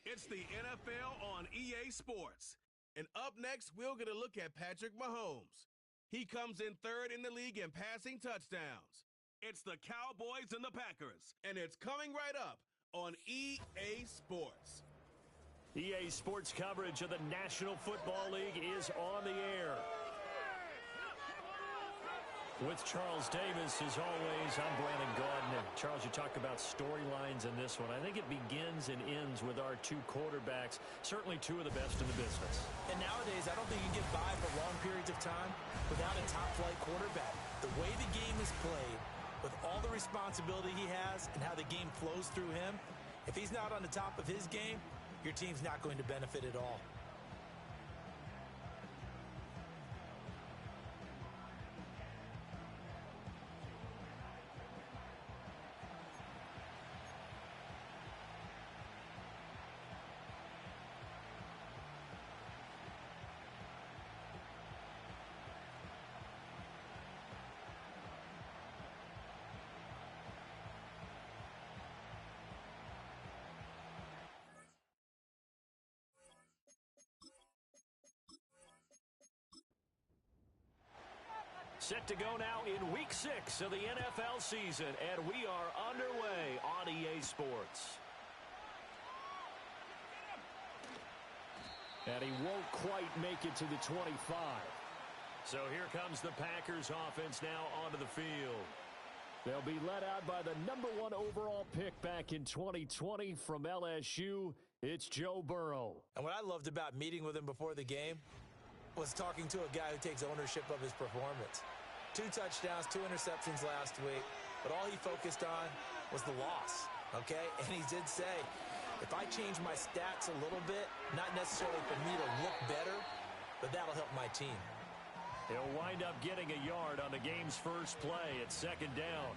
It's the NFL on EA Sports. And up next, we'll get a look at Patrick Mahomes. He comes in third in the league in passing touchdowns. It's the Cowboys and the Packers, and it's coming right up on EA Sports. EA Sports coverage of the National Football League is on the air. With Charles Davis, as always, I'm Brandon Gaudin. And Charles, you talk about storylines in this one. I think it begins and ends with our two quarterbacks, certainly two of the best in the business. And nowadays, I don't think you can get by for long periods of time without a top-flight quarterback. The way the game is played, with all the responsibility he has and how the game flows through him, if he's not on the top of his game, your team's not going to benefit at all. Set to go now in Week 6 of the NFL season, and we are underway on EA Sports. And he won't quite make it to the 25. So here comes the Packers offense now onto the field. They'll be led out by the #1 overall pick back in 2020 from LSU. It's Joe Burrow. And what I loved about meeting with him before the game was talking to a guy who takes ownership of his performance. 2 touchdowns, 2 interceptions last week, but all he focused on was the loss, okay? And he did say, if I change my stats a little bit, not necessarily for me to look better, but that'll help my team. He'll wind up getting a yard on the game's first play at 2nd down.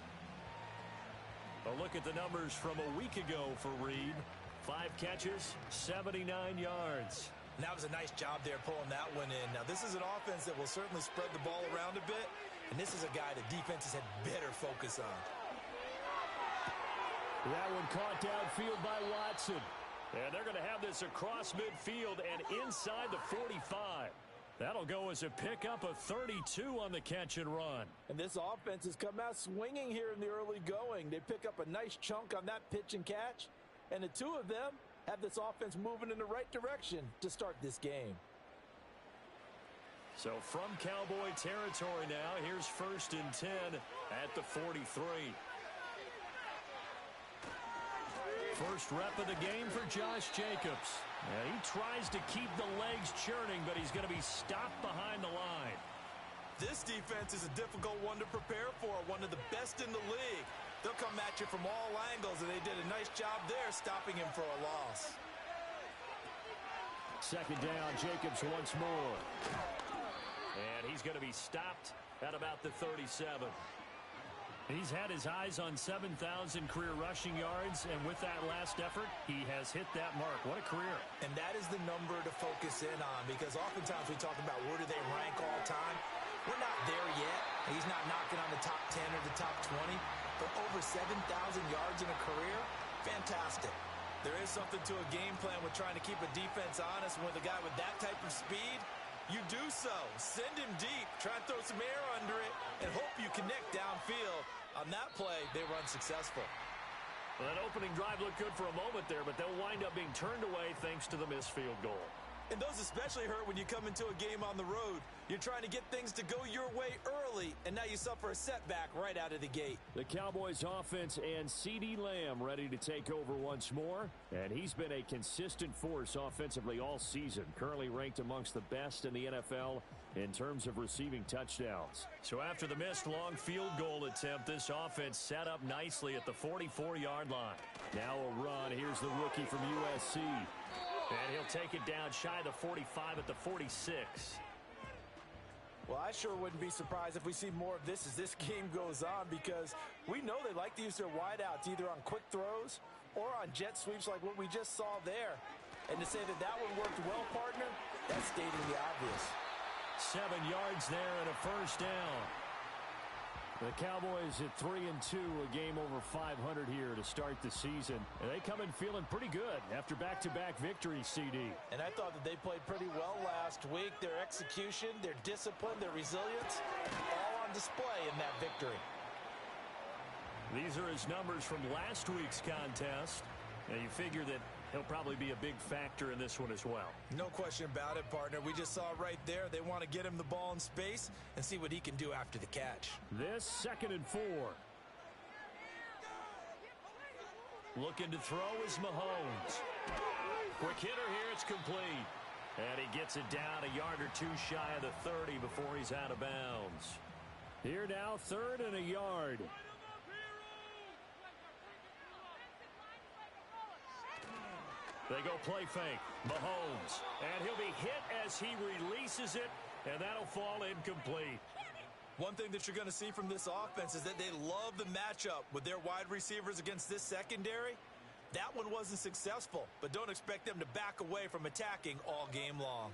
A look at the numbers from a week ago for Reed. 5 catches, 79 yards. And that was a nice job there pulling that one in. Now, this is an offense that will certainly spread the ball around a bit, and this is a guy that defenses had better focus on. That one caught downfield by Watson. And they're going to have this across midfield and inside the 45. That'll go as a pickup of 32 on the catch and run. And this offense has come out swinging here in the early going. They pick up a nice chunk on that pitch and catch, and the two of them have this offense moving in the right direction to start this game. So from Cowboy territory now, here's 1st and 10 at the 43. First rep of the game for Josh Jacobs. And he tries to keep the legs churning, but he's going to be stopped behind the line. This defense is a difficult one to prepare for, one of the best in the league. They'll come at you from all angles, and they did a nice job there stopping him for a loss. 2nd down, Jacobs once more. And he's going to be stopped at about the 37. He's had his eyes on 7,000 career rushing yards, and with that last effort, he has hit that mark. What a career. And that is the number to focus in on, because oftentimes we talk about where do they rank all time. We're not there yet. He's not knocking on the top 10 or the top 20, but over 7,000 yards in a career, fantastic. There is something to a game plan with trying to keep a defense honest, and with a guy with that type of speed, you do so. Send him deep, try and throw some air under it, and hope you connect downfield. On that play, they run successful. Well, that opening drive looked good for a moment there, but they'll wind up being turned away thanks to the missed field goal. And those especially hurt when you come into a game on the road. You're trying to get things to go your way early, and now you suffer a setback right out of the gate. The Cowboys offense and CeeDee Lamb ready to take over once more. And he's been a consistent force offensively all season. Currently ranked amongst the best in the NFL in terms of receiving touchdowns. So after the missed long field goal attempt, this offense set up nicely at the 44-yard line. Now a run. Here's the rookie from USC. And he'll take it down shy of the 45 at the 46. Well, I sure wouldn't be surprised if we see more of this as this game goes on, because we know they like to use their wideouts either on quick throws or on jet sweeps like what we just saw there. And to say that that one worked well, partner, that's stating the obvious. 7 yards there and a 1st down. The Cowboys at 3-2, a game over 500 here to start the season. And they come in feeling pretty good after back-to-back victories, CD. And I thought that they played pretty well last week. Their execution, their discipline, their resilience, all on display in that victory. These are his numbers from last week's contest. And you figure that he'll probably be a big factor in this one as well. No question about it, partner. We just saw right there. They want to get him the ball in space and see what he can do after the catch. This 2nd and 4. Looking to throw is Mahomes. Quick hitter here. It's complete. And he gets it down a yard or two shy of the 30 before he's out of bounds. Here now, 3rd and a yard. They go play fake. Mahomes. And he'll be hit as he releases it, and that'll fall incomplete. One thing that you're going to see from this offense is that they love the matchup with their wide receivers against this secondary. That one wasn't successful, but don't expect them to back away from attacking all game long.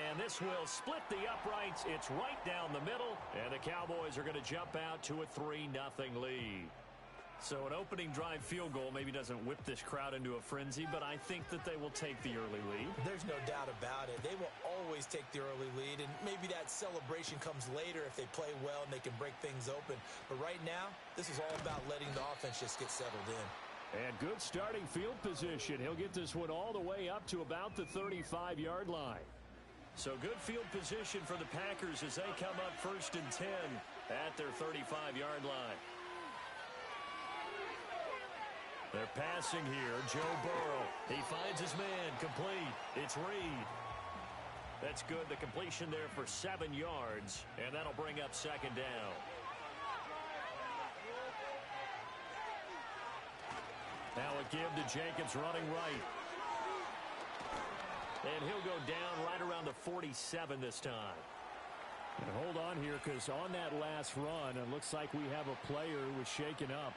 And this will split the uprights. It's right down the middle, and the Cowboys are going to jump out to a 3-0 lead. So an opening drive field goal maybe doesn't whip this crowd into a frenzy, but I think that they will take the early lead. There's no doubt about it. They will always take the early lead, and maybe that celebration comes later if they play well and they can break things open. But right now, this is all about letting the offense just get settled in. And good starting field position. He'll get this one all the way up to about the 35-yard line. So good field position for the Packers as they come up 1st and 10 at their 35-yard line. They're passing here. Joe Burrow. He finds his man. Complete. It's Reed. That's good. The completion there for 7 yards. And that'll bring up 2nd down. Now a give to Jacobs running right. And he'll go down right around the 47 this time. And hold on here because on that last run, it looks like we have a player who was shaken up.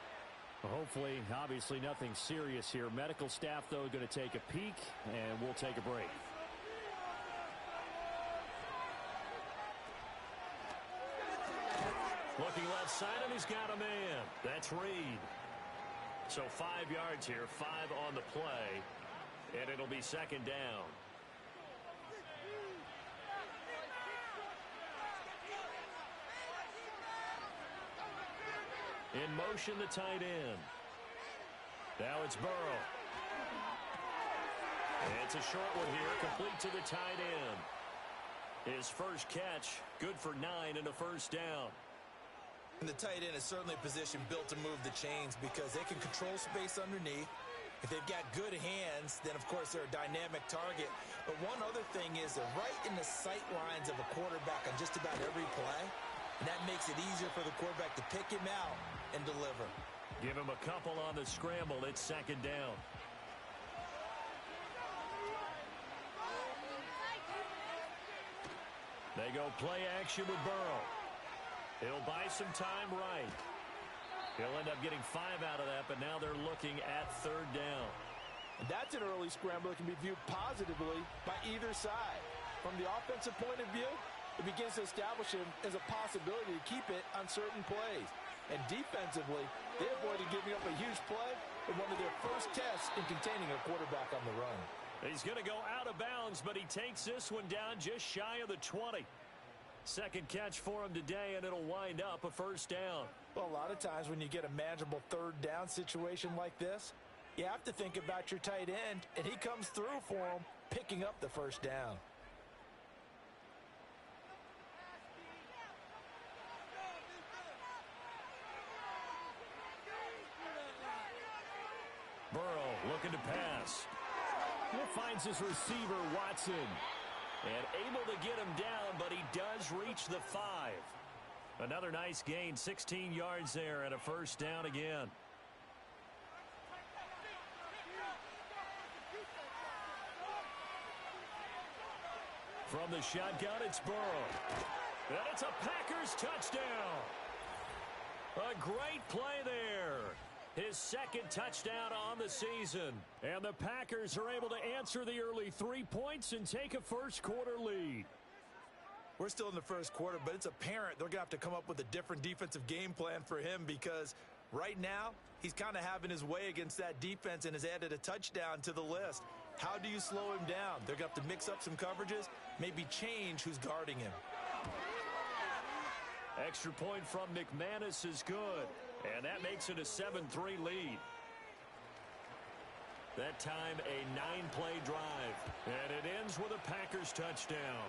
Hopefully, obviously, nothing serious here. Medical staff, though, going to take a peek, and we'll take a break. Looking left side, and he's got a man. That's Reed. So 5 yards here, 5 on the play, and it'll be 2nd down. In motion, the tight end. Now it's Burrow. It's a short one here, complete to the tight end. His first catch, good for 9 and a 1st down. And the tight end is certainly a position built to move the chains because they can control space underneath. If they've got good hands, then, of course, they're a dynamic target. But one other thing is they're right in the sight lines of a quarterback on just about every play. And that makes it easier for the quarterback to pick him out and deliver. Give him a couple on the scramble. It's 2nd down. They go play action with Burrow. He'll buy some time right. He'll end up getting 5 out of that, but now they're looking at 3rd down. And that's an early scramble that can be viewed positively by either side. From the offensive point of view, it begins to establish him as a possibility to keep it on certain plays. And defensively, they avoided giving up a huge play in one of their first tests in containing a quarterback on the run. He's going to go out of bounds, but he takes this one down just shy of the 20. Second catch for him today, and it'll wind up a 1st down. Well, a lot of times when you get a manageable 3rd down situation like this, you have to think about your tight end, and he comes through for him, picking up the 1st down. Burrow looking to pass. He finds his receiver, Watson. And able to get him down, but he does reach the 5. Another nice gain, 16 yards there, and a 1st down again. From the shotgun, it's Burrow. And it's a Packers touchdown. A great play there. His 2nd touchdown on the season. And the Packers are able to answer the early 3 points and take a 1st quarter lead. We're still in the first quarter, but it's apparent they're going to have to come up with a different defensive game plan for him because right now he's kind of having his way against that defense and has added a touchdown to the list. How do you slow him down? They're going to have to mix up some coverages, maybe change who's guarding him. Extra point from McManus is good, and that makes it a 7-3 lead. That time a 9-play drive, and it ends with a Packers touchdown.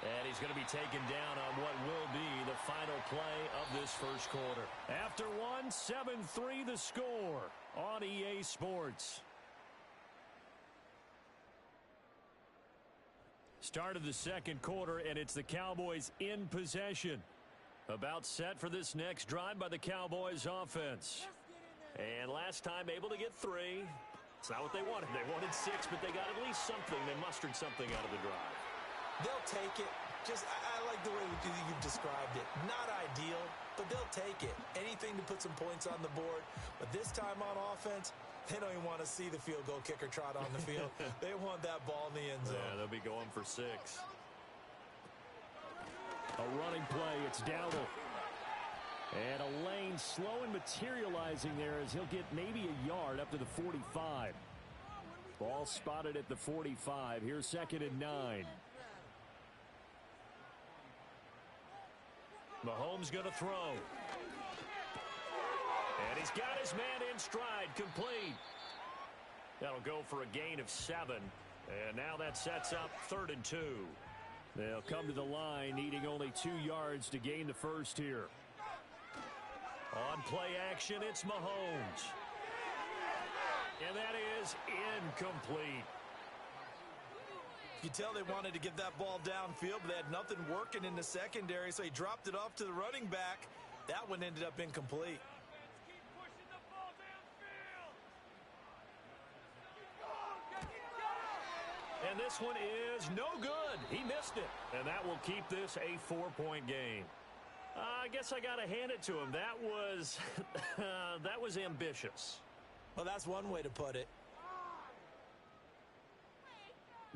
And he's going to be taken down on what will be the final play of this first quarter. After one, 7-3 the score on EA Sports. Start of the second quarter, and it's the Cowboys in possession. About set for this next drive by the Cowboys offense. And last time able to get 3. It's not what they wanted. They wanted 6, but they got at least something. They mustered something out of the drive. They'll take it. I like the way you've described it. Not ideal, but they'll take it. Anything to put some points on the board. But this time on offense, they don't even want to see the field goal kicker trot on the field. They want that ball in the end zone. Yeah, they'll be going for 6. A running play, it's Dowdle. And a lane slow and materializing there as he'll get maybe a yard up to the 45. Ball spotted at the 45. Here's 2nd and 9. Mahomes going to throw. And he's got his man in stride, complete. That'll go for a gain of 7. And now that sets up 3rd and 2. They'll come to the line, needing only 2 yards to gain the first here. On play action, it's Mahomes. And that is incomplete. You tell they wanted to get that ball downfield, but they had nothing working in the secondary, so he dropped it off to the running back. That one ended up incomplete. And this one is no good. He missed it. And that will keep this a 4-point game. I guess I got to hand it to him. That was ambitious. Well, that's one way to put it.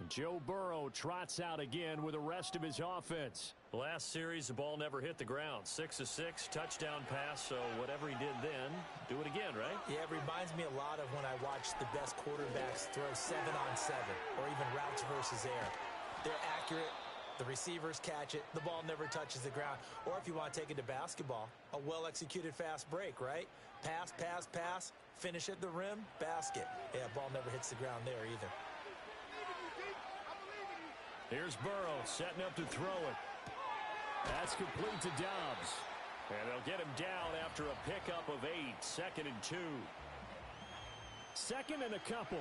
Joe Burrow trots out again with the rest of his offense. Last series, the ball never hit the ground. 6 of 6, touchdown pass, so whatever he did then, do it again, right? Yeah, it reminds me a lot of when I watched the best quarterbacks throw 7-on-7 or even routes versus air. They're accurate. The receivers catch it. The ball never touches the ground. Or if you want to take it to basketball, a well-executed fast break, right? Pass, pass, pass, finish at the rim, basket. Yeah, ball never hits the ground there either. Here's Burrow setting up to throw it. That's complete to Dobbs. And they'll get him down after a pickup of 8. 2nd and 2. 2nd and a couple.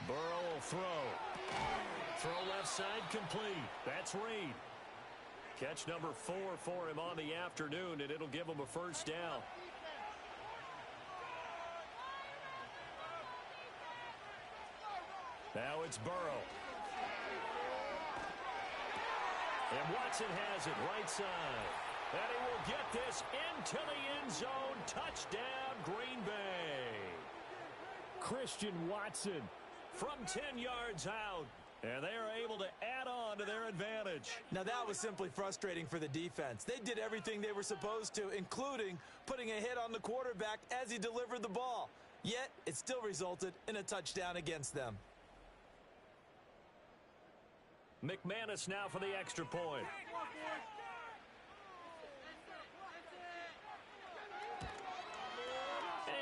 Burrow will throw. Throw left side complete. That's Reed. Catch number 4 for him on the afternoon, and it'll give him a first down. Now it's Burrow. And Watson has it right side. And he will get this into the end zone. Touchdown, Green Bay. Christian Watson from 10 yards out. And they are able to add on to their advantage. Now that was simply frustrating for the defense. They did everything they were supposed to, including putting a hit on the quarterback as he delivered the ball. Yet, it still resulted in a touchdown against them. McManus now for the extra point.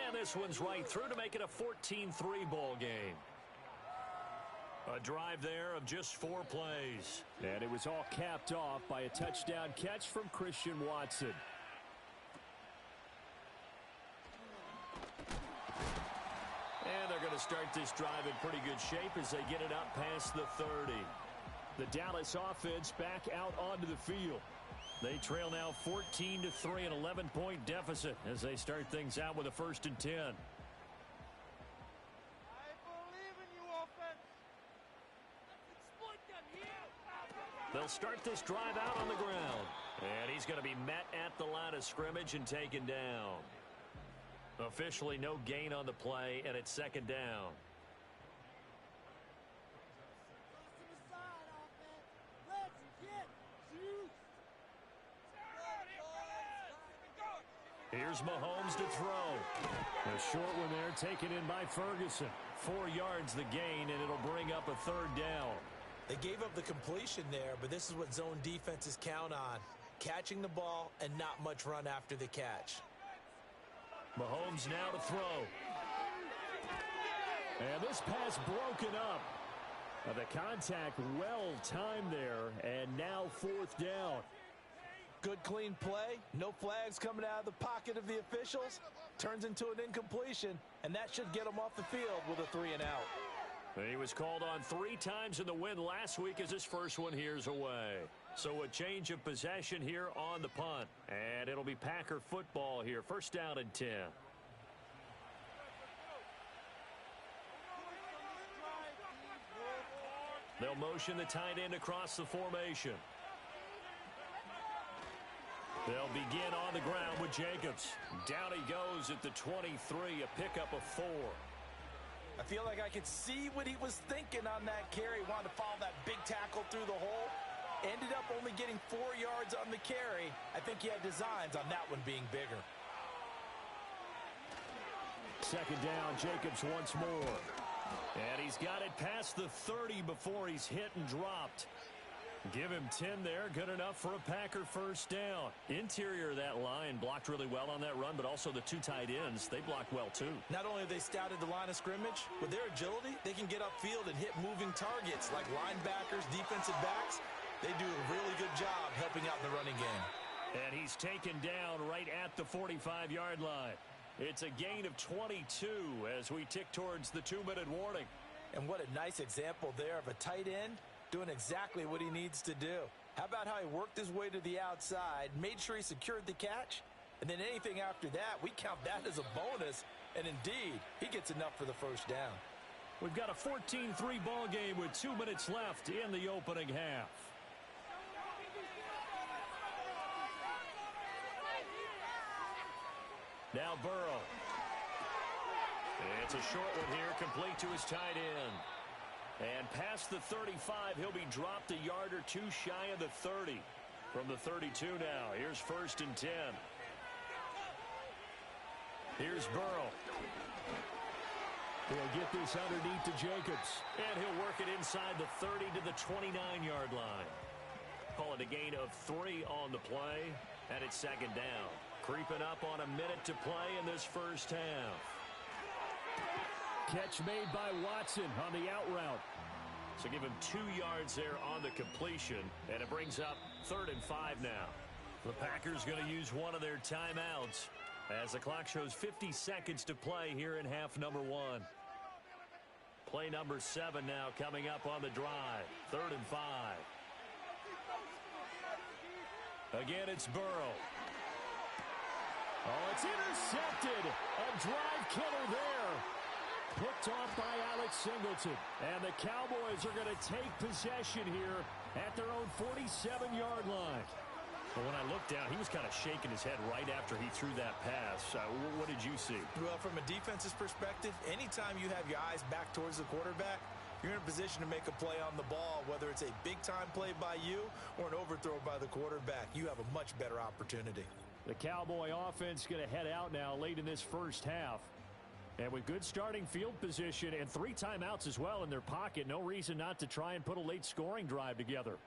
And this one's right through to make it a 14-3 ball game. A drive there of just 4 plays. And it was all capped off by a touchdown catch from Christian Watson. And they're going to start this drive in pretty good shape as they get it up past the 30. The Dallas offense back out onto the field. They trail now 14-3, an 11-point deficit as they start things out with a 1st and 10. They'll start this drive out on the ground. And he's going to be met at the line of scrimmage and taken down. Officially no gain on the play, and it's second down. Here's Mahomes to throw. A short one there taken in by Ferguson. 4 yards the gain, and it'll bring up a third down. They gave up the completion there, but this is what zone defenses count on. Catching the ball and not much run after the catch. Mahomes now to throw. And this pass broken up. The contact well timed there, and now fourth down. Good clean play. No flags coming out of the pocket of the officials. Turns into an incompletion, and that should get him off the field with a 3-and-out. He was called on 3 times in the win last week as his first one here's away. So a change of possession here on the punt. And it'll be Packer football here. First down and 10. They'll motion the tight end across the formation. They'll begin on the ground with Jacobs. Down he goes at the 23, a pickup of 4. I feel like I could see what he was thinking on that carry. Wanted to follow that big tackle through the hole. Ended up only getting 4 yards on the carry. I think he had designs on that one being bigger. Second down, Jacobs once more. And he's got it past the 30 before he's hit and dropped. Give him 10 there. Good enough for a Packer first down. Interior of that line blocked really well on that run, but also the 2 tight ends, they blocked well too. Not only have they scouted the line of scrimmage, with their agility, they can get upfield and hit moving targets like linebackers, defensive backs. They do a really good job helping out in the running game. And he's taken down right at the 45-yard line. It's a gain of 22 as we tick towards the 2-minute warning. And what a nice example there of a tight end doing exactly what he needs to do. How about how he worked his way to the outside, made sure he secured the catch, and then anything after that, we count that as a bonus. And indeed, he gets enough for the first down. We've got a 14-3 ball game with 2 minutes left in the opening half. Now Burrow. It's a short one here, complete to his tight end. And past the 35, he'll be dropped a yard or 2 shy of the 30. From the 32 now, here's first and 10. Here's Burrow. He'll get this underneath to Jacobs. And he'll work it inside the 30 to the 29-yard line. Call it a gain of 3 on the play, and it's second down. Creeping up on a minute to play in this first half. Catch made by Watson on the out route. So give him 2 yards there on the completion, and it brings up 3rd and 5 now. The Packers going to use one of their timeouts as the clock shows 50 seconds to play here in half number 1. Play number 7 now coming up on the drive. 3rd and 5. Again, it's Burrow. Oh, it's intercepted. A drive killer there. Picked off by Alex Singleton. And the Cowboys are going to take possession here at their own 47-yard line. But when I looked down, he was kind of shaking his head right after he threw that pass. What did you see? Well, from a defense's perspective, anytime you have your eyes back towards the quarterback, you're in a position to make a play on the ball, whether it's a big-time play by you or an overthrow by the quarterback. You have a much better opportunity. The Cowboy offense going to head out now late in this first half. And with good starting field position and 3 timeouts as well in their pocket, no reason not to try and put a late scoring drive together.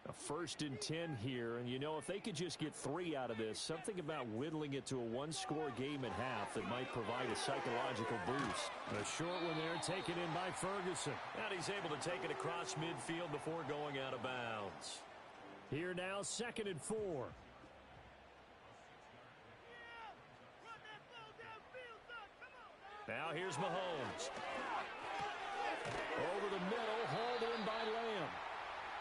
A 1st and 10 here, and you know, if they could just get 3 out of this, something about whittling it to a 1-score game at half that might provide a psychological boost. A short one there taken in by Ferguson. And he's able to take it across midfield before going out of bounds. Here now, 2nd and 4. Now here's Mahomes. Over the middle, hauled in by Lamb.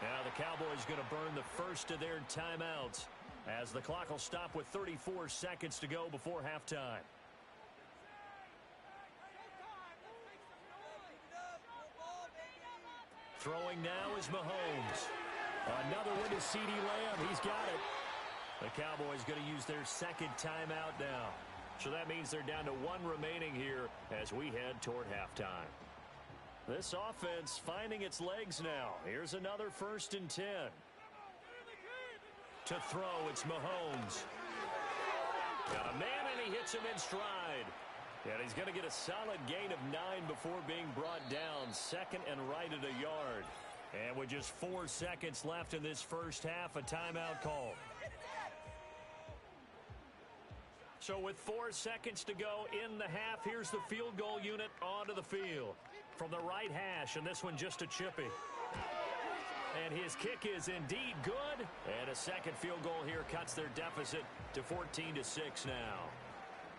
Now the Cowboys going to burn the first of their timeouts as the clock will stop with 34 seconds to go before halftime. Throwing now is Mahomes. Another one to CeeDee Lamb. He's got it. The Cowboys going to use their 2nd timeout now. So that means they're down to 1 remaining here as we head toward halftime. This offense finding its legs now. Here's another 1st and 10. To throw, it's Mahomes. Got a man, and he hits him in stride. And he's going to get a solid gain of 9 before being brought down. 2nd and right at a yard. And with just 4 seconds left in this first half, a timeout call. So with 4 seconds to go in the half, here's the field goal unit onto the field. From the right hash, and this one just a chippy. And his kick is indeed good. And a second field goal here cuts their deficit to 14-6 now.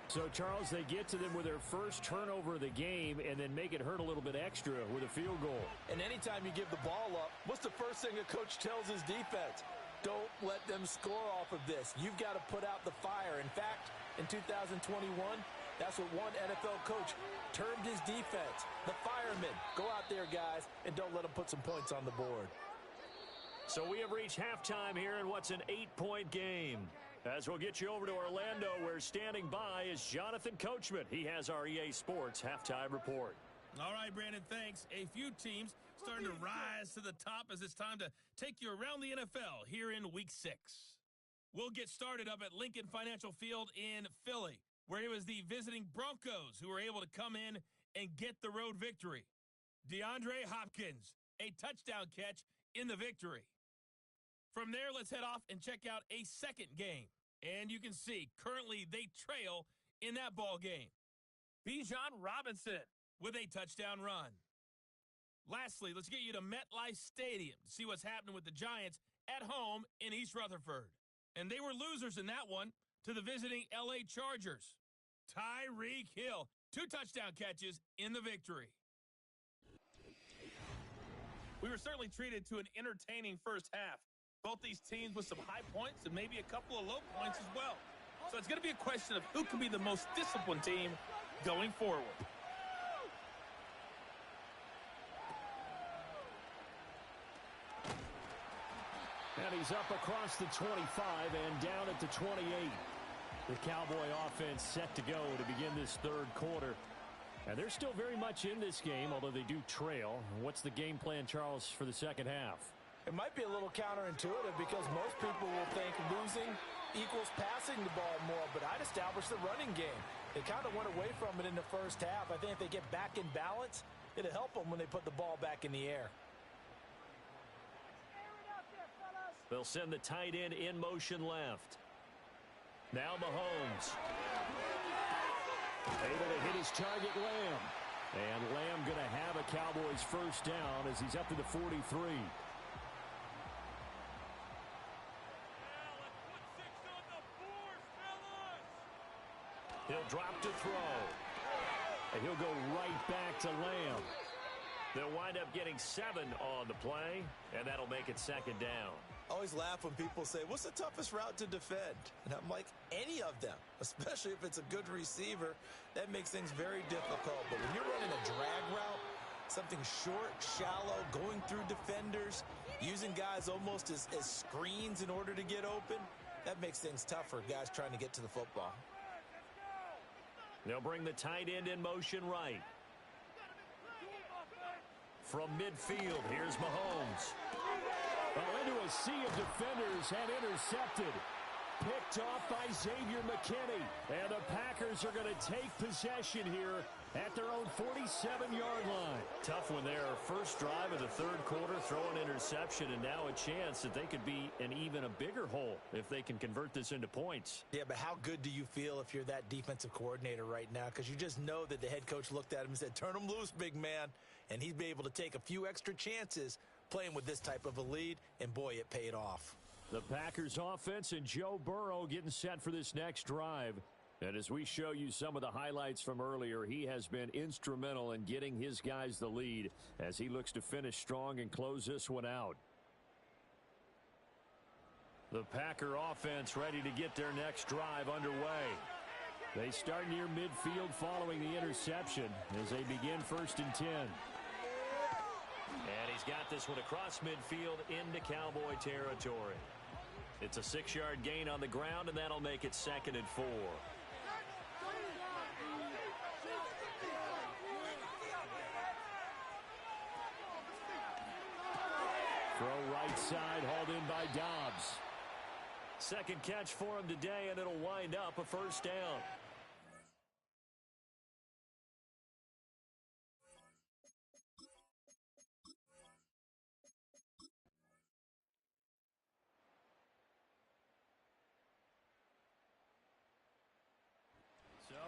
So, Charles, they get to them with their first turnover of the game and then make it hurt a little bit extra with a field goal. And anytime you give the ball up, what's the first thing a coach tells his defense? Don't let them score off of this. You've got to put out the fire. In fact, in 2021, that's what one NFL coach termed his defense. The firemen. Go out there, guys, and don't let them put some points on the board. So we have reached halftime here in what's an 8-point game. As we'll get you over to Orlando, where standing by is Jonathan Coachman. He has our EA Sports halftime report. All right, Brandon, thanks. A few teams starting to rise to the top as it's time to take you around the NFL here in Week 6. We'll get started up at Lincoln Financial Field in Philly, where it was the visiting Broncos who were able to come in and get the road victory. DeAndre Hopkins, a touchdown catch in the victory. From there, let's head off and check out a second game. And you can see, currently they trail in that ball game. Bijan Robinson with a touchdown run. Lastly, let's get you to MetLife Stadium to see what's happening with the Giants at home in East Rutherford. And they were losers in that one to the visiting LA Chargers. Tyreek Hill, 2 touchdown catches in the victory. We were certainly treated to an entertaining first half. Both these teams with some high points and maybe a couple of low points as well. So it's going to be a question of who can be the most disciplined team going forward. And he's up across the 25 and down at the 28. The Cowboy offense set to go to begin this third quarter. And they're still very much in this game, although they do trail. What's the game plan, Charles, for the second half? It might be a little counterintuitive because most people will think losing equals passing the ball more, but I'd establish the running game. They kind of went away from it in the first half. I think if they get back in balance, it'll help them when they put the ball back in the air. They'll send the tight end in motion left. Now Mahomes. Able to hit his target, Lamb. And Lamb going to have a Cowboys first down as he's up to the 43. He'll drop to throw. And he'll go right back to Lamb. They'll wind up getting 7 on the play, and that'll make it second down. I always laugh when people say, what's the toughest route to defend? And I'm like, any of them, especially if it's a good receiver, that makes things very difficult. But when you're running a drag route, something short, shallow, going through defenders, using guys almost as screens in order to get open, that makes things tougher, guys trying to get to the football. They'll bring the tight end in motion right. From midfield, here's Mahomes. Well, into a sea of defenders and intercepted. Picked off by Xavier McKinney. And the Packers are going to take possession here at their own 47-yard line. Tough one there. First drive of the third quarter, throw an interception, and now a chance that they could be in even a bigger hole if they can convert this into points. Yeah, but how good do you feel if you're that defensive coordinator right now? Because you just know that the head coach looked at him and said, turn him loose, big man. And he'd be able to take a few extra chances playing with this type of a lead, and boy, it paid off. The Packers offense and Joe Burrow getting set for this next drive. And as we show you some of the highlights from earlier, he has been instrumental in getting his guys the lead as he looks to finish strong and close this one out. The Packer offense ready to get their next drive underway. They start near midfield following the interception as they begin 1st and 10. And he's got this one across midfield into Cowboy territory. It's a 6-yard gain on the ground, and that'll make it 2nd and 4. Throw right side, hauled in by Dobbs. Second catch for him today, and it'll wind up a first down.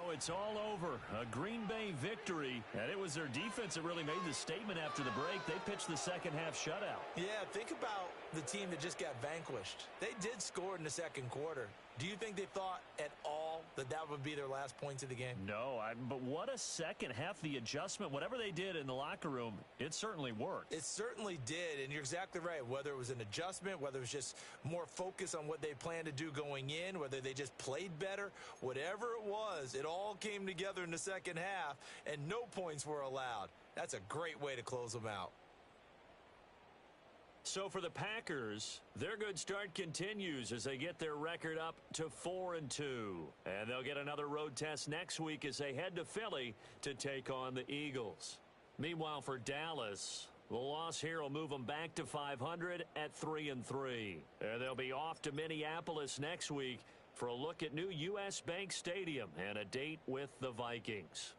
So it's all over. A Green Bay victory, and it was their defense that really made the statement after the break. They pitched the second half shutout. Yeah, think about the team that just got vanquished. They did score in the second quarter. Do you think they thought at all that that would be their last points of the game? No, but what a second half. The adjustment, whatever they did in the locker room, it certainly worked. It certainly did, and you're exactly right. Whether it was an adjustment, whether it was just more focus on what they planned to do going in, whether they just played better, whatever it was, it all came together in the second half, and no points were allowed. That's a great way to close them out. So for the Packers, their good start continues as they get their record up to 4-2. And they'll get another road test next week as they head to Philly to take on the Eagles. Meanwhile, for Dallas, the loss here will move them back to 500 at 3-3. And they'll be off to Minneapolis next week for a look at new U.S. Bank Stadium and a date with the Vikings.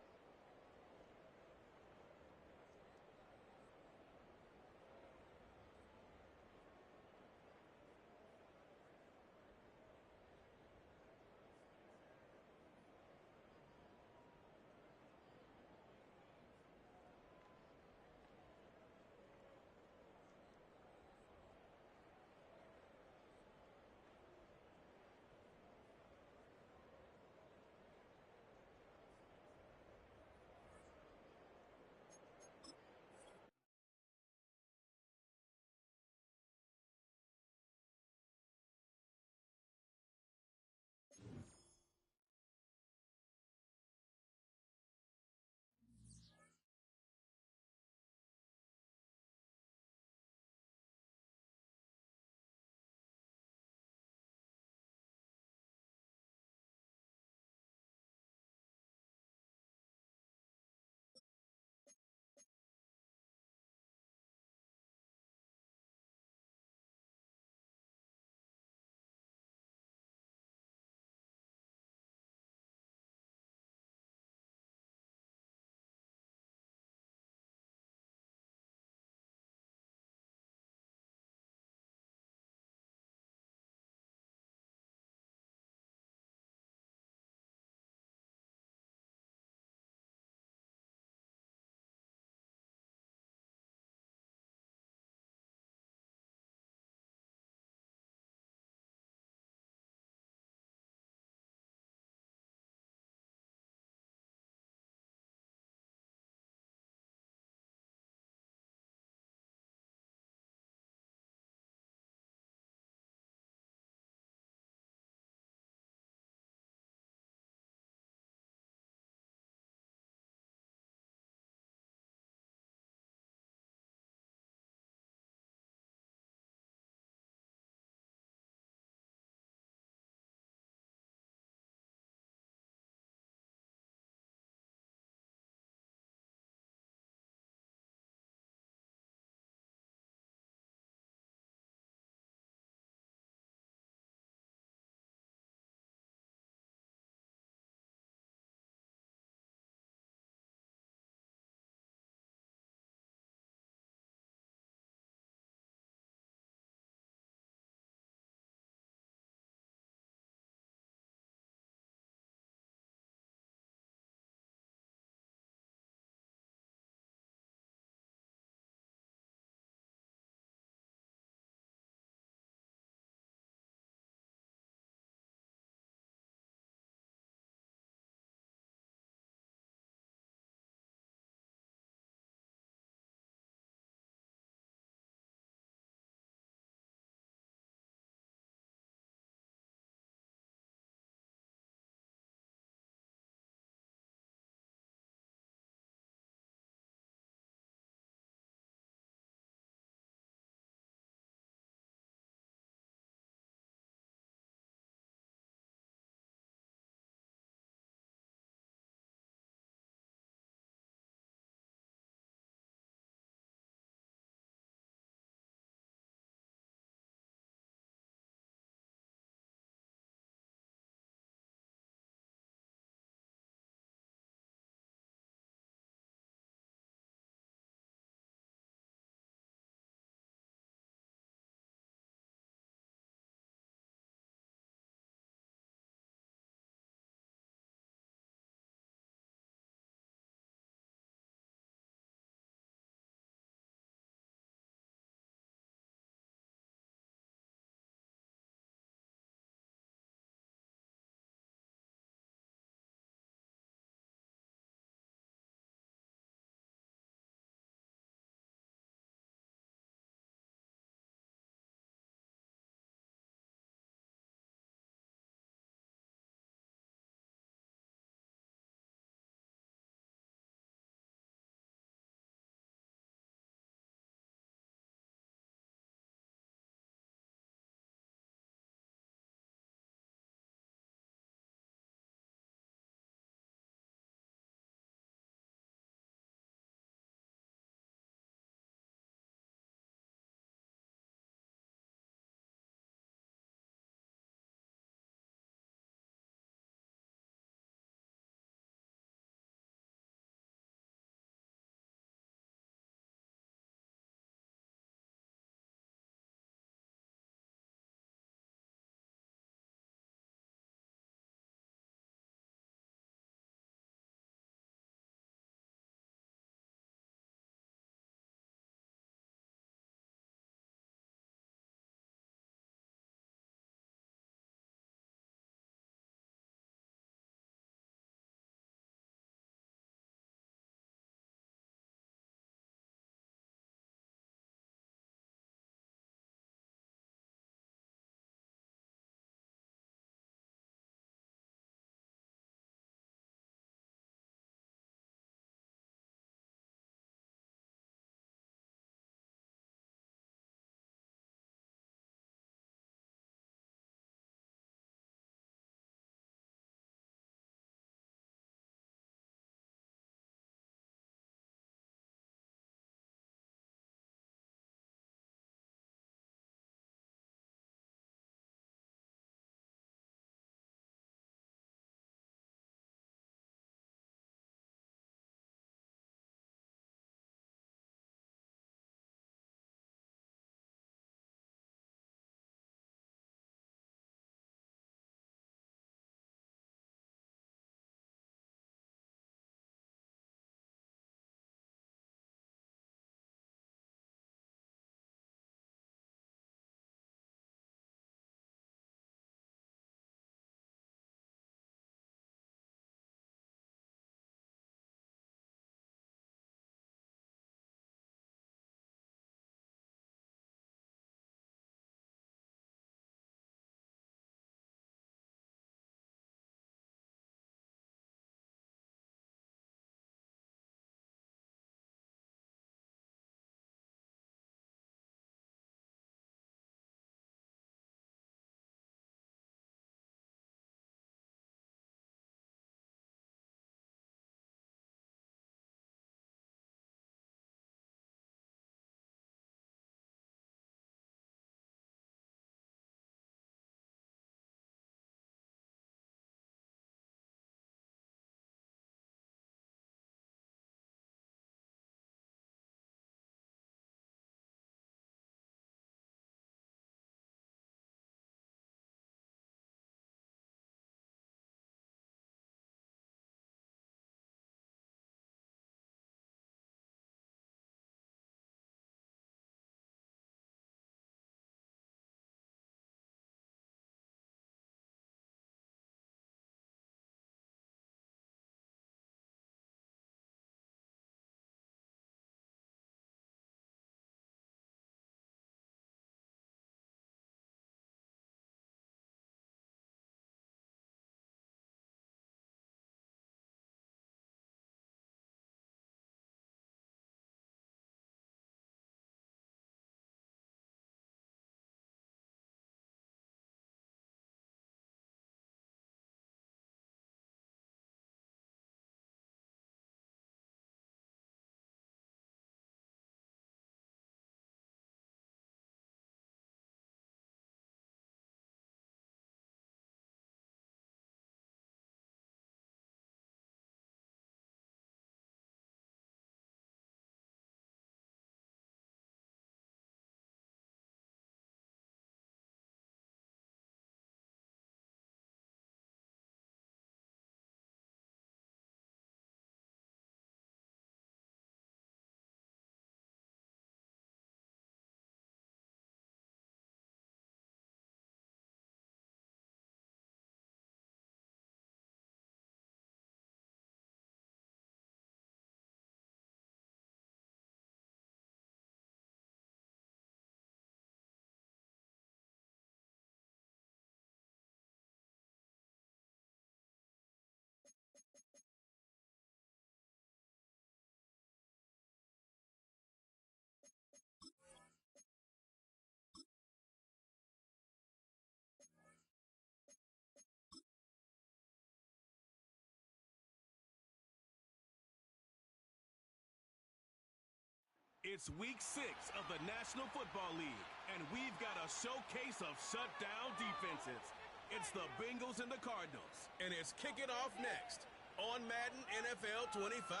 It's week 6 of the National Football League, and we've got a showcase of shutdown defenses. It's the Bengals and the Cardinals, and it's kicking off next on Madden NFL 25.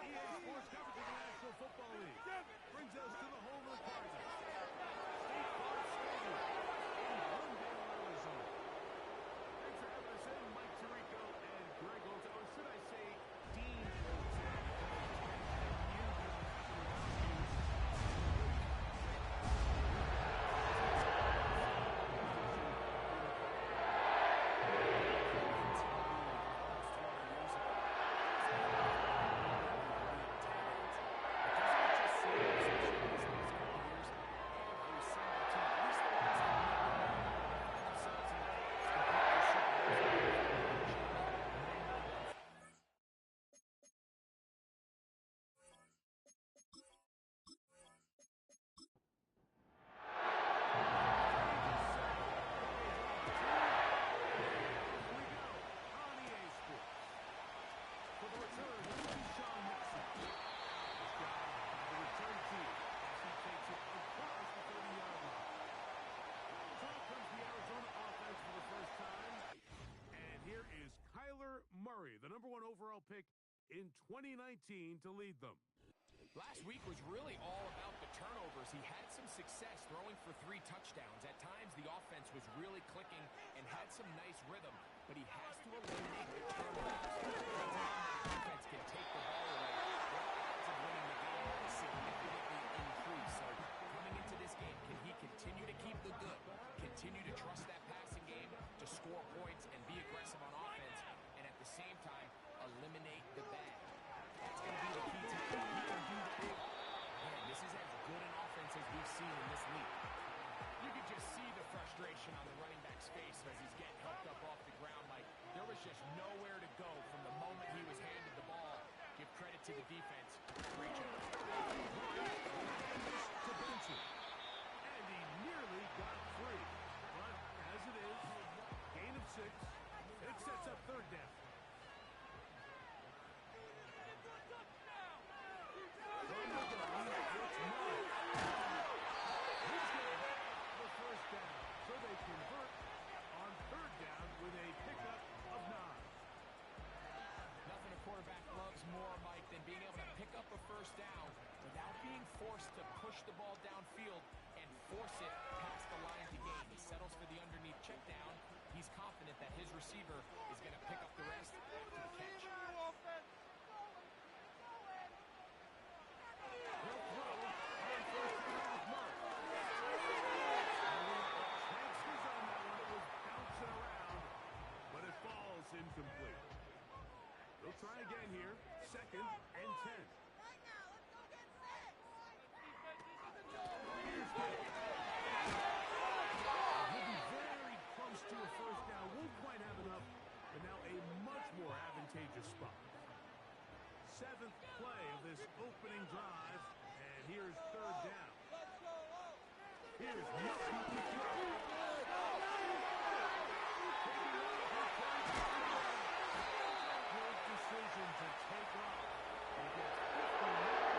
EA Sports coverage of the National Football League brings us to the home of the Cardinals. State Farm Stadium in Glendale, Arizona. Thanks for having us in, Mike Tirico and Greg Olds, or should I say Dean Olds. Murray, the #1 overall pick in 2019 to lead them. Last week was really all about the turnovers. He had some success throwing for 3 touchdowns. At times, the offense was really clicking and had some nice rhythm, but he has to eliminate the turnovers. The defense can take the ball away. Their odds of winning the game significantly increase. So coming into this game, can he continue to keep the good, continue to trust that passing game to score points and be aggressive on offense, and at the same time, eliminate the bad? That's going to be the key to it. He can do that. Man, this is as good an offense as we've seen in this league. You could just see the frustration on the running back's face as he's getting helped up off the ground. Like, there was just nowhere to go from the moment he was handed the ball. Give credit to the defense. Great job. To Benson. And he nearly got free. But as it is, gain of 6. It sets up 3rd down. Forced to push the ball downfield and force it past the line to gain. He settles for the underneath check down. He's confident that his receiver is going to pick up the rest to the catch. He'll throw on 1st down with Murray. Chances on that one. It was bouncing around, but it falls incomplete. They'll try again here. 2nd and 10. He'll be very close to a 1st down. Won't quite have enough, but now a much more advantageous spot. 7th play of this opening drive, and here's 3rd down. Here's Murray to throw. Good decision to take off. He gets 50 yards.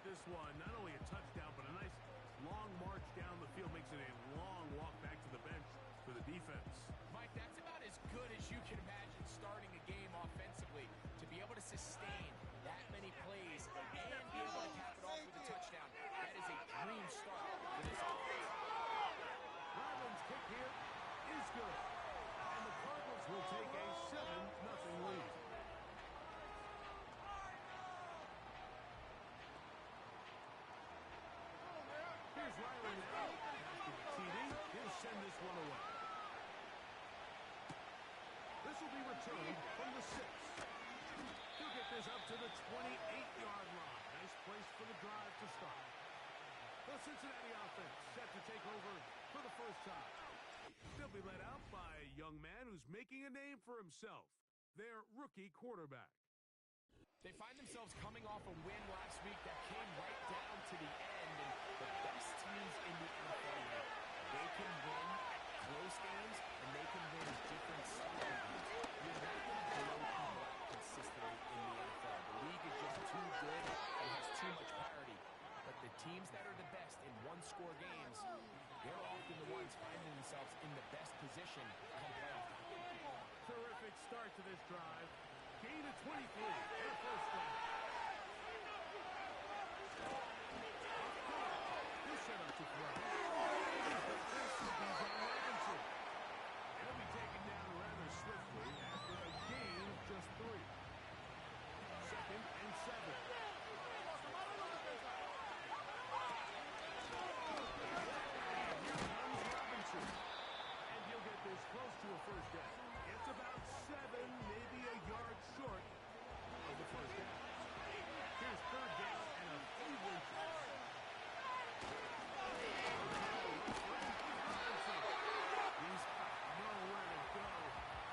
This one, not only a touchdown, but a nice long march down the field, makes it a long walk back to the bench for the defense. Mike, that's about as good as you can imagine starting a game offensively. To be able to sustain that many plays and be able to cap it off with a touchdown, that is a dream start for this offense. Rodman's kick here is good. And the Cardinals will take send this one away. This will be returned from the 6. He'll get this up to the 28-yard line. Nice place for the drive to start. The Cincinnati offense set to take over for the first time. They'll be led out by a young man who's making a name for himself, their rookie quarterback. They find themselves coming off a win last week that came right down to the end, and the best teams in the NFL, they can win at close games, and they can win different style games. You're not going to blow people out consistently in the NFL. The league is just too good and has too much parity. But the teams that are the best in one-score games, they're often the ones finding themselves in the best position come playoff time. Terrific start to this drive. Gain of 23 and a first down. He'll set up to throw. This is Bijan Robinson. He'll be taken down rather swiftly after a gain of just 3. 2nd and 7. And he'll get this close to a first down. It's about 7, maybe a yard short of the first down. Here's 3rd down and a few inches. He's got nowhere to go.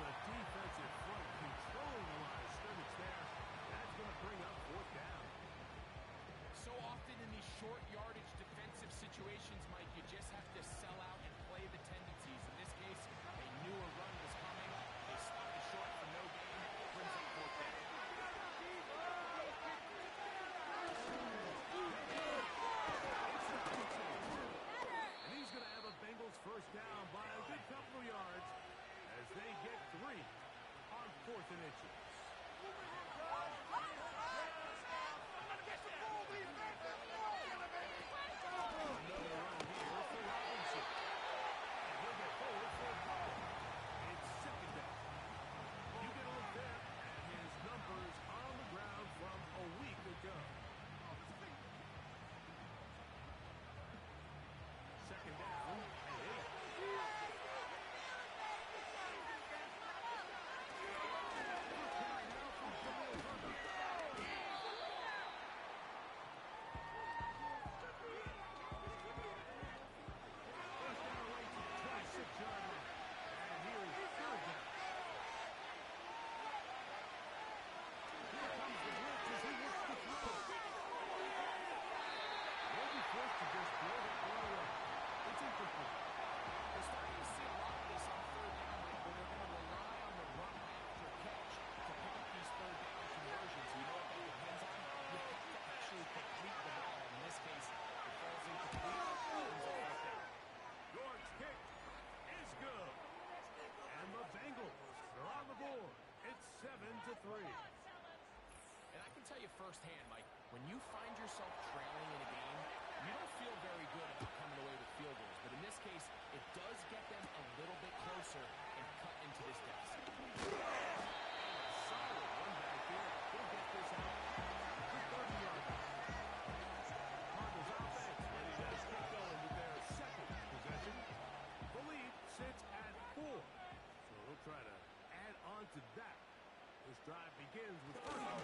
The defensive front controlling the line of scrimmage there. That's going to bring up 4th down. So often in these short yardage defensive situations, Mike, you just have to sell out and play the tendencies. In this case, they knew a run was coming. They stopped it short for no gain. Brings up 4th down. And he's going to have a Bengals first down by a good couple of yards as they get 3 on 4th and inches. Firsthand, Mike, when you find yourself trailing in a game, you don't feel very good about coming away with field goals. But in this case, it does get them a little bit closer and cut into this deficit. Solid run back here. He'll get this out to 30 yards. Cardinals offense ready to get going with their 2nd possession. The lead sits at 4. So we'll try to add on to that. This drive begins with 1st and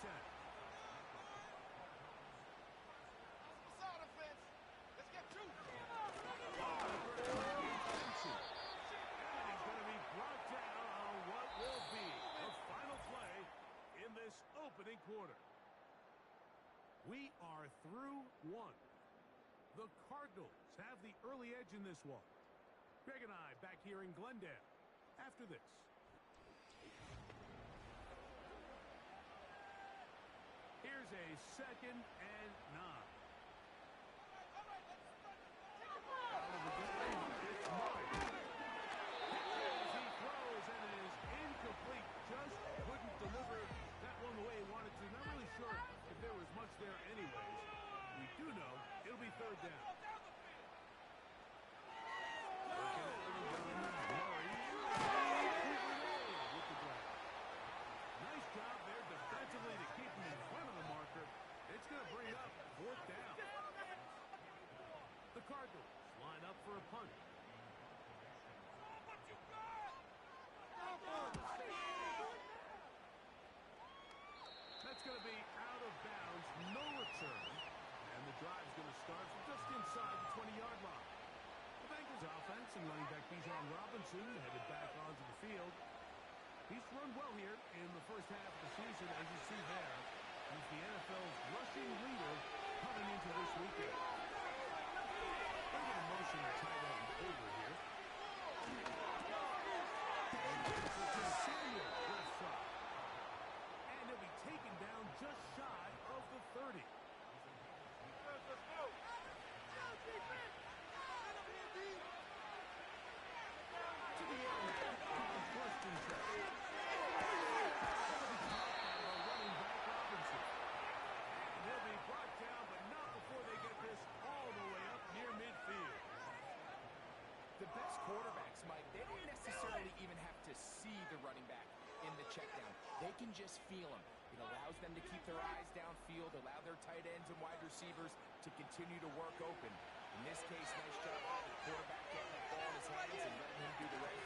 10. Quarter. We are through 1. The Cardinals have the early edge in this one. Greg and I back here in Glendale after this. Here's a 2nd and 9. It's Murray. As he throws and it is incomplete. Just couldn't deliver that one the way he wanted to. Not really sure if there was much there anyways. We do know it'll be 3rd down. Working it with Murray. Clemson running back Bijan Robinson headed back onto the field. He's run well here in the first half of the season, as you see there. He's the NFL's rushing leader coming into this weekend. They're going to motion the tight end over here. And left side. And he'll be taken down just shy of the 30. To the air now, on first and 10. Running back Robinson. And he'll be brought down, but not before they get this all the way up near midfield. The best quarterbacks, Mike, they don't necessarily even have to see the running back in the check down. They can just feel him. It allows them to keep their eyes downfield, allow their tight ends and wide receivers to continue to work open. In this case, nice job by the quarterback getting the ball in his hands and letting him do the rest.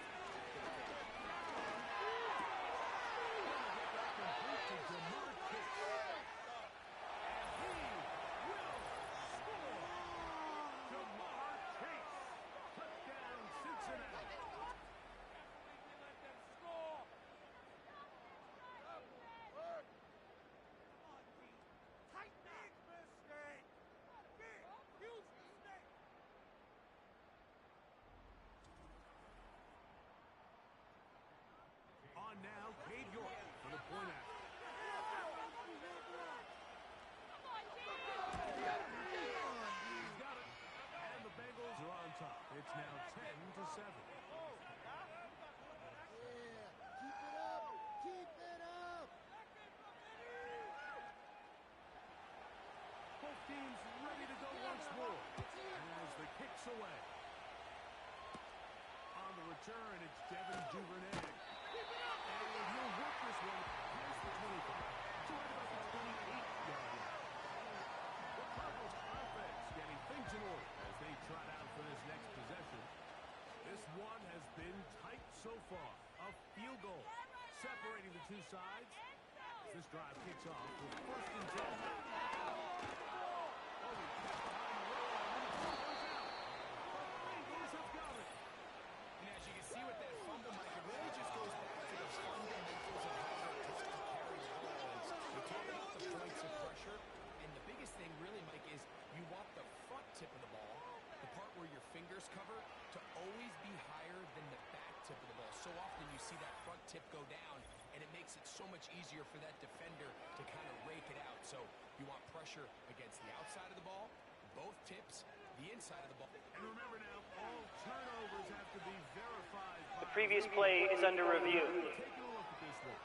To Jamar Chase. And he will score. Jamar Chase. Touchdown, Cincinnati. On now, Cade York for the point out. He's got it. And the Bengals are on top. It's now 10-7. Both teams ready to go once more. As the kick's away. On the return, it's Devin Duvernay. And he'll work this one. Here's the 25. To right about the 28-yard line. The Cardinals offense getting things in order as they trot out for this next possession. This one has been tight so far. A field goal separating the two sides. As this drive kicks off with first and 10. Oh, he cut behind the row and it goes out. The Bengals have got it. And as you can see with that fumble, Mike, it really just goes back to the fundamentals of how they're taught to carry the ball. We talk about the points of pressure, and the biggest thing really, Mike, is you want the front tip of the ball, the part where your fingers cover, to always be higher than the back tip of the ball. So often you see that front tip go down, and it makes it so much easier for that defender to kind of rake it out. So you want pressure against the outside of the ball, both tips, the inside of the ball. And remember now, all turnovers have to be verified by The previous play is under review. Taking a look at this one.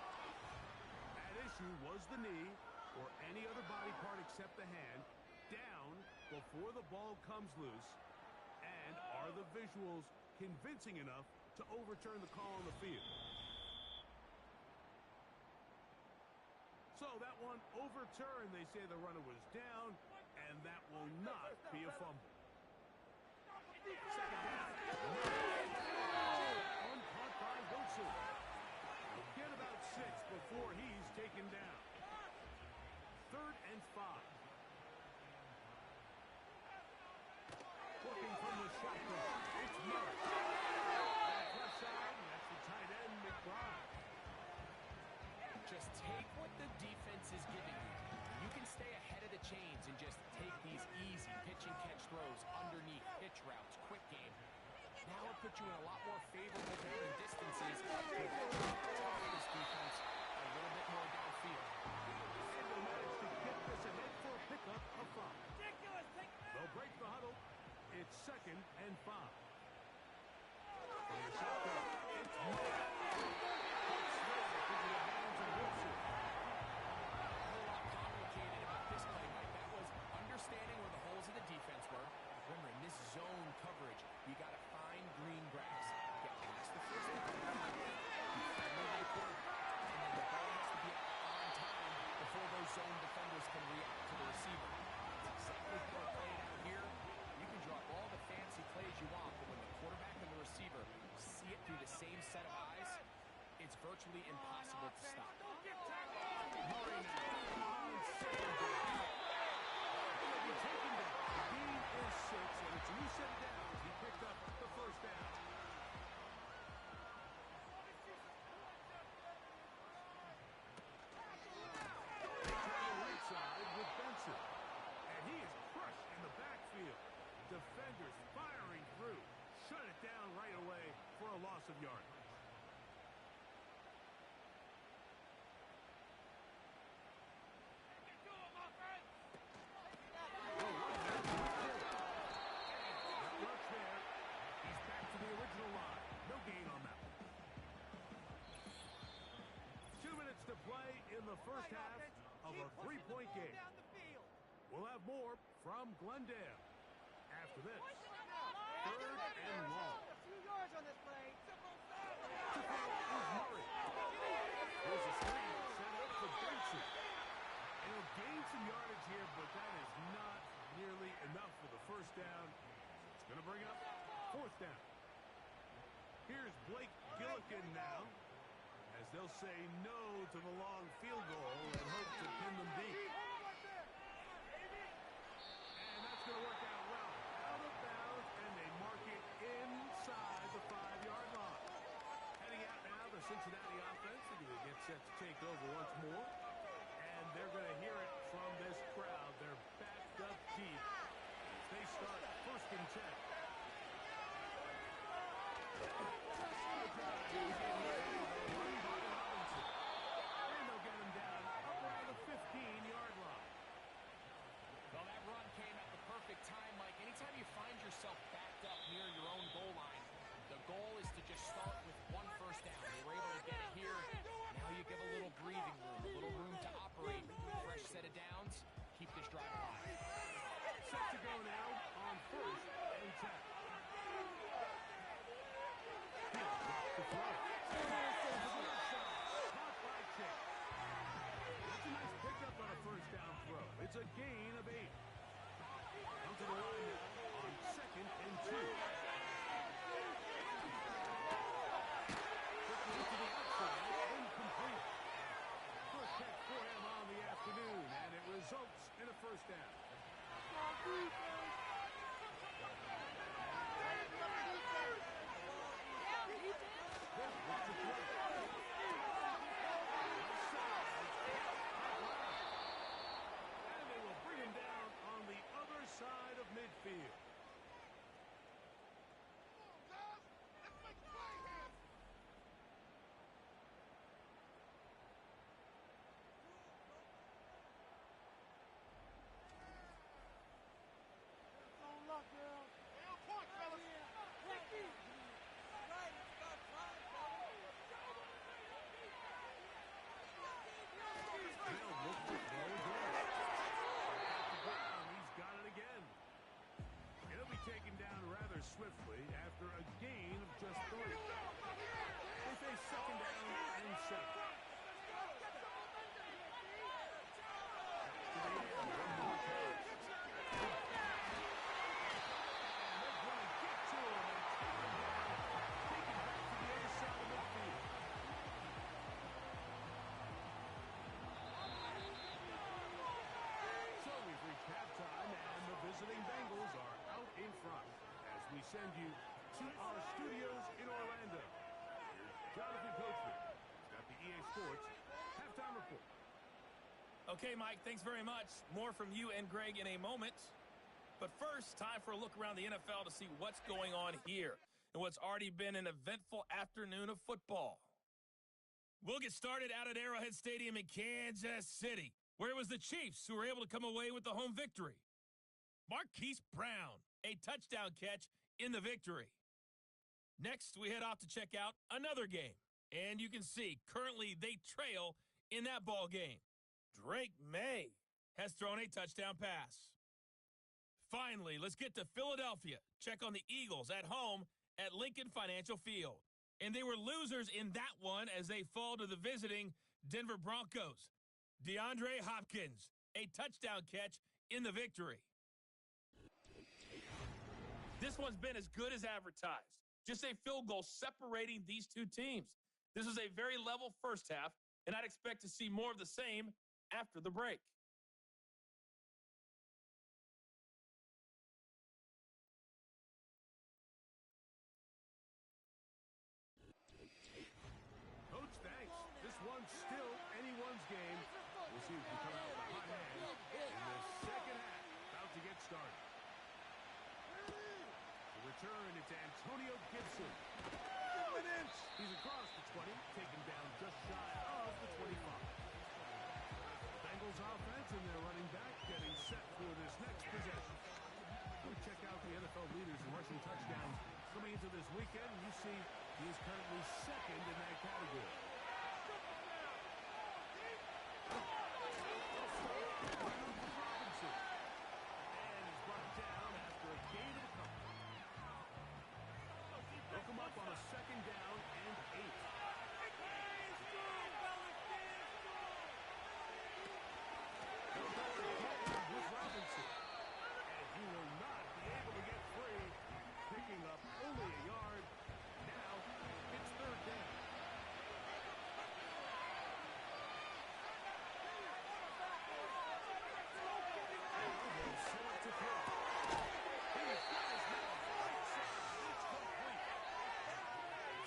At issue was the knee, or any other body part except the hand, down before the ball comes loose. And are the visuals convincing enough to overturn the call on the field? So that one overturned. They say the runner was down, and that will not be a fumble. Second down. Uncaught by Wilson. He'll get about 6 before he's taken down. 3rd and 5. Looking from the shotgun. It's Murray. Left side, and that's the tight end, McBride. Just take what the defense is giving you. You can stay ahead of the chains and just take these easy pitch and catch throws underneath, pitch routes, quick game. Now it puts you in a lot more favorable down and distances to target this defense a little bit more downfield. And they'll manage to get this ahead for a pickup of 5. They'll break the huddle. It's 2nd and 5. From the shotgun, it's Murray. Understanding where the holes of the defense were. Remember, in this zone coverage, you got to find green grass. Get past the first one. And then the ball has to be on time before those zone defenders can react to the receiver. That's exactly how it played out here. You can drop all the fancy plays you want, but loss of yardage. First half of a three-point game. We'll have more from Glendale after this. Third and long. A few yards on this play. To throw is Murray. Here's a screen set up for Benson. And he'll gain some yardage here, but that is not nearly enough for the first down. It's going to bring up fourth down. Here's Blake Gillikin now, as they'll say no to the long field goal and hope to pin them deep. And that's going to work out well. Out of bounds, and they mark it inside the 5-yard line. Heading out now, the Cincinnati offense. They're going to get set to take over once more. And they're going to hear it from this crowd. They're backed up deep as they start first and 10. Backed up near your own goal line. The goal is to just start with one first down. They were able to get it here. Now you give a little breathing room, a little room to operate. Fresh set of downs. Keep this drive alive. Set to go now on first and 10. To throw. Caught by Chase. That's a nice pickup on a first down throw. It's a gain of 8. Come to the line now. Second and 2. Quickly to the outside, incomplete. First catch for him on the afternoon, and it results in a first down. And they will bring him down on the other side of midfield. Swiftly after a gain of just 3. With a second down and 7. To the end, one more pass. And they're going to get to him and take him down, take him back to the other side of midfield. So we've reached halftime, and the visiting Bengals are out in front. We send you to our studios in Orlando. Here's Jonathan Coachman. He's got the EA Sports halftime report. Okay, Mike, thanks very much. More from you and Greg in a moment. But first, time for a look around the NFL to see what's going on here and what's already been an eventful afternoon of football. We'll get started out at Arrowhead Stadium in Kansas City, where it was the Chiefs who were able to come away with the home victory. Marquise Brown, a touchdown catch in the victory. Next, we head off to check out another game. And you can see, currently they trail in that ball game. Drake May has thrown a touchdown pass. Finally, let's get to Philadelphia. Check on the Eagles at home at Lincoln Financial Field. And they were losers in that one as they fall to the visiting Denver Broncos. DeAndre Hopkins, a touchdown catch in the victory. This one's been as good as advertised. Just a field goal separating these two teams. This is a very level first half, and I'd expect to see more of the same after the break. Coach, thanks. This one's still anyone's game. We'll see if we come out with a hot hand in the second half. About to get started. The return, it's Antonio Gibson. Going in again, you see he is currently second in that category. Robinson. And he's brought down after a gain of a couple. They'll come up on a second down and 8. They'll go again with Robinson. And he will not be able to get free, picking up only a yard. Now it's third down. They'll set up to throw. He's got his man outside. It's complete.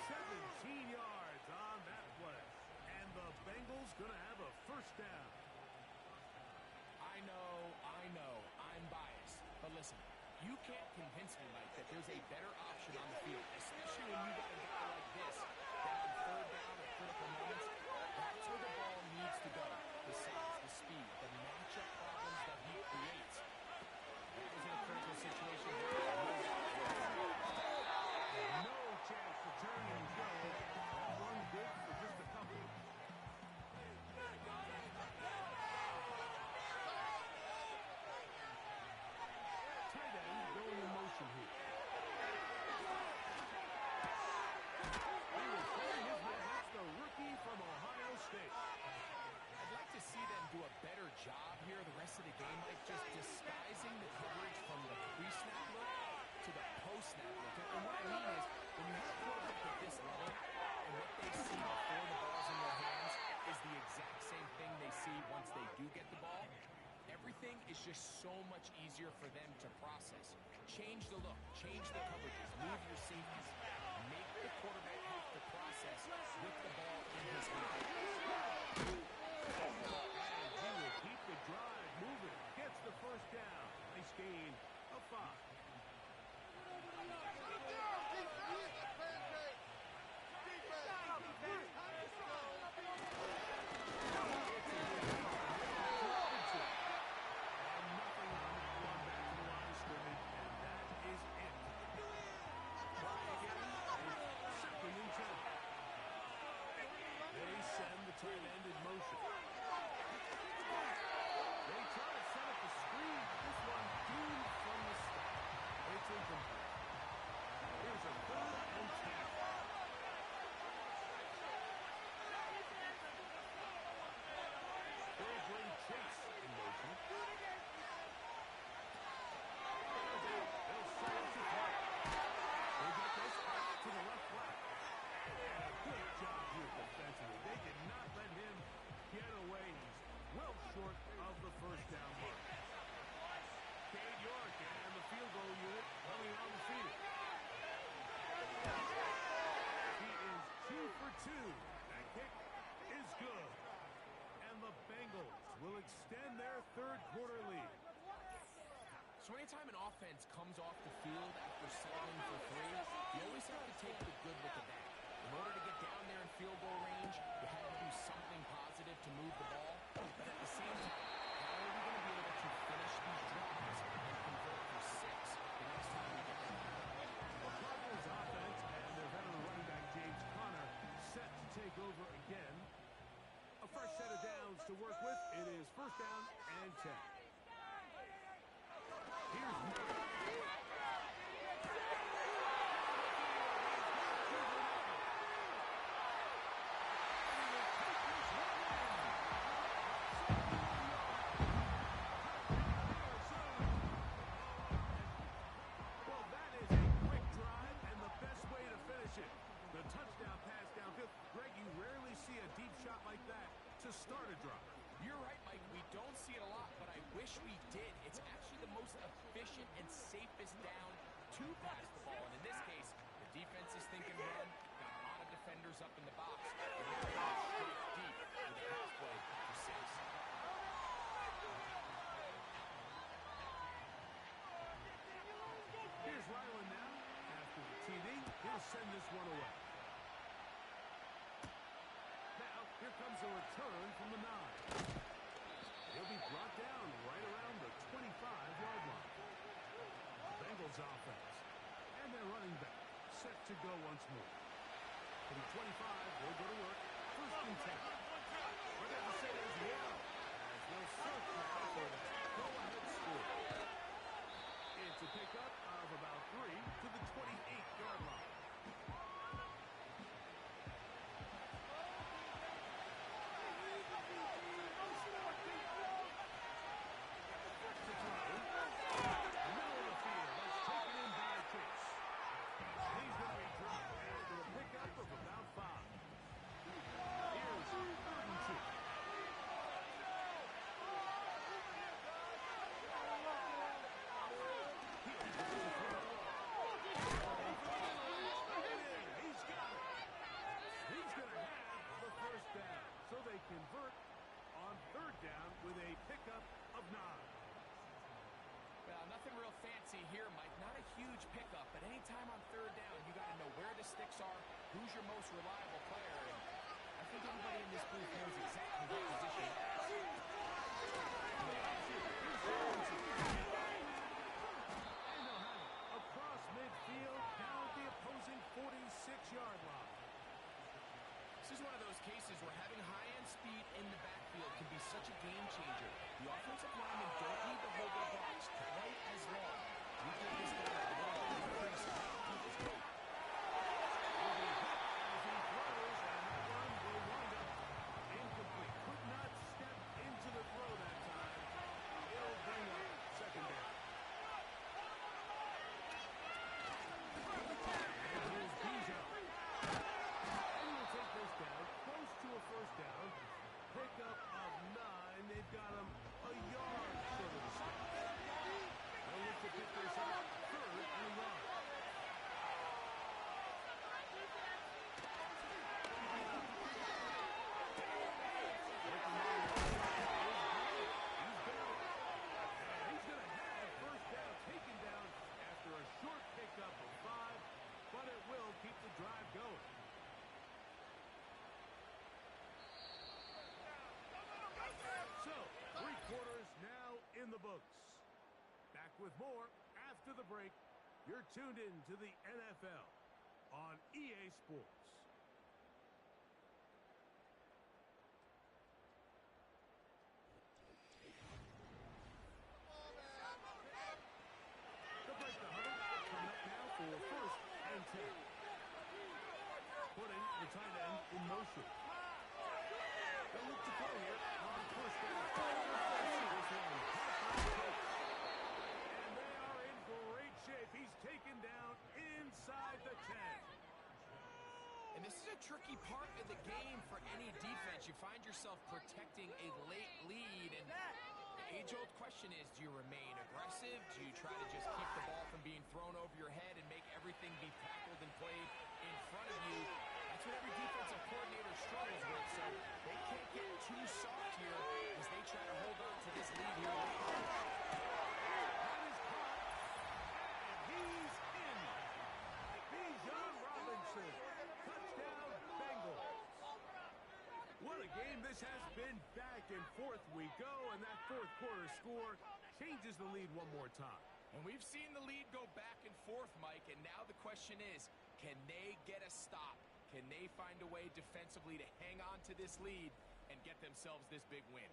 17 yards on that play. And the Bengals going to have a first down. I know, I'm biased. But listen, you can't convince me, Mike, that there's a better option on the field, especially when you got a guy like this that on third down or critical moments, that's where the ball needs to go. The size, the speed, the matchup problems that he creates. That was in a critical situation. No chance to turn and go. That one good for just a couple. Tight end going in motion here. He will find his man. That's the rookie from Ohio State. I'd like to see them do a better job here the rest of the game, Mike, just disguising the coverage from the pre-snap look to the post-snap look. And what I mean is, when you have a quarterback at this level, and what they see before the ball's in their hands is the exact same thing they see once they do get the ball, everything is just so much easier for them to process. Change the look, change the coverages, move your safeties, make the quarterback have to process with the ball in his hand. And he will keep the drive moving. Gets the first down. Nice gain of 5. Tight end in motion. They try to set up the screen. This one doomed from the start. It's incomplete. Here's a 3rd and 10. They'll bring Chase in motion. They'll set up to play. They get this back to the left flat. And a good job here defensively. They did not let him get away. He's well short of the first down mark. Cade York and the field goal unit coming on the field. He is 2 for 2. That kick is good. And the Bengals will extend their third quarter lead. So anytime an offense comes off the field after settling for 3, you always have to take the good with the bad. In order to get down there in field goal range, you had to do something positive to move the ball. But at the same time, how are we going to be able to finish these drives and convert for 6 the next time we get down there? The Cardinals offense and their veteran running back James Conner set to take over again. A fresh set of downs to work with. It is first down and 10. Here's Murray. Well, that is a quick drive and the best way to finish it. The touchdown pass downfield. Greg, you rarely see a deep shot like that to start a drive. You're right, Mike. We don't see it a lot, but I wish we did. It's actually the most efficient and safest down to pass the ball. And in this case, the defense is thinking run, got a lot of defenders up in the box, and now they're going straight deep with a pass play for 6. Here's Ryland now. After the TD, he'll send this one away. Now, here comes a return from the 9. He'll be brought down right around the 25-yard line. Bengals offense. And their running back, set to go once more. For the 25, they'll go to work. First and 10. What they have to say is well, as they'll search now for that go-ahead score. It's a pickup of about 3 to the 28-yard line. Convert on third down with a pickup of 9. Well, nothing real fancy here, Mike. Not a huge pickup, but anytime on third down, you got to know where the sticks are, who's your most reliable player, and I think everybody in this booth knows exactly what position. Across midfield, down at the opposing 46-yard line. This is one of those cases where having high-end speed in the backfield can be such a game changer. The offensive linemen don't need to hold their blocks quite as long. You give this guy a little bit of increase to keep his weight. As he throws, and that one will wind up incomplete. Could not step into the throw that time. It'll bring up second down. And here's Bijan. Close to a first down. Pickup of 9. They've got him a yard short of the stick. They'll look to pick this up. Third and 1. He's going to have the first down taken down after a short pickup of 5, but it will keep the drive going. So, 3 quarters now in the books. Back with more after the break. You're tuned in to the NFL on EA Sports. The break the huddle coming up now for first and 10. Putting the tight end in motion. They'll look to throw here on first down. And they are in great shape. He's taken down inside the 10. And this is a tricky part of the game for any defense. You find yourself protecting a late lead, and the age-old question is, do you remain aggressive? Do you try to just keep the ball from being thrown over your head and make everything be tackled and played in front of you? That's what every defensive coordinator struggles with, so they can't get too soft here as they try to hold on to this lead here. That is caught, and he's in. Bijan Robinson, touchdown Bengals. What a game this has been. Back and forth we go, and that fourth quarter score changes the lead one more time. And we've seen the lead go back and forth, Mike, and now the question is, can they get a stop? Can they find a way defensively to hang on to this lead and get themselves this big win?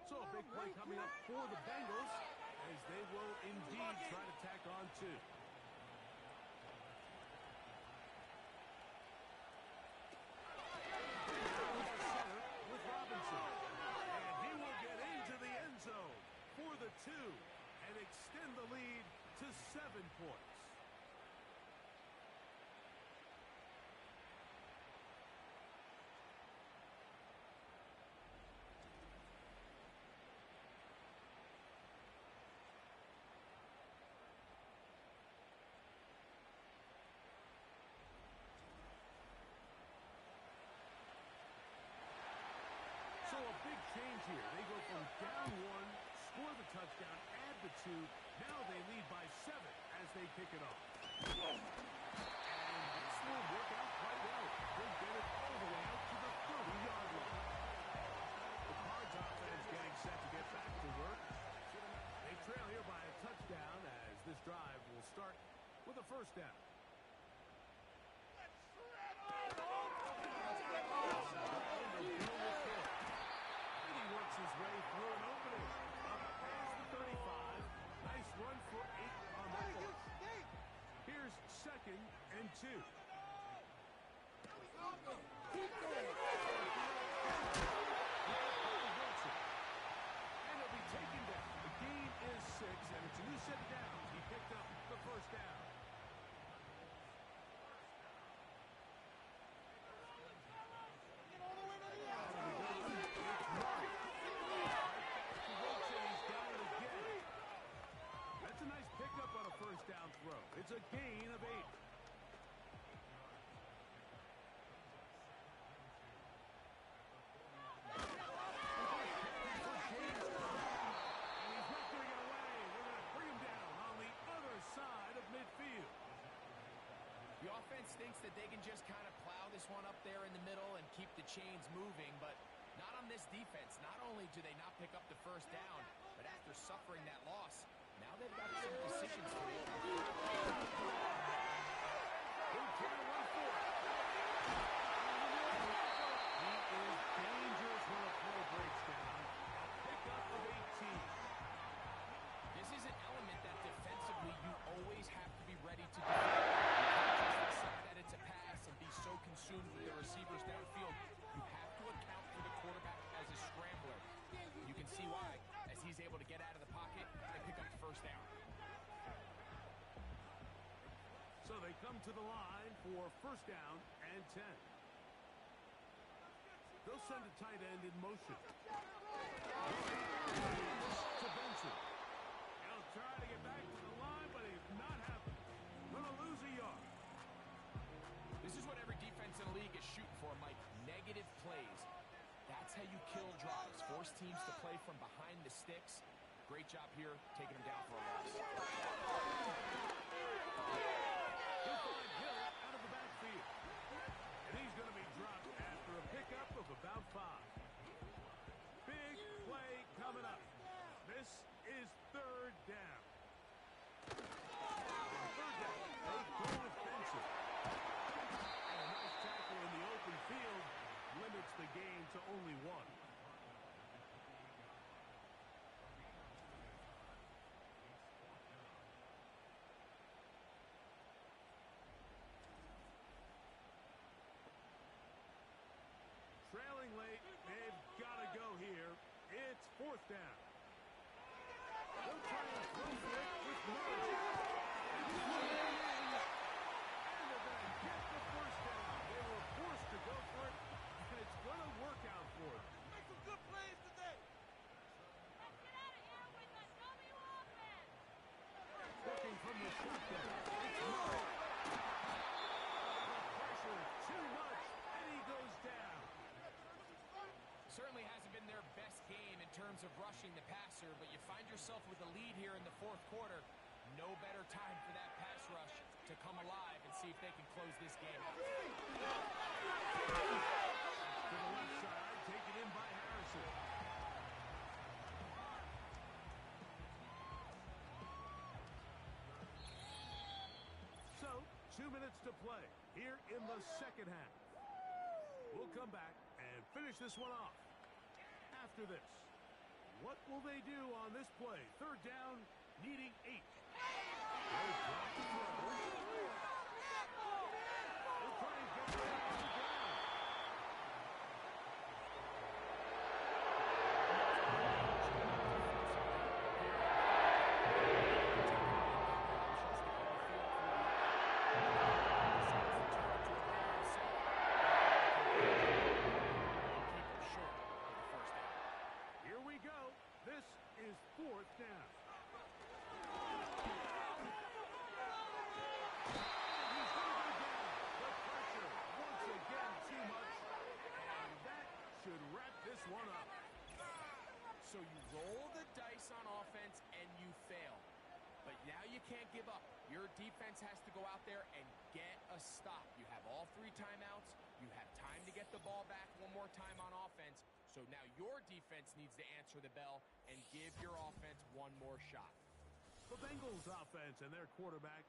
So a big play coming up for the Bengals as they will indeed try to tack on 2. Center with Robinson. And he will get into the end zone for the 2 and extend the lead to 7 points. So a big change here. They go from down 1, score the touchdown, add the 2. Now they lead by 7 as they kick it off. And this will work out quite well. They'll get it all the way out to the 30-yard line. The Cards offense getting set to get back to work. They trail here by a touchdown as this drive will start with a first down. 2. And he'll be taken down. The gain is 6, and it's a new set of downs. He picked up the first down. That's a nice pickup on a first down throw. It's a gain of 8. The offense thinks that they can just kind of plow this one up there in the middle and keep the chains moving, but not on this defense. Not only do they not pick up the first down, but after suffering that loss, now they've got some decisions to make. He is dangerous when a play breaks down. Pickup of 18. This is an element that defensively you always have to be ready to do. That it's a pass and be so consumed with the receivers downfield. You have to account for the quarterback as a scrambler. You can see why, as he's able to get out of the pocket and pick up the first down. So they come to the line for first down and 10. They'll send a tight end in motion. To Benson. He'll try to get back to the line, but he's not happening. Gonna lose a yard. This is what every defense in the league is shooting for, Mike. Negative plays. That's how you kill drives. Force teams to play from behind the sticks. Great job here, taking them down for a loss. He'll find Hill out of the backfield. And he's going to be dropped after a pickup of about 5. Big play coming up. This is third down. Third down. They go offensive. And a nice tackle in the open field limits the game to only 1. Trailing late, they've got to go here. It's fourth down. They'll try and throw for it with Murray. And they're going to get the first down. They were forced to go for it, and it's going to work out for them. Make some good plays today. Looking from the shotgun. It's Murray. The pressure too much, and he goes down. Certainly hasn't been their best game in terms of rushing the passer, but you find yourself with a lead here in the fourth quarter. No better time for that pass rush to come alive and see if they can close this game out. To the left side, taken in by Harrison. So, 2 minutes to play here in the second half. We'll come back and finish this one off. After this, what will they do on this play? Third down, needing 8. They'll drop the throw. They'll try and get it on the ground. Here we go. This is fourth down. He's going to go down. The pressure once again too much, and that should wrap this one up. So you roll the dice on offense and you fail. But now you can't give up. Your defense has to go out there and get a stop. You have all 3 timeouts. You have time to get the ball back one more time on offense. So now your defense needs to answer the bell and give your offense one more shot. The Bengals offense and their quarterback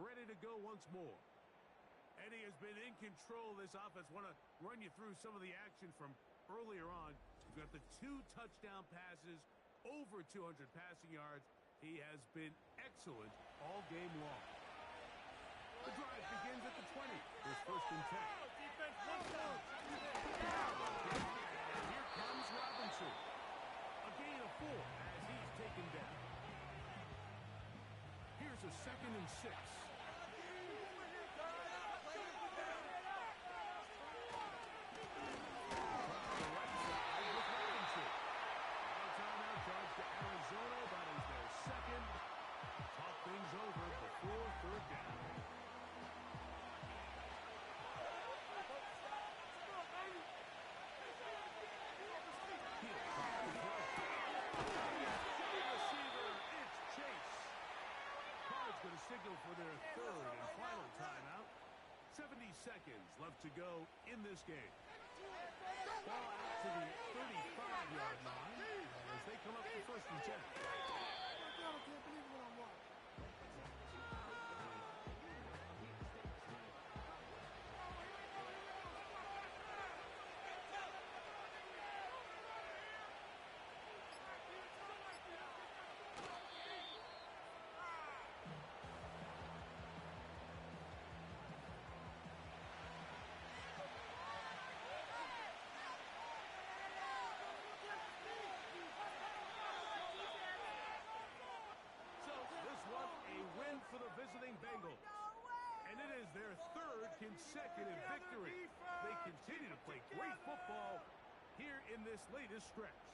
ready to go once more. Eddie has been in control of this offense. Want to run you through some of the action from earlier on. You've got the 2 touchdown passes, over 200 passing yards. He has been excellent all game long. The drive begins at the and 6. Arizona, that is their second. Talk things over before third down. Receiver, it's Chase. Cards going to signal for their third and final timeout. 70 seconds left to go in this game. Ball out to the 35-yard line as they come up to 1st and 10. For the visiting Bengals. And it is their third consecutive victory. They continue to play great football here in this latest stretch.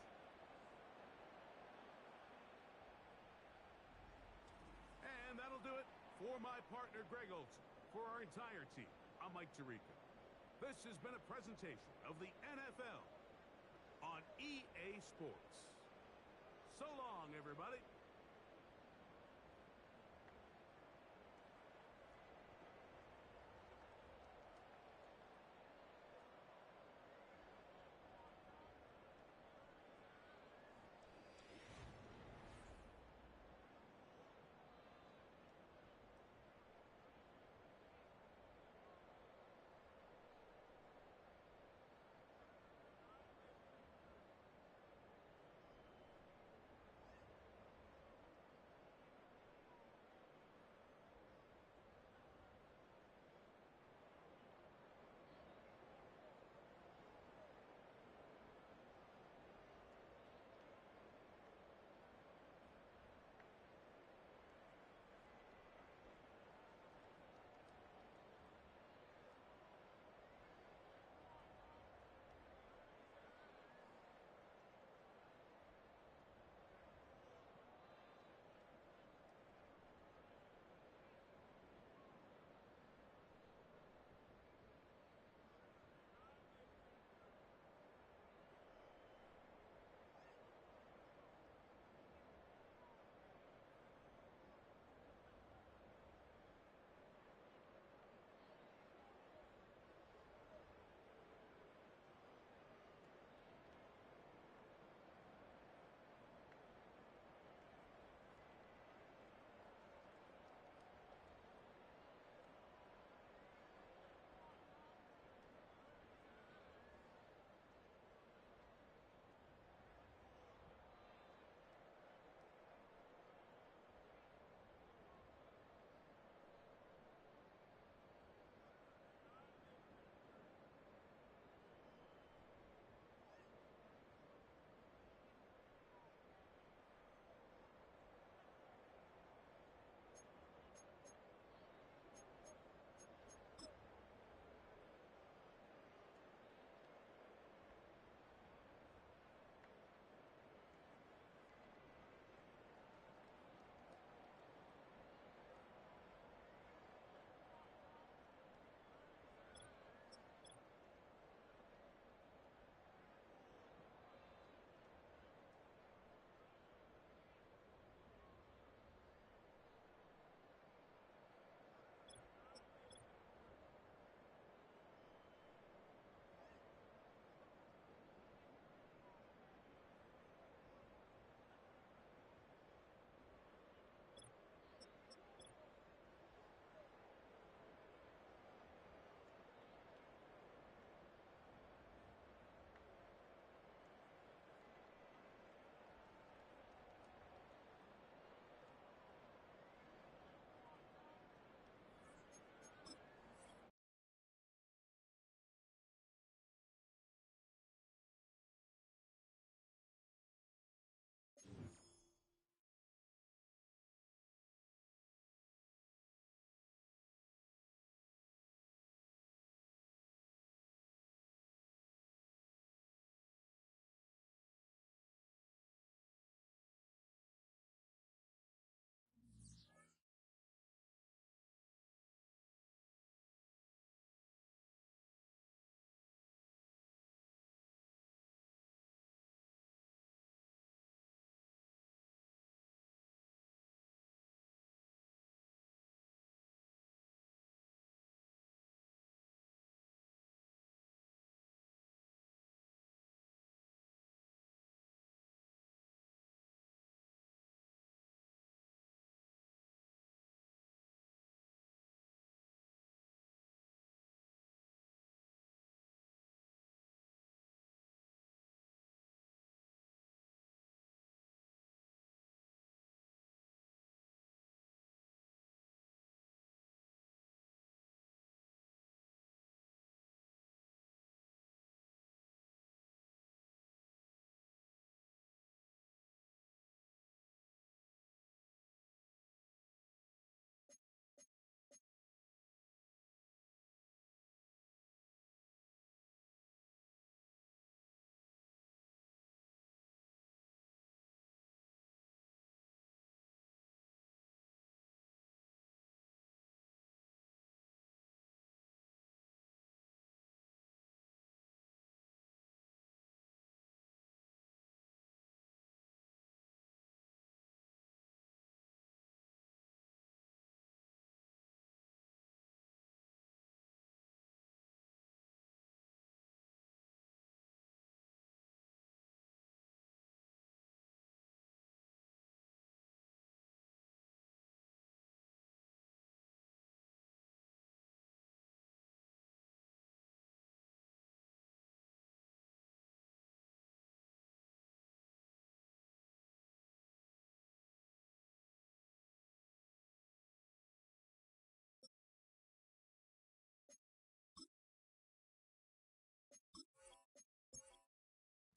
And that'll do it for my partner Greg Olson. For our entire team, I'm Mike Tirico. This has been a presentation of the NFL on EA Sports. So long, everybody.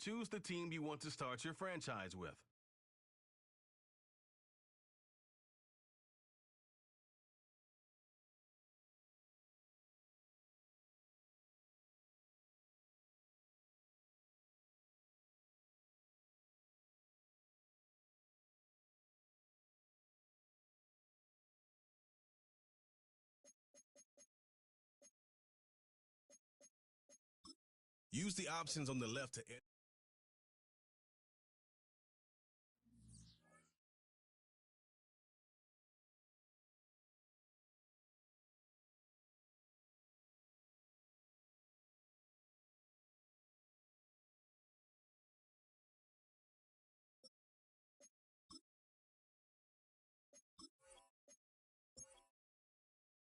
Choose the team you want to start your franchise with. Use the options on the left to enter.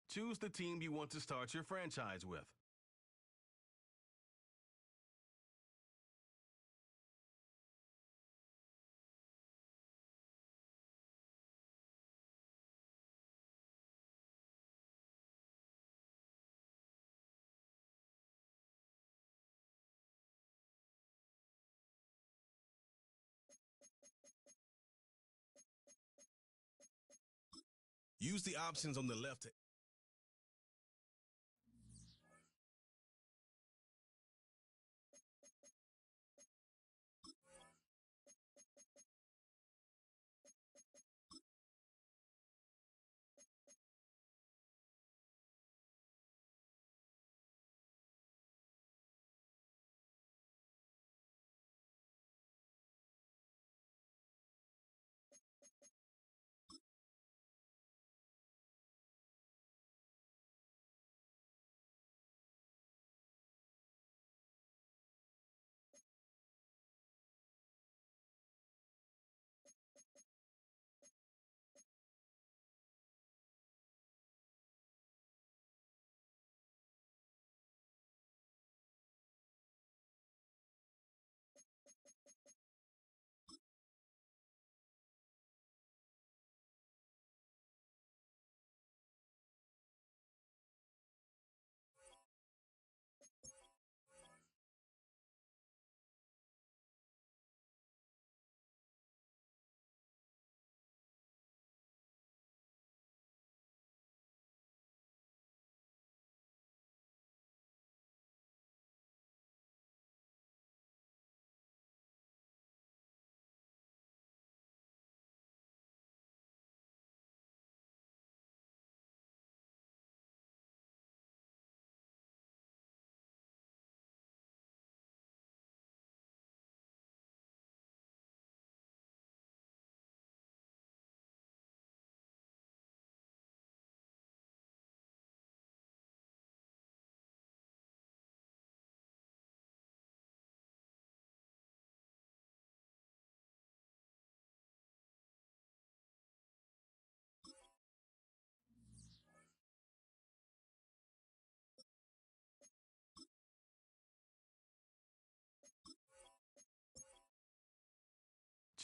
Choose the team you want to start your franchise with. Use the options on the left to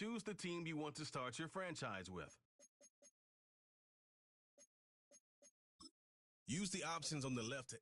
choose the team you want to start your franchise with. Use the options on the left to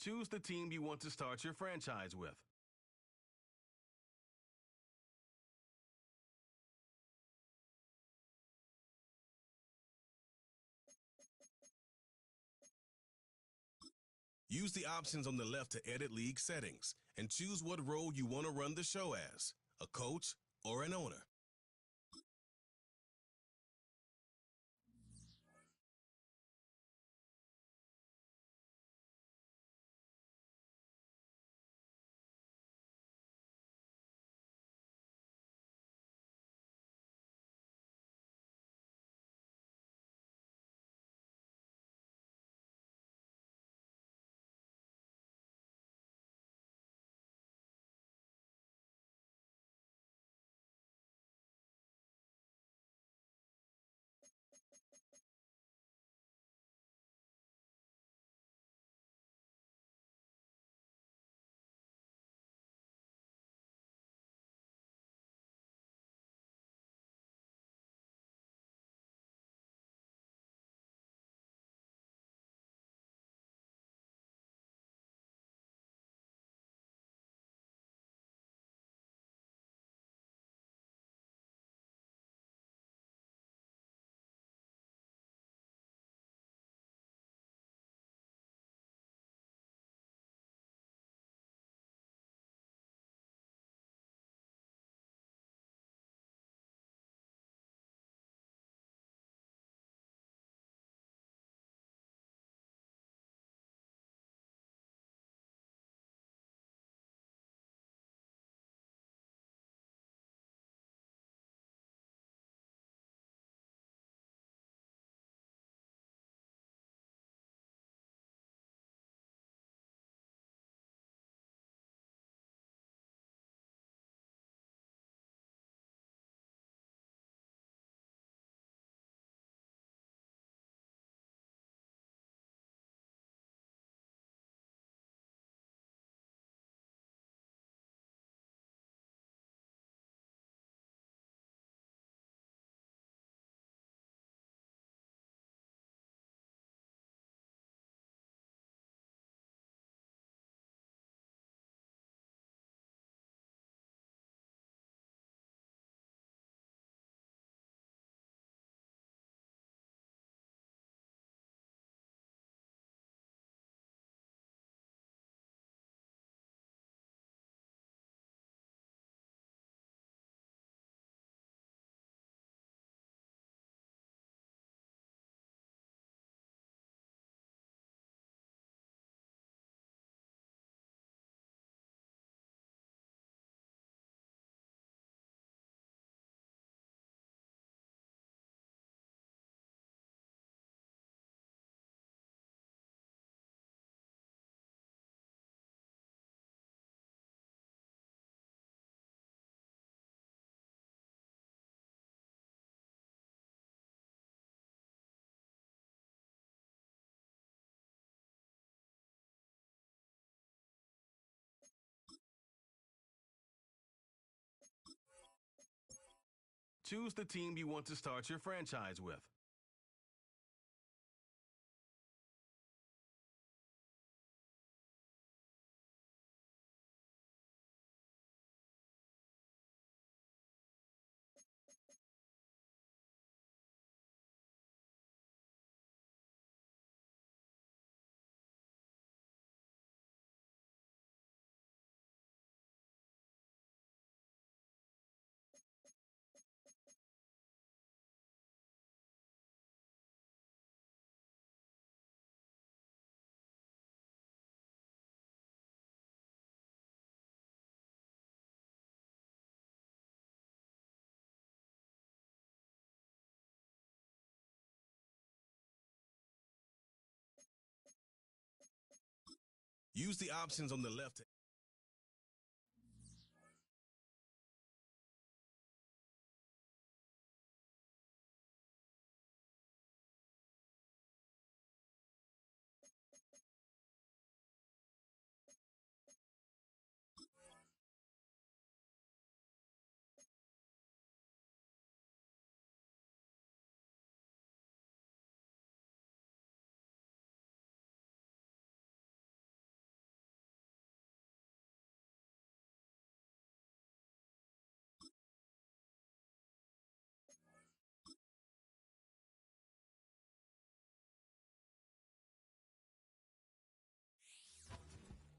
Choose the team you want to start your franchise with. Use the options on the left to edit league settings and choose what role you want to run the show as, a coach or an owner. Choose the team you want to start your franchise with. Use the options on the left to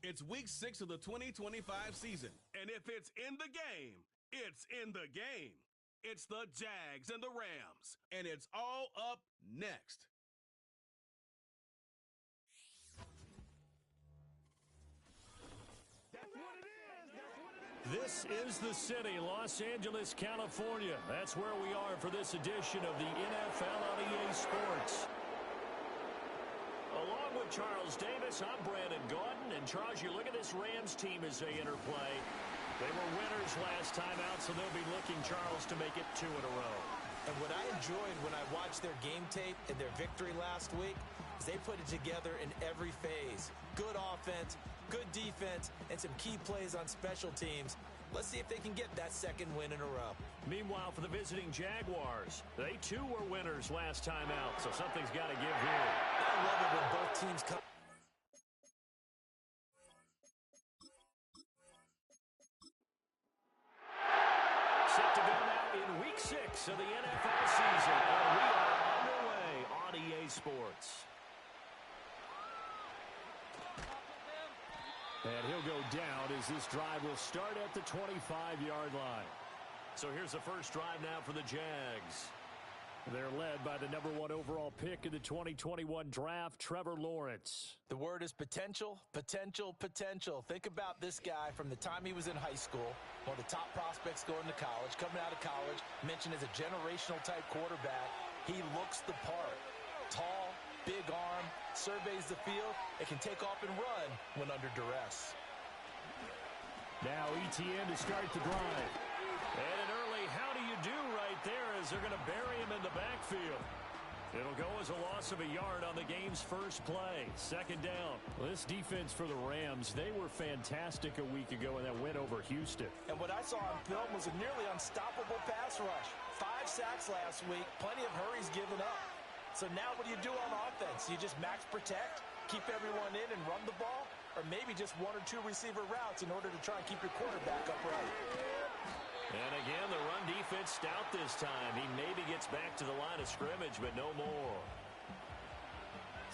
It's week 6 of the 2025 season. And if it's in the game, it's in the game. It's the Jags and the Rams. And it's all up next. This is the city, Los Angeles, California. That's where we are for this edition of the NFL on EA Sports. Along with Charles Davis, I'm Brandon Gaudin. And Charles, you look at this Rams team as they interplay. They were winners last time out, so they'll be looking, Charles, to make it 2 in a row. And what I enjoyed when I watched their game tape and their victory last week is they put it together in every phase. Good offense, good defense, and some key plays on special teams. Let's see if they can get that second win in a row. Meanwhile, for the visiting Jaguars, they too were winners last time out, so something's got to give here. I love it when both teams come. Set to go now in week 6 of the NFL season, and we are underway on EA Sports. And he'll go down as this drive will start at the 25-yard line. So here's the first drive now for the Jags. They're led by the number 1 overall pick in the 2021 draft, Trevor Lawrence. The word is potential, potential, potential. Think about this guy from the time he was in high school, one of the top prospects going to college, coming out of college, mentioned as a generational type quarterback. He looks the part. Tall, big arm, surveys the field, and can take off and run when under duress. Now ETN to start the drive. And an early how do you do right there as they're going to bury him in the backfield. It'll go as a loss of a yard on the game's first play. Second down. Well, this defense for the Rams, they were fantastic a week ago in that win over Houston. And what I saw on film was a nearly unstoppable pass rush. 5 sacks last week, plenty of hurries given up. So now what do you do on offense? You just max protect, keep everyone in and run the ball, or maybe just 1 or 2 receiver routes in order to try and keep your quarterback upright. And again, the run defense stout this time. He maybe gets back to the line of scrimmage, but no more.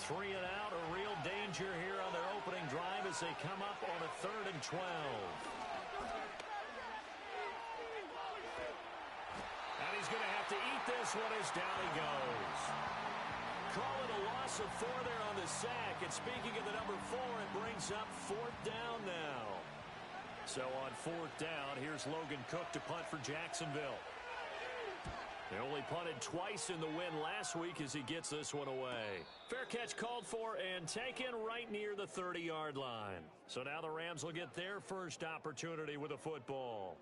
3 and out, a real danger here on their opening drive as they come up on a 3rd and 12. And he's going to have to eat this one as down he goes. Call it a loss of 4 there on the sack. And speaking of the number 4, it brings up 4th down now. So on 4th down, here's Logan Cook to punt for Jacksonville. They only punted twice in the win last week as he gets this one away. Fair catch called for and taken right near the 30-yard line. So now the Rams will get their first opportunity with a football.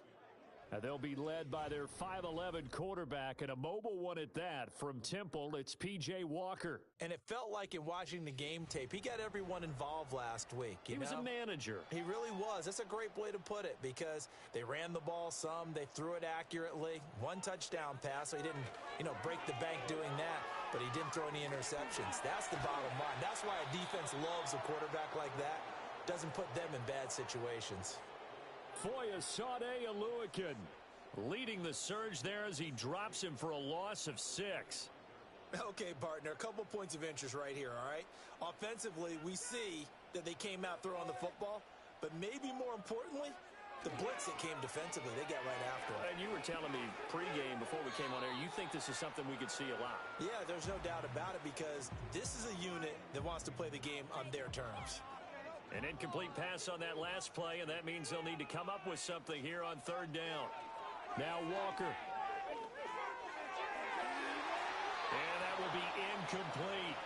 And they'll be led by their 5'11" quarterback, and a mobile one at that. From Temple, it's P.J. Walker. And it felt like in watching the game tape, he got everyone involved last week. He was a manager. He really was. That's a great way to put it because they ran the ball some. They threw it accurately. 1 touchdown pass, so he didn't, break the bank doing that, but he didn't throw any interceptions. That's the bottom line. That's why a defense loves a quarterback like that. Doesn't put them in bad situations. Foyesade Oluokun leading the surge there as he drops him for a loss of 6. Okay, partner, a couple points of interest right here, all right? Offensively, we see that they came out throwing the football, but maybe more importantly, the blitz that came defensively, they got right after it. And you were telling me pregame before we came on air, you think this is something we could see a lot. Yeah, there's no doubt about it because this is a unit that wants to play the game on their terms. An incomplete pass on that last play, and that means they'll need to come up with something here on 3rd down. Now Walker. And that will be incomplete.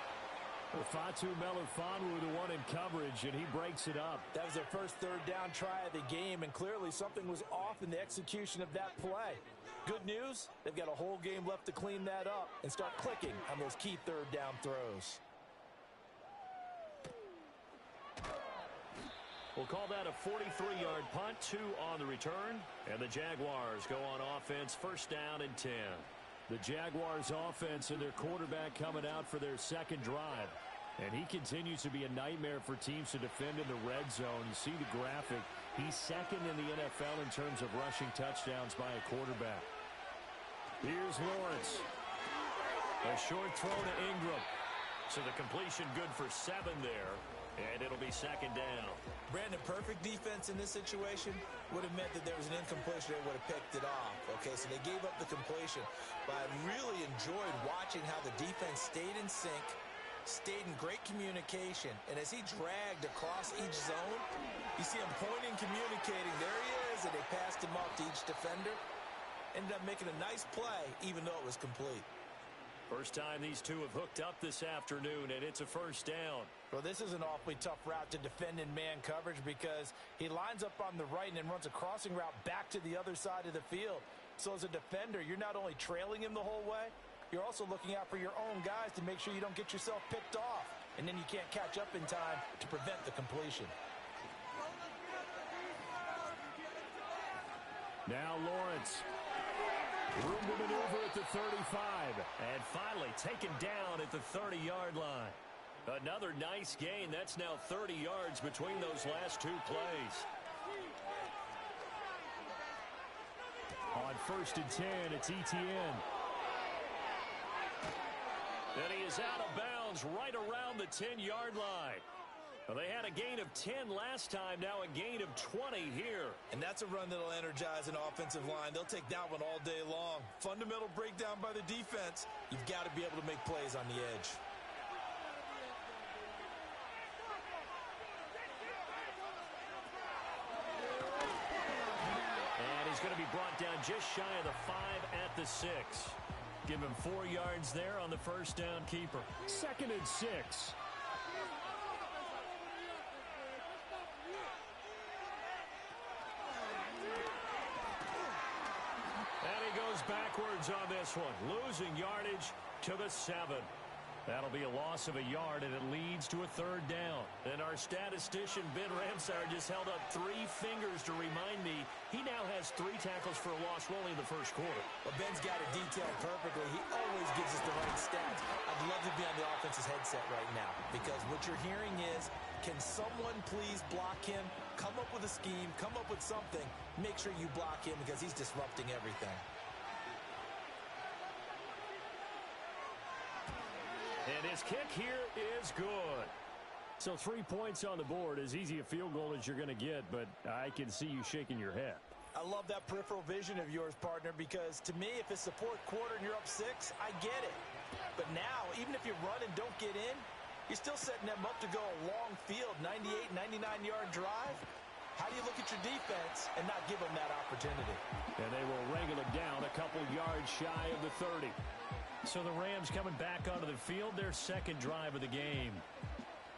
Fatu Melifonwu, the one in coverage, and he breaks it up. That was their first 3rd down try of the game, and clearly something was off in the execution of that play. Good news, they've got a whole game left to clean that up and start clicking on those key 3rd down throws. We'll call that a 43-yard punt, 2 on the return. And the Jaguars go on offense, 1st down and 10. The Jaguars offense and their quarterback coming out for their 2nd drive. And he continues to be a nightmare for teams to defend in the red zone. You see the graphic. He's 2nd in the NFL in terms of rushing touchdowns by a quarterback. Here's Lawrence. A short throw to Ingram. So the completion good for 7 there. And it'll be second down. Brandon, perfect defense in this situation would have meant that there was an incompletion. They would have picked it off. Okay, so they gave up the completion. But I really enjoyed watching how the defense stayed in sync, stayed in great communication. And as he dragged across each zone, you see him pointing, communicating. There he is, and they passed him off to each defender. Ended up making a nice play, even though it was complete. First time these two have hooked up this afternoon, and it's a first down. Well, this is an awfully tough route to defend in man coverage because he lines up on the right and then runs a crossing route back to the other side of the field. So as a defender, you're not only trailing him the whole way, you're also looking out for your own guys to make sure you don't get yourself picked off. And then you can't catch up in time to prevent the completion. Now Lawrence. Room to maneuver at the 35. And finally taken down at the 30-yard line. Another nice gain. That's now 30 yards between those last two plays. On 1st and 10, it's Etienne. And he is out of bounds right around the 10-yard line. Well, they had a gain of 10 last time, now a gain of 20 here. And that's a run that'll energize an offensive line. They'll take that one all day long. Fundamental breakdown by the defense. You've got to be able to make plays on the edge. And he's going to be brought down just shy of the 5 at the 6. Give him 4 yards there on the first down keeper. 2nd and 6. Backwards on this one, losing yardage to the 7. That'll be a loss of a yard, and it leads to a 3rd down. And our statistician, Ben Ramsar, just held up 3 fingers to remind me he now has 3 tackles for a loss rolling in the first quarter. Well, Ben's got it detailed perfectly. He always gives us the right stats. I'd love to be on the offense's headset right now because what you're hearing is, can someone please block him? Come up with a scheme, come up with something. Make sure you block him because he's disrupting everything. And his kick here is good. So 3 points on the board, as easy a field goal as you're going to get, but I can see you shaking your head. I love that peripheral vision of yours, partner, because to me, if it's the 4th quarter and you're up 6, I get it. But now, even if you run and don't get in, you're still setting them up to go a long field, 98, 99-yard drive. How do you look at your defense and not give them that opportunity? And they will wrangle it down a couple yards shy of the 30. So the Rams coming back onto the field, their 2nd drive of the game.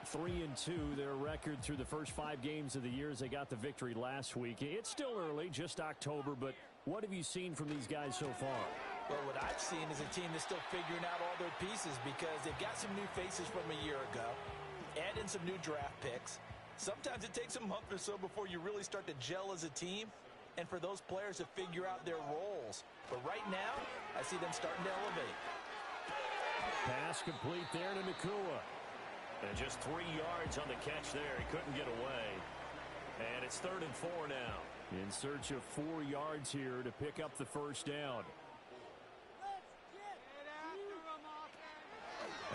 3-2, their record through the first 5 games of the year as they got the victory last week. It's still early, just October, but what have you seen from these guys so far? Well, what I've seen is a team that's still figuring out all their pieces because they've got some new faces from a year ago, add in some new draft picks. Sometimes it takes a month or so before you really start to gel as a team and for those players to figure out their roles. But right now, I see them starting to elevate. Pass complete there to Nacua. And just 3 yards on the catch there. He couldn't get away. And it's 3rd and 4 now. In search of 4 yards here to pick up the first down.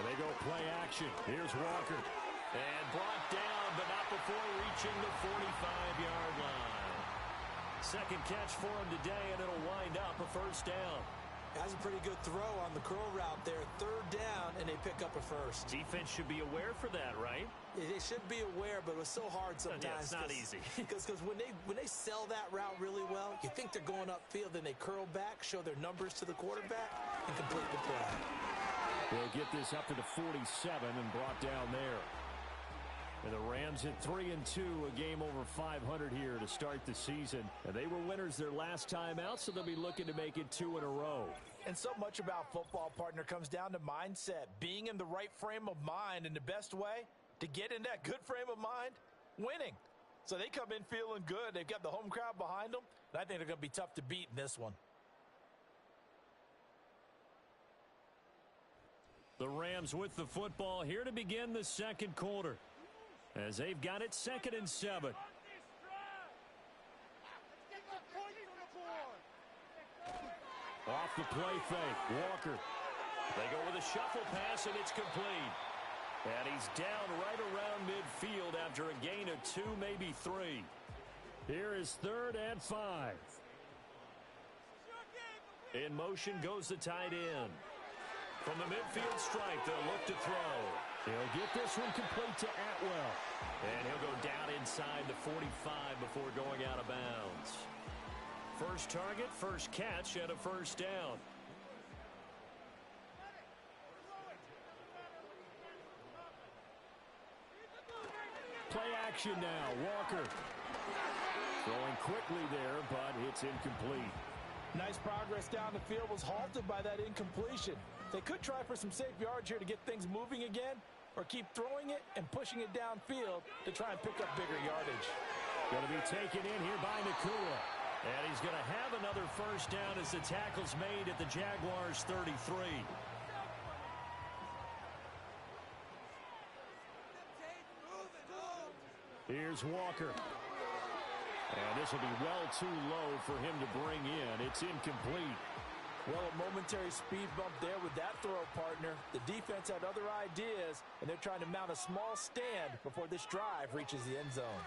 And they go play action. Here's Walker. And brought down, but not before reaching the 45-yard line. 2nd catch for him today, and it'll wind up a first down. That's a pretty good throw on the curl route there. 3rd down, and they pick up a first. Defense should be aware for that, right? They should be aware, but it was so hard sometimes. Yeah, it's not easy. Because when they sell that route really well, you think they're going upfield, then they curl back, show their numbers to the quarterback, and complete the play. They'll get this up to the 47 and brought down there. And the Rams at 3-2, a game over 500 here to start the season. And they were winners their last time out, so they'll be looking to make it 2 in a row. And so much about football, partner, comes down to mindset. Being in the right frame of mind, and the best way to get in that good frame of mind, winning. So they come in feeling good. They've got the home crowd behind them, and I think they're going to be tough to beat in this one. The Rams with the football here to begin the 2nd quarter. As they've got it 2nd and 7. Off the play fake, Walker. They go with a shuffle pass, and it's complete. And he's down right around midfield after a gain of 2, maybe 3. Here is 3rd and 5. In motion goes the tight end. From the midfield stripe, they'll look to throw. He'll get this one complete to Atwell. And he'll go down inside the 45 before going out of bounds. First target, first catch, and a first down. Play action now. Walker. Throwing quickly there, but it's incomplete. Nice progress down the field was halted by that incompletion. They could try for some safe yards here to get things moving again, or keep throwing it and pushing it downfield to try and pick up bigger yardage. Going to be taken in here by Nakua. And he's going to have another first down as the tackle's made at the Jaguars' 33. Here's Walker. And this will be well too low for him to bring in. It's incomplete. Well, a momentary speed bump there with that throw, partner. The defense had other ideas, and they're trying to mount a small stand before this drive reaches the end zone.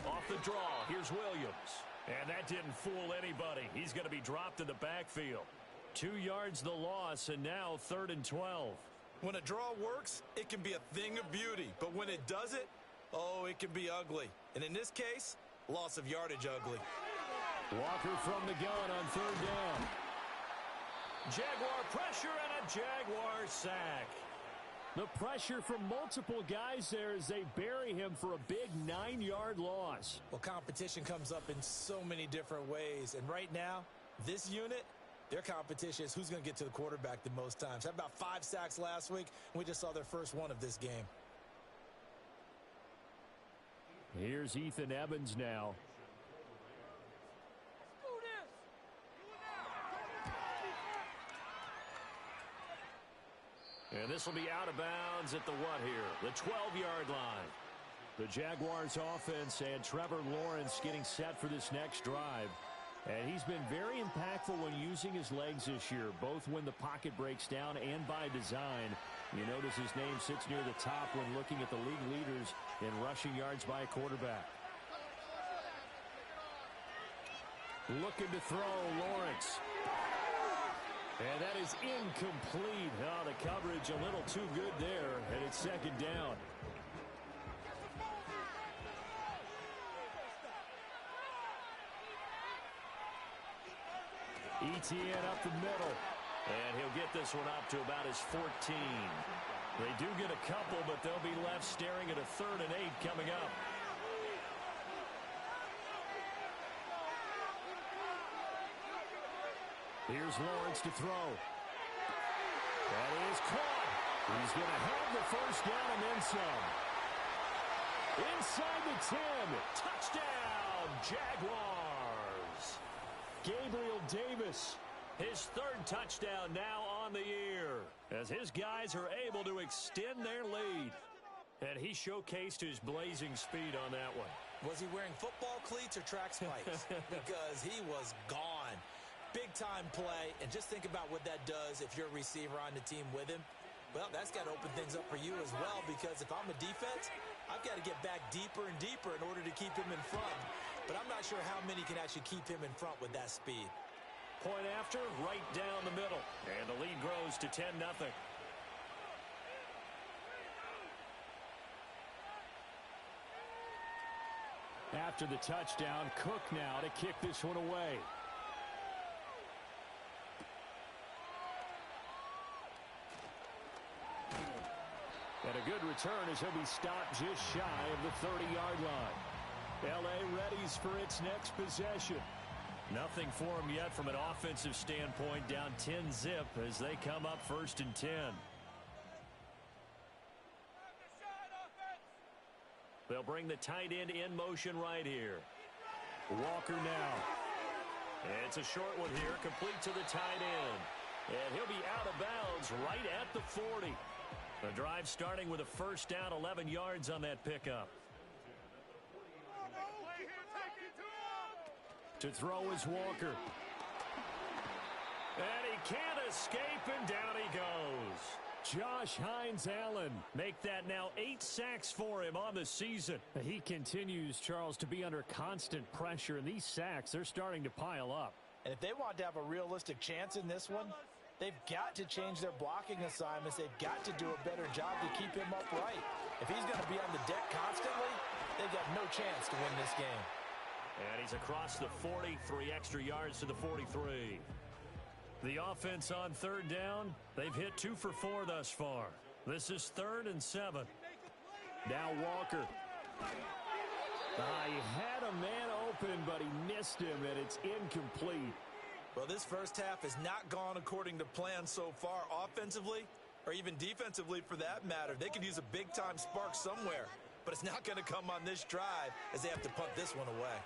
Off the draw, here's Williams. And that didn't fool anybody. He's going to be dropped in the backfield. 2 yards the loss, and now 3rd and 12. When a draw works, it can be a thing of beauty. But when it doesn't, oh, it can be ugly. And in this case, loss of yardage ugly. Walker from the gun on 3rd down. Jaguar pressure and a Jaguar sack. The pressure from multiple guys there as they bury him for a big 9-yard loss. Well, competition comes up in so many different ways. And right now, this unit, their competition is who's going to get to the quarterback the most times. Had about 5 sacks last week, and we just saw their first one of this game. Here's Ethan Evans now. And this will be out of bounds at the what here? The 12-yard line. The Jaguars offense and Trevor Lawrence getting set for this next drive. And he's been very impactful when using his legs this year, both when the pocket breaks down and by design. You notice his name sits near the top when looking at the league leaders in rushing yards by a quarterback. Looking to throw, Lawrence. And that is incomplete. Oh, the coverage a little too good there, and it's 2nd down. ETN up the middle. And he'll get this one up to about his 14. They do get a couple, but they'll be left staring at a 3rd and 8 coming up. Here's Lawrence to throw. That is caught. He's going to have the first down and then some. Inside the 10. Touchdown, Jaguars. Gabriel Davis, his 3rd touchdown now on the year, as his guys are able to extend their lead. And he showcased his blazing speed on that one. Was he wearing football cleats or track spikes? Because he was gone. Big-time play, and just think about what that does if you're a receiver on the team with him. Well, that's got to open things up for you as well, because if I'm a defense, I've got to get back deeper and deeper in order to keep him in front. But I'm not sure how many can actually keep him in front with that speed. Point after, right down the middle. And the lead grows to 10-0. After the touchdown, Cook now to kick this one away. And a good return as he'll be stopped just shy of the 30-yard line. L.A. readies for its next possession. Nothing for him yet from an offensive standpoint, down 10-zip as they come up 1st and 10. They'll bring the tight end in motion right here. Walker now. It's a short one here, complete to the tight end. And he'll be out of bounds right at the 40. The drive starting with a first down, 11 yards on that pickup. To throw is Walker. And he can't escape, and down he goes. Josh Hines-Allen. Make that now 8 sacks for him on the season. He continues, Charles, to be under constant pressure, and these sacks, they're starting to pile up. And if they want to have a realistic chance in this one, they've got to change their blocking assignments. They've got to do a better job to keep him upright. If he's going to be on the deck constantly, they've got no chance to win this game. And he's across the 40, 3 extra yards to the 43. The offense on third down, they've hit 2 for 4 thus far. This is 3rd and 7. Now Walker. He had a man open, but he missed him, and it's incomplete. Well, this first half has not gone according to plan so far offensively, or even defensively for that matter. They could use a big-time spark somewhere, but it's not going to come on this drive as they have to punt this one away.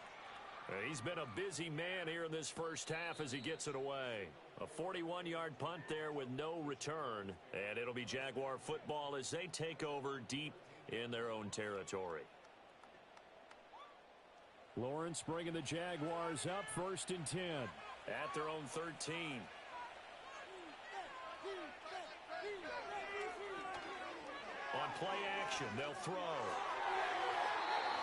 He's been a busy man here in this first half as he gets it away. A 41-yard punt there with no return, and it'll be Jaguar football as they take over deep in their own territory. Lawrence bringing the Jaguars up, 1st and 10 at their own 13. On play action, they'll throw.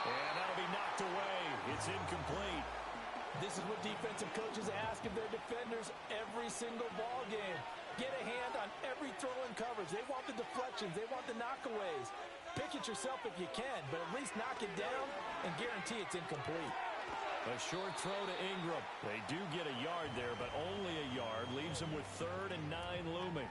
And that'll be knocked away. It's incomplete. This is what defensive coaches ask of their defenders every single ball game. Get a hand on every throw in coverage. They want the deflections. They want the knockaways. Pick it yourself if you can, but at least knock it down and guarantee it's incomplete. A short throw to Ingram. They do get a yard there, but only a yard. Leaves them with 3rd and 9 looming.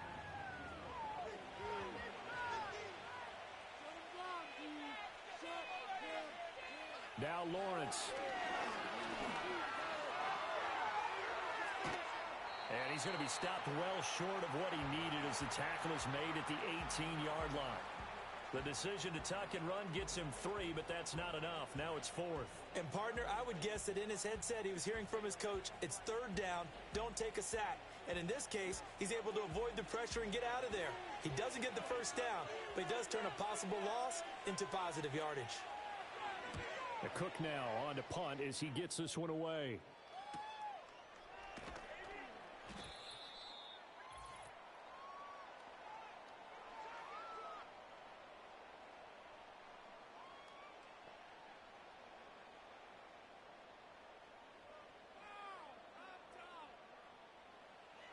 Now Lawrence. And he's going to be stopped well short of what he needed as the tackle is made at the 18-yard line. The decision to tuck and run gets him 3, but that's not enough. Now it's 4th. And, partner, I would guess that in his headset he was hearing from his coach, it's 3rd down, don't take a sack. And in this case, he's able to avoid the pressure and get out of there. He doesn't get the first down, but he does turn a possible loss into positive yardage. The Cook now on to punt as he gets this one away.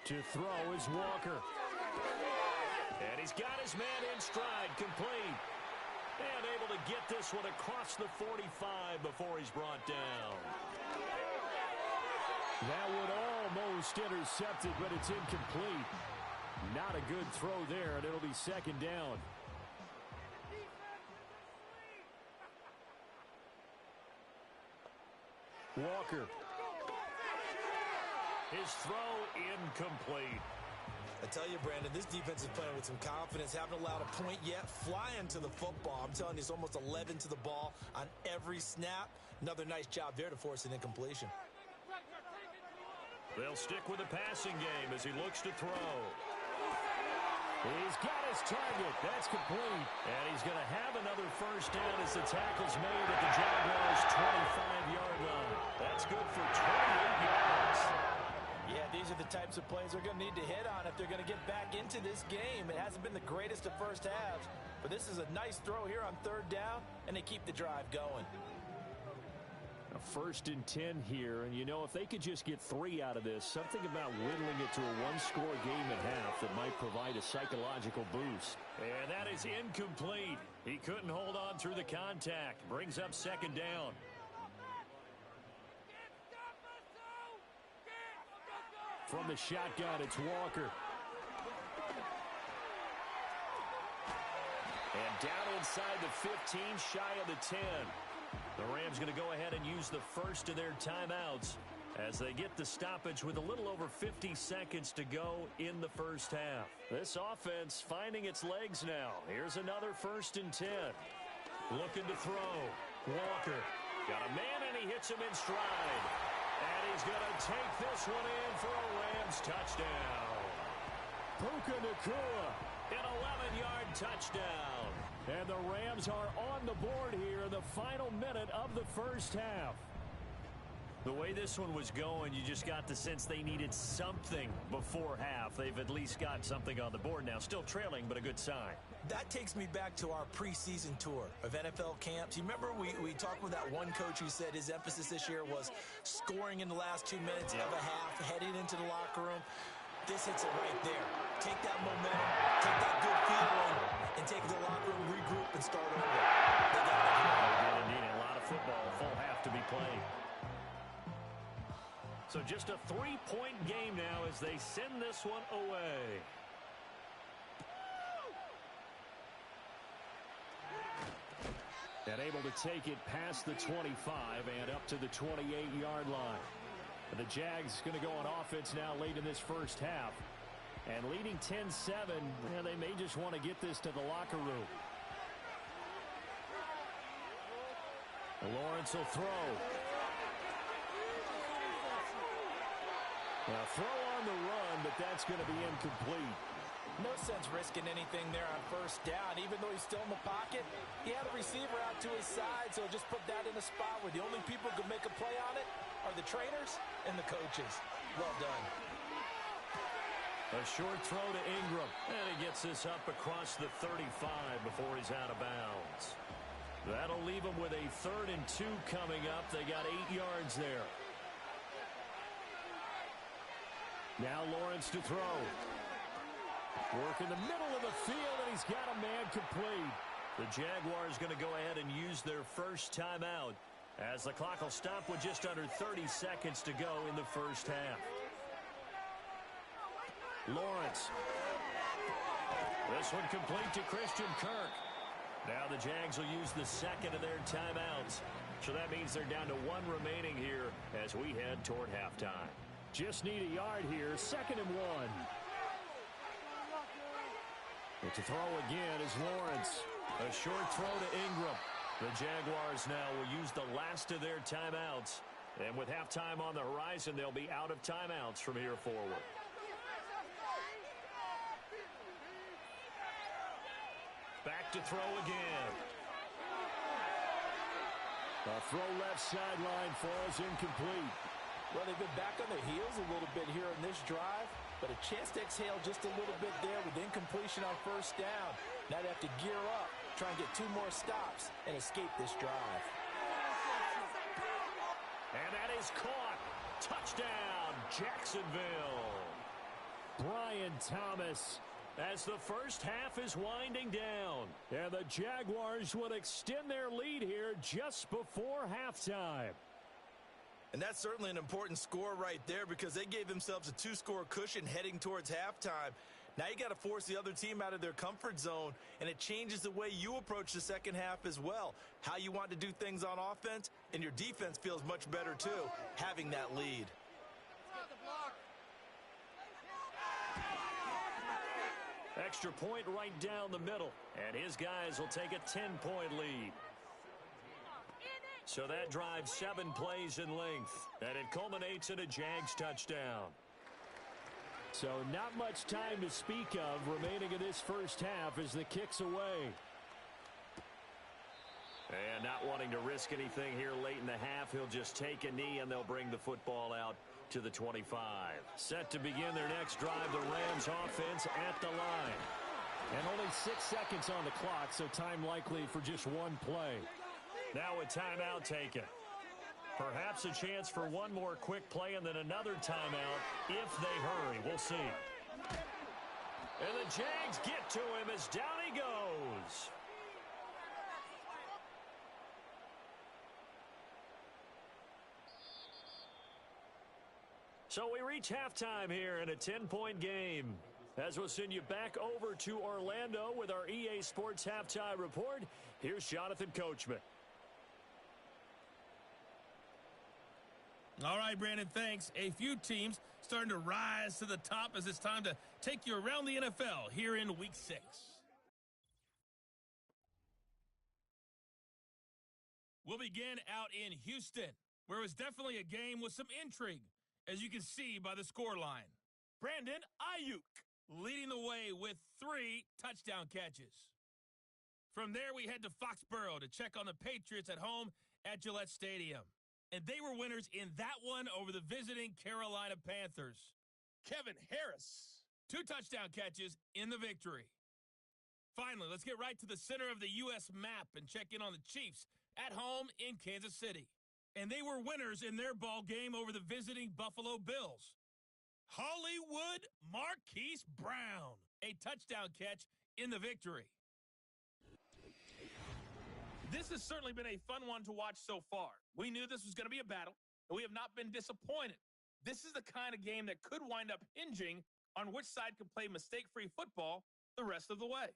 To throw is Walker. And he's got his man in stride, complete. And able to get this one across the 45 before he's brought down. That would almost intercept it, but it's incomplete. Not a good throw there, and it'll be 2nd down. Walker. His throw incomplete. I tell you, Brandon, this defense is playing with some confidence. Haven't allowed a point yet. Flying to the football. I'm telling you, it's almost 11 to the ball on every snap. Another nice job there to force an incompletion. They'll stick with the passing game as he looks to throw. He's got his target. That's complete. And he's going to have another first down as the tackle's made at the Jaguars' 25-yard line. That's good for 28 yards. Yeah, these are the types of plays they're going to need to hit on if they're going to get back into this game. It hasn't been the greatest of first halves, but this is a nice throw here on 3rd down, and they keep the drive going. A 1st and 10 here, and you know, if they could just get 3 out of this, something about whittling it to a 1-score game at half that might provide a psychological boost. And that is incomplete. He couldn't hold on through the contact. Brings up 2nd down. From the shotgun, it's Walker. And down inside the 15, shy of the 10. The Rams going to go ahead and use the first of their timeouts as they get the stoppage with a little over 50 seconds to go in the first half. This offense finding its legs now. Here's another 1st and 10. Looking to throw. Walker got a man, and he hits him in stride. And he's going to take this one in for a Rams touchdown. Puka Nacua, an 11-yard touchdown. And the Rams are on the board here in the final minute of the first half. The way this one was going, you just got the sense they needed something before half. They've at least got something on the board now. Still trailing, but a good sign. That takes me back to our preseason tour of NFL camps. You remember we talked with that one coach who said his emphasis this year was scoring in the last 2 minutes of a half, heading into the locker room. This hits it right there. Take that momentum, take that good feeling, and take it to the locker room, regroup, and start over. They got it. They need a lot of football, a full half to be played. So just a 3-point game now as they send this one away. And able to take it past the 25 and up to the 28-yard line. The Jags going to go on offense now late in this first half. And leading 10-7, they may just want to get this to the locker room. And Lawrence will throw. Now throw on the run, but that's going to be incomplete. No sense risking anything there on first down. Even though he's still in the pocket, he had a receiver out to his side, so just put that in a spot where the only people who can make a play on it are the trainers and the coaches. Well done. A short throw to Ingram, and he gets this up across the 35 before he's out of bounds. That'll leave him with a 3rd and 2 coming up. They got 8 yards there. Now Lawrence to throw. Work in the middle of the field, and he's got a man complete. The Jaguars going to go ahead and use their first timeout as the clock will stop with just under 30 seconds to go in the first half. Lawrence. This one complete to Christian Kirk. Now the Jags will use the second of their timeouts. So that means they're down to 1 remaining here as we head toward halftime. Just need a yard here. 2nd and 1. But to throw again is Lawrence. A short throw to Ingram. The Jaguars now will use the last of their timeouts. And with halftime on the horizon, they'll be out of timeouts from here forward. Back to throw again. A throw left sideline falls incomplete. Well, they've been back on their heels a little bit here in this drive, but a chance to exhale just a little bit there with incompletion on first down. Now they have to gear up, try and get 2 more stops, and escape this drive. And that is caught. Touchdown, Jacksonville. Brian Thomas as the first half is winding down. And the Jaguars would extend their lead here just before halftime. And that's certainly an important score right there because they gave themselves a 2-score cushion heading towards halftime. Now you got to force the other team out of their comfort zone, and it changes the way you approach the second half as well. How you want to do things on offense, and your defense feels much better too, having that lead. Extra point right down the middle, and his guys will take a 10-point lead. So that drives 7 plays in length, and it culminates in a Jags touchdown. So not much time to speak of remaining in this first half as the kick's away. And not wanting to risk anything here late in the half, he'll just take a knee, and they'll bring the football out to the 25. Set to begin their next drive, the Rams offense at the line. And only 6 seconds on the clock, so time likely for just 1 play. Now a timeout taken. Perhaps a chance for 1 more quick play and then another timeout if they hurry. We'll see. And the Jags get to him as down he goes. So we reach halftime here in a 10-point game. As we'll send you back over to Orlando with our EA Sports Halftime Report, here's Jonathan Coachman. All right, Brandon, thanks. A few teams starting to rise to the top as it's time to take you around the NFL here in Week 6. We'll begin out in Houston, where it was definitely a game with some intrigue, as you can see by the scoreline. Brandon Ayuk leading the way with 3 touchdown catches. From there, we head to Foxborough to check on the Patriots at home at Gillette Stadium. And they were winners in that one over the visiting Carolina Panthers. Kevin Harris, 2 touchdown catches in the victory. Finally, let's get right to the center of the U.S. map and check in on the Chiefs at home in Kansas City. And they were winners in their ball game over the visiting Buffalo Bills. Hollywood Marquise Brown, a touchdown catch in the victory. This has certainly been a fun one to watch so far. We knew this was going to be a battle, and we have not been disappointed. This is the kind of game that could wind up hinging on which side can play mistake-free football the rest of the way.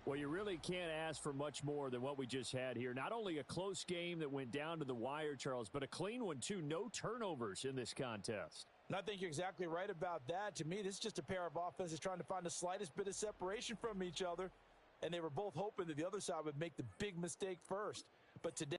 Well, you really can't ask for much more than what we just had here. Not only a close game that went down to the wire, Charles, but a clean one, too. No turnovers in this contest. And I think you're exactly right about that. To me, this is just a pair of offenses trying to find the slightest bit of separation from each other. And they were both hoping that the other side would make the big mistake first. But today,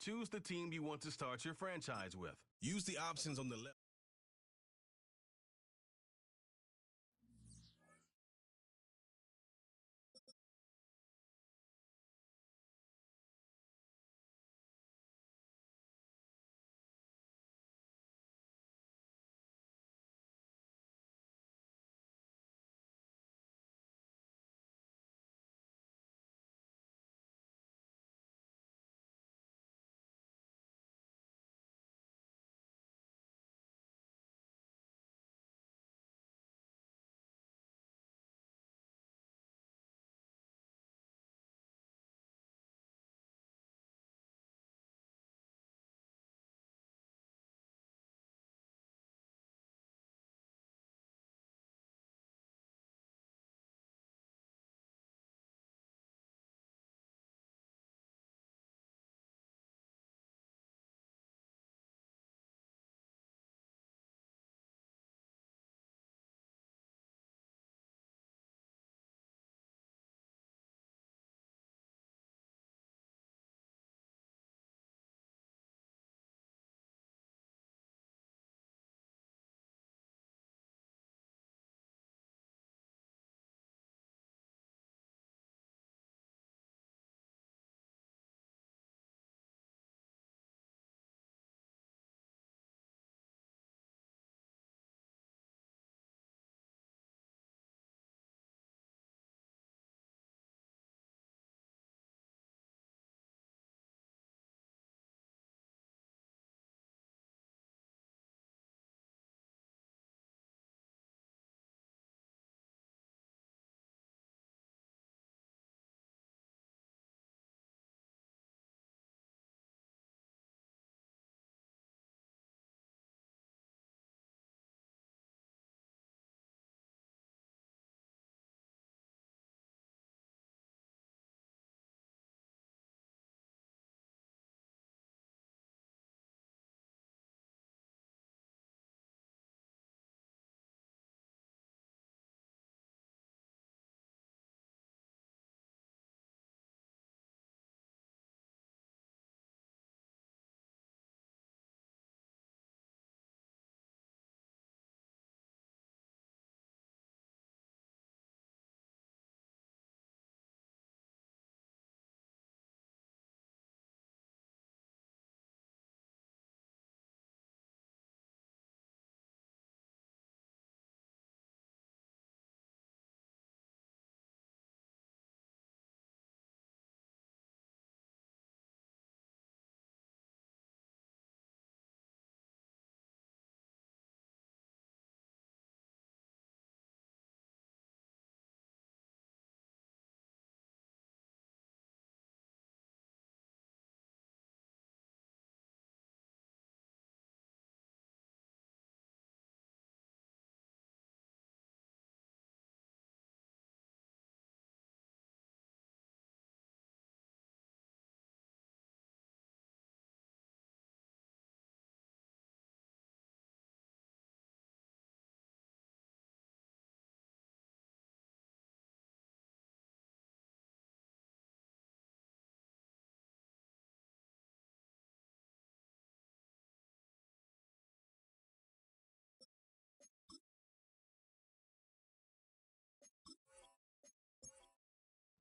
Choose the team you want to start your franchise with. Use the options on the left.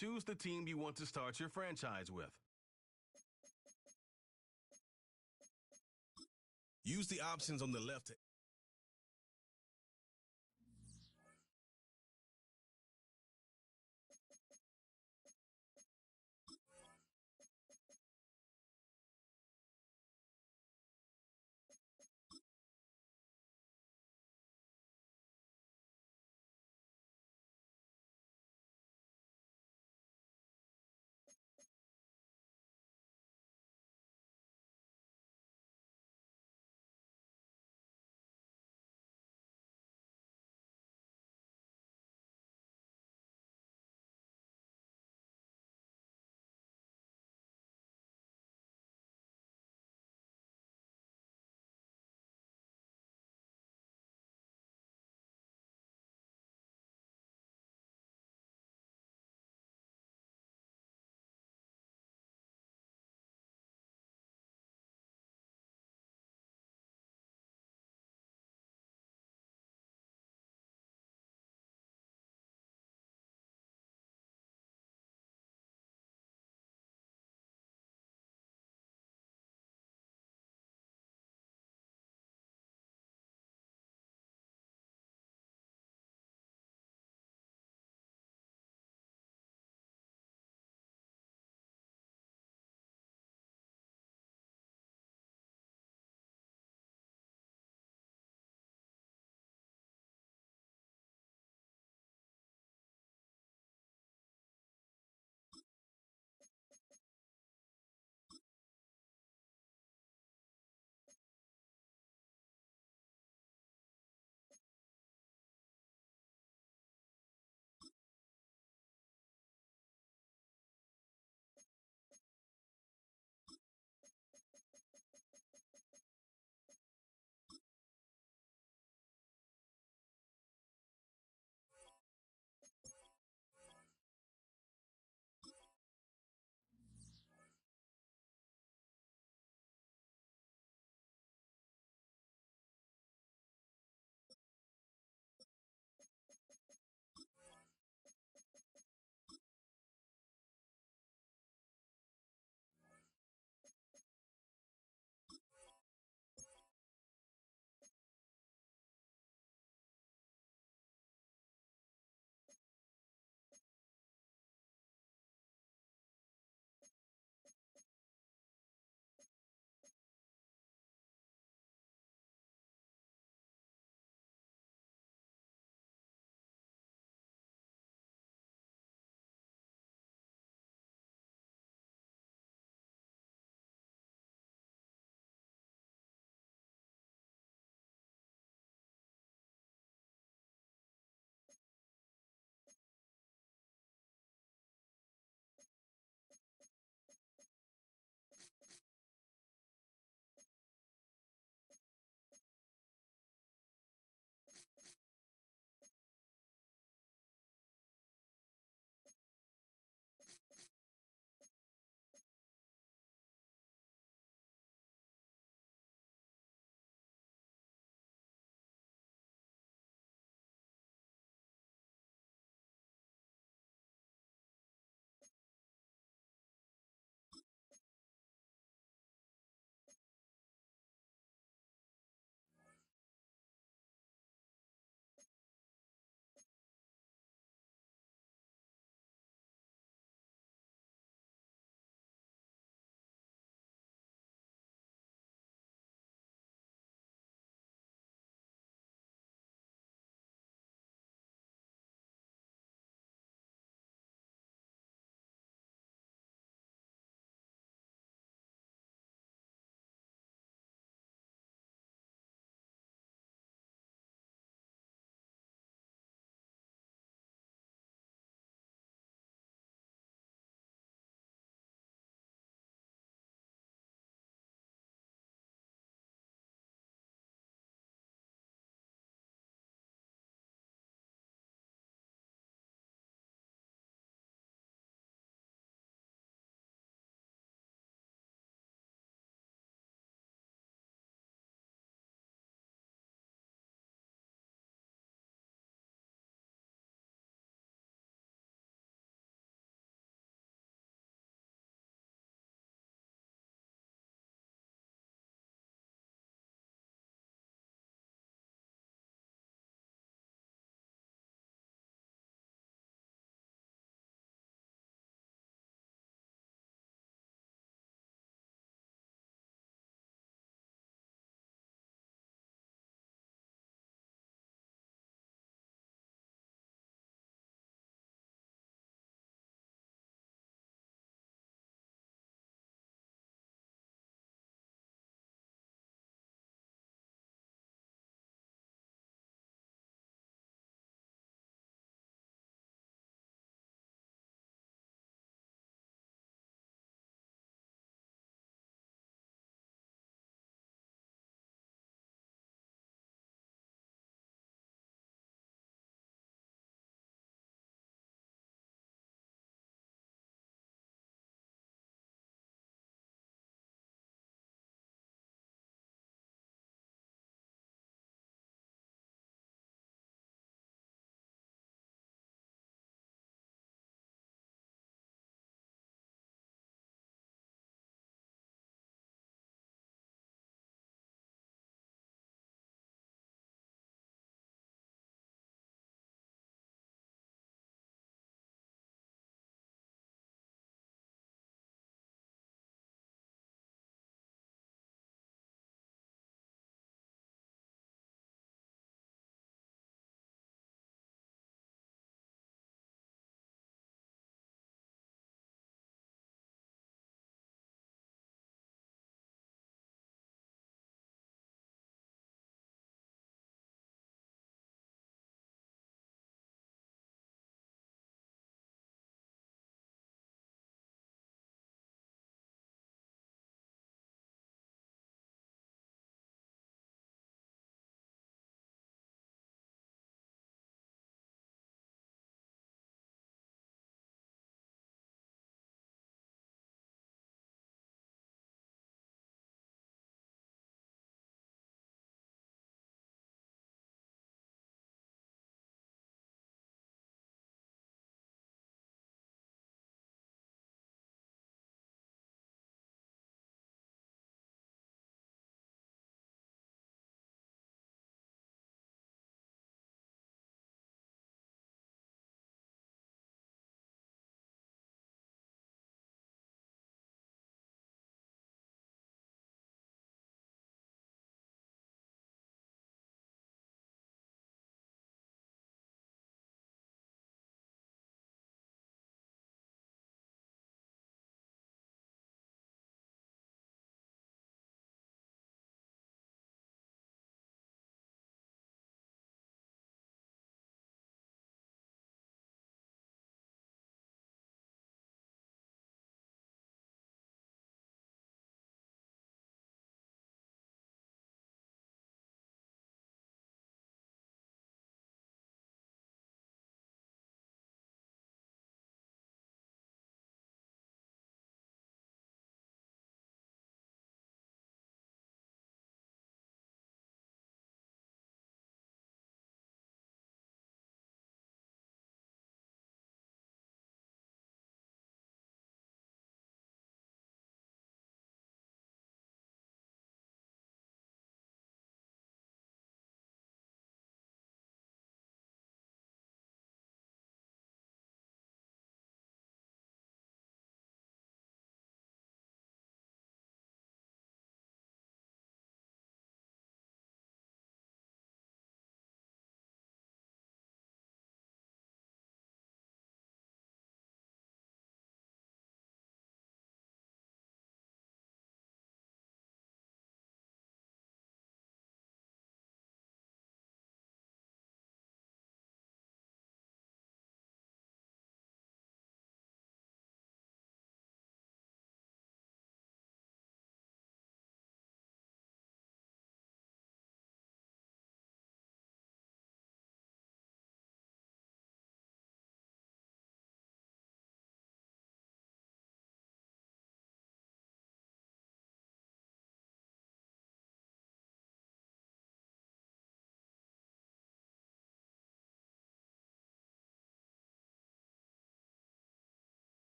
Choose the team you want to start your franchise with. Use the options on the left.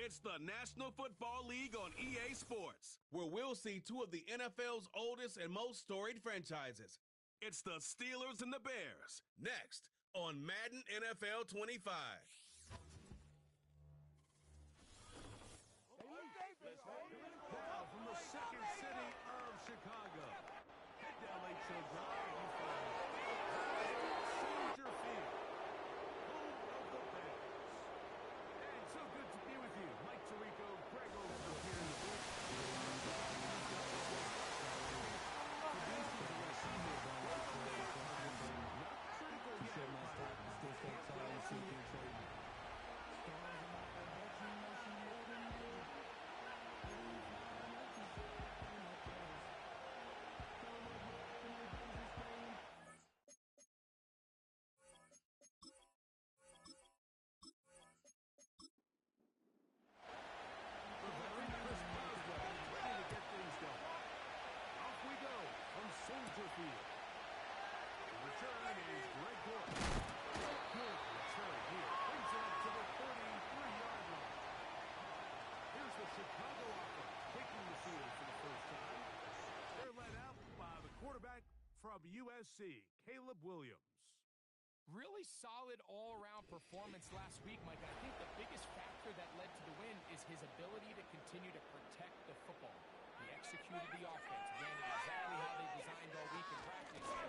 It's the National Football League on EA Sports, where we'll see two of the NFL's oldest and most storied franchises. It's the Steelers and the Bears, next on Madden NFL 25. Now from the second city of Chicago, head to LHO Drive, you find Soldier Field, home of the Bears. And so good to be with you. Mike Tirico, Greg Olson here in the booth. Soldier Field. The return is Greg Gordon. Good return here. Brings it up to the 33-yard line. Here's the Chicago offense taking the field for the first time. They're led out by the quarterback from USC, Caleb Williams. Really solid all-around performance last week, Mike. I think the biggest factor that led to the win is his ability to continue to protect the football. He executed the offense, ran it exactly how they designed all week in practice. They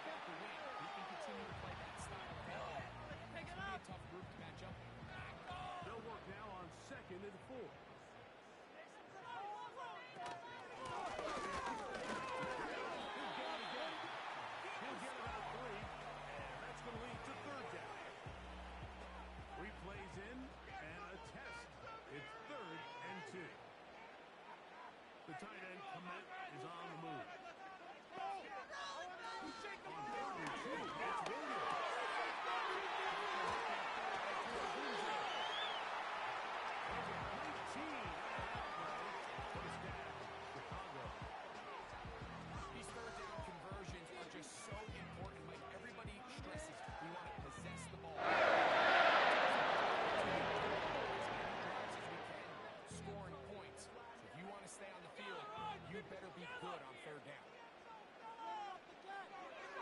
got the win. He can continue to play that style of ball. It's going to be a tough group to match up with. They'll work now on 2nd and 4. He'll get about 3, and that's going to lead to 3rd down. 3 plays in, and a test. It's 3rd and 2. The tight end, Komet, is on the move. On 3rd and 2, it's Williams. These third down conversions are just so important. Like everybody stresses, we want to possess the ball. Scoring points. So if you want to stay on the field, you better be good on 3rd down.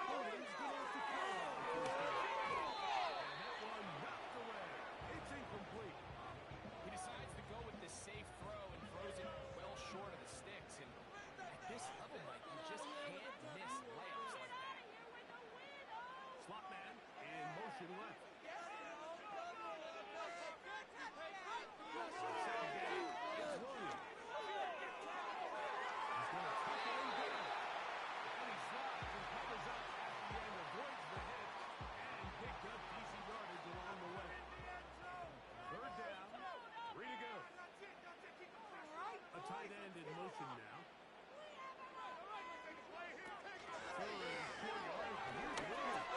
Williams goes to Carroll. And that one knocked away. It's incomplete. He decides to go with this safe throw and throws it well short of the sticks. And at this level, Mike, you just can't miss layups like that. Slot man in motion left. Second down. It's Williams. He's going to tackle him down. And he slides and covers up at the end, avoids the hit, and picked up decent yardage along the way. 3rd down. 3 to go. A tight end in motion now. 4 and 4 yards. Here's Williams.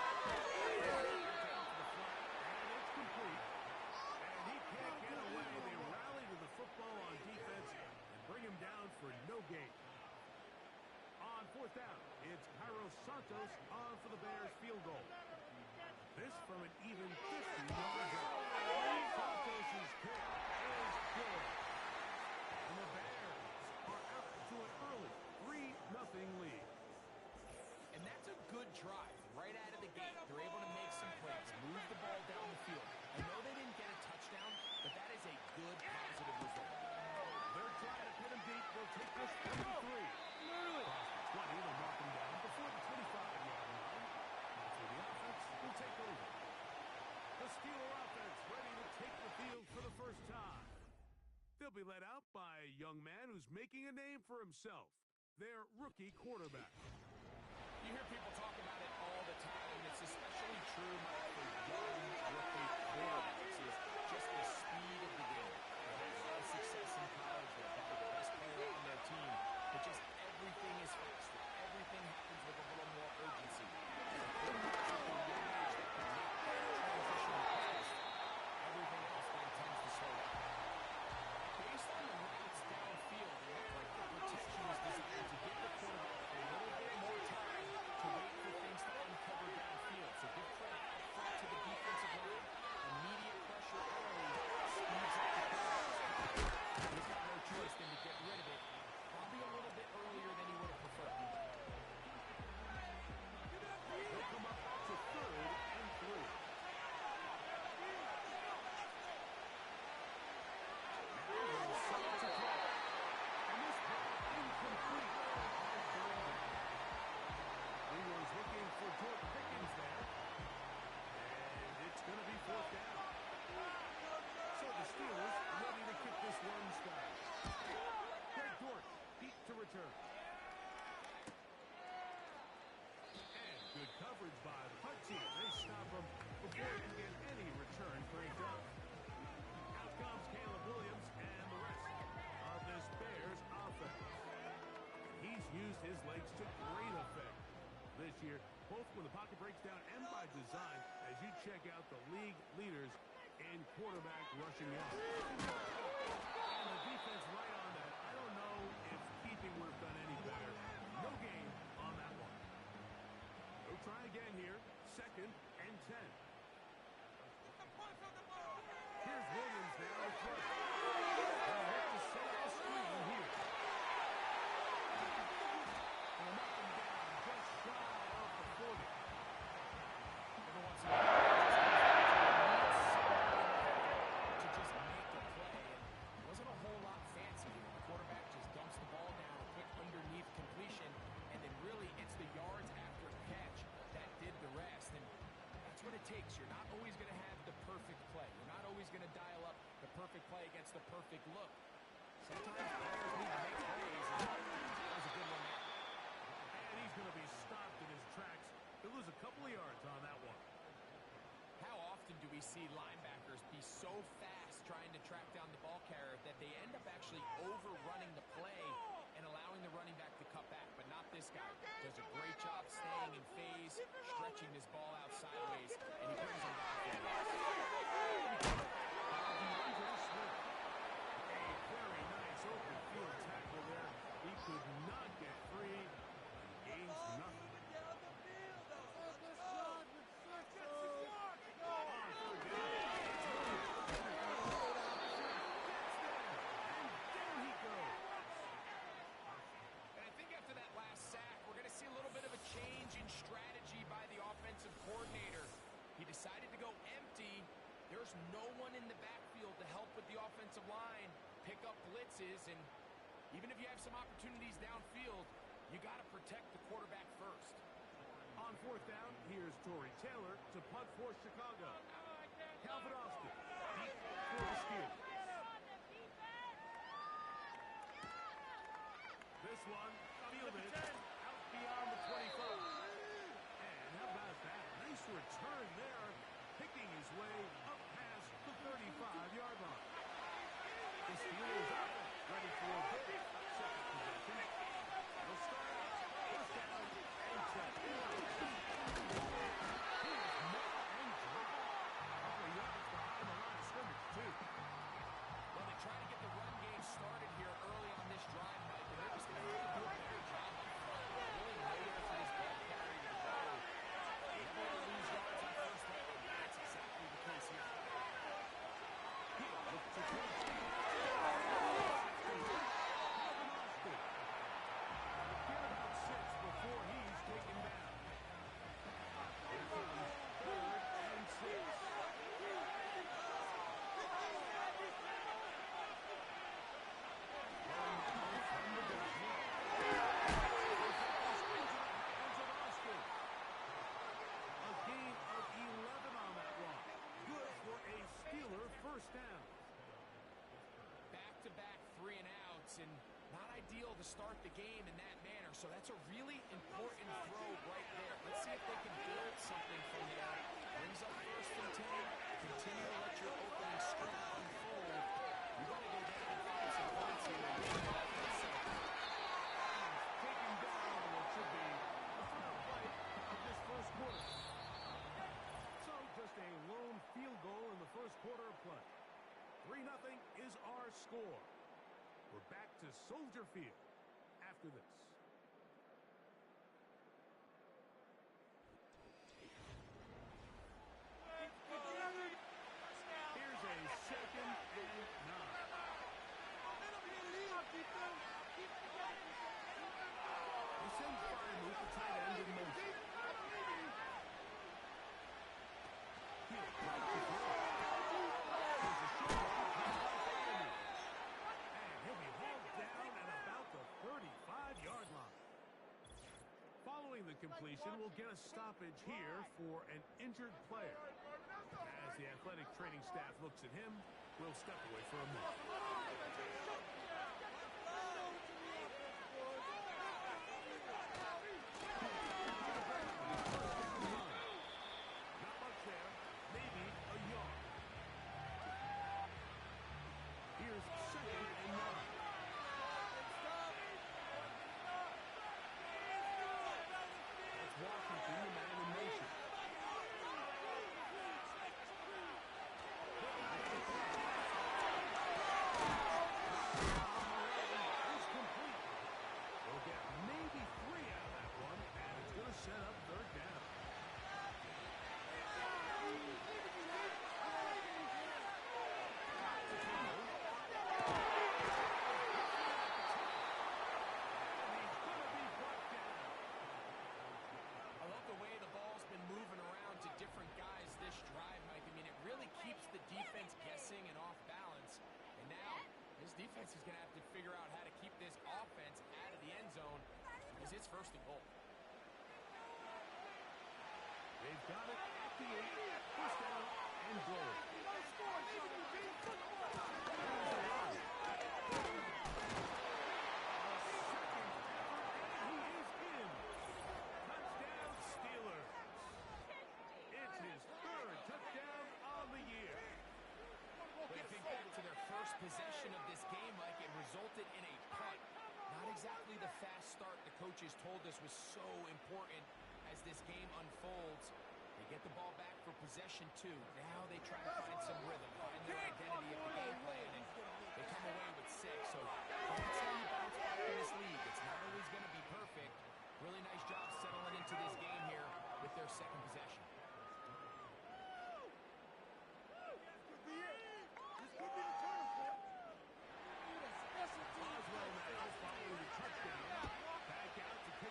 Down to the flat, and it's complete. And he can't get away. They rally to the football on defense and bring him down for no gain. On 4th down, it's Cairo Santos on for the Bears field goal. This from an even 50-yard out. Santos' kick is good. And the Bears are out to an early 3-0 lead. And that's a good drive right out of the gate. They're able to make some plays, move the ball down the field. I know they didn't get a touchdown, but that is a good positive result. They're trying to pin him deep. They'll take this 33. Across the 20, they'll knock him down before the 25-yard line. That's where the offense will take over. The Steeler offense ready to take the field for the first time. They'll be led out by a young man who's making a name for himself, their rookie quarterback. You hear people talk about it all the time, and it's especially true, Mike, for young rookie quarterbacks, is just the speed of the game. They had a lot of success in college. They're probably the best player on their team, but just everything is faster. Everything happens with a little more urgency. Everything else then tends to slow down. Based on the routes downfield, it looked like the protection was designed to give the quarterback a little bit more time to wait for things to uncover downfield. So both when the pocket breaks down and by design, as you check out the league leaders in quarterback rushing yards. And the defense right on that. I don't know if keeping would have done any better. No gain on that one. They'll try again here. 2nd and 10. Here's Williams now to throw. They'll look to set up the screen here. And knock him down just shy of the 40. Every once in a while, to just make a play. It wasn't a whole lot fancy here. The quarterback just dumps the ball down, a quick underneath completion, and then really it's the yards after the catch that did the rest. And that's what it takes. You're not always going to have the perfect play. You're not always going to dial up the perfect play against the perfect look. Sometimes players need to make plays, and that was a good one there. And he's going to be stopped in his tracks. He'll lose a couple of yards on that one. How often do we see linebackers be so fast trying to track down the ball carrier that they end up actually overrunning the play and allowing the running back to cut back? But not this guy. Does a great job staying in phase, stretching his ball out sideways, and he brings him back in. A very nice open field tackle there. He could not get free. Gains nothing. And I think after that last sack, we're going to see a little bit of a change in strategy by the offensive coordinator. He decided to go empty. There's no one in the backfield to help with the offensive line, pick up blitzes, and even if you have some opportunities downfield, you got to protect the quarterback first. On 4th down, here's Tory Taylor to punt for Chicago. Calvin Austin deep for the Steelers. This one fielded out beyond the 25. And how about that? Nice return there, picking his way up past the 35-yard line. The Steelers are ready for a big second possession. They'll start out 1st down and 10. Here's Matt and drop. A couple of yards behind the line of scrimmage, too. Well, they try to get the run game started here early on this drive, Mike, and they're just going to have to do a better job up front. Really nowhere for this ball carrier to go. They never want to lose yards on 1st down. That's exactly the case here. Look to Austin. Get about 6 before he's taken down. Here comes 3rd and 6. A gain of 11 on that one. Good for a Steeler 1st down. Back-to-back 3-and-outs, and not ideal to start the game in that manner. So that's a really important throw right there. Let's see if they can build something from there. Brings up 1st and 10. Continue to let your opening script unfold. You want to go down and find some points here. Taking down what should be the final play of this 1st quarter. So just a lone field goal in the 1st quarter of play. 3-0 is our score. We're back to Soldier Field after this. Here's a 2nd and 9. They send Freiermuth, the tight end, in motion. He'll try to throw. There's a short one caught by Freiermuth. And he'll be hauled down at about the 35-yard line. Following the completion, we'll get a stoppage here for an injured player. As the athletic training staff looks at him, we'll step away for a minute. Not much there, maybe a yard. Here's 2nd and 9. It's Washington, the man defense is going to have to figure out how to keep this offense out of the end zone because it's first and goal. They've got it at the 8. First down and goal. Possession of this game, like it resulted in a punt. Not exactly the fast start the coaches told us was so important as this game unfolds. They get the ball back for possession 2. Now they try to find some rhythm, find their identity of the game plan, and they come away with 6. So that's how you bounce back in this league. It's not always going to be perfect. Really nice job settling into this game here with their second possession.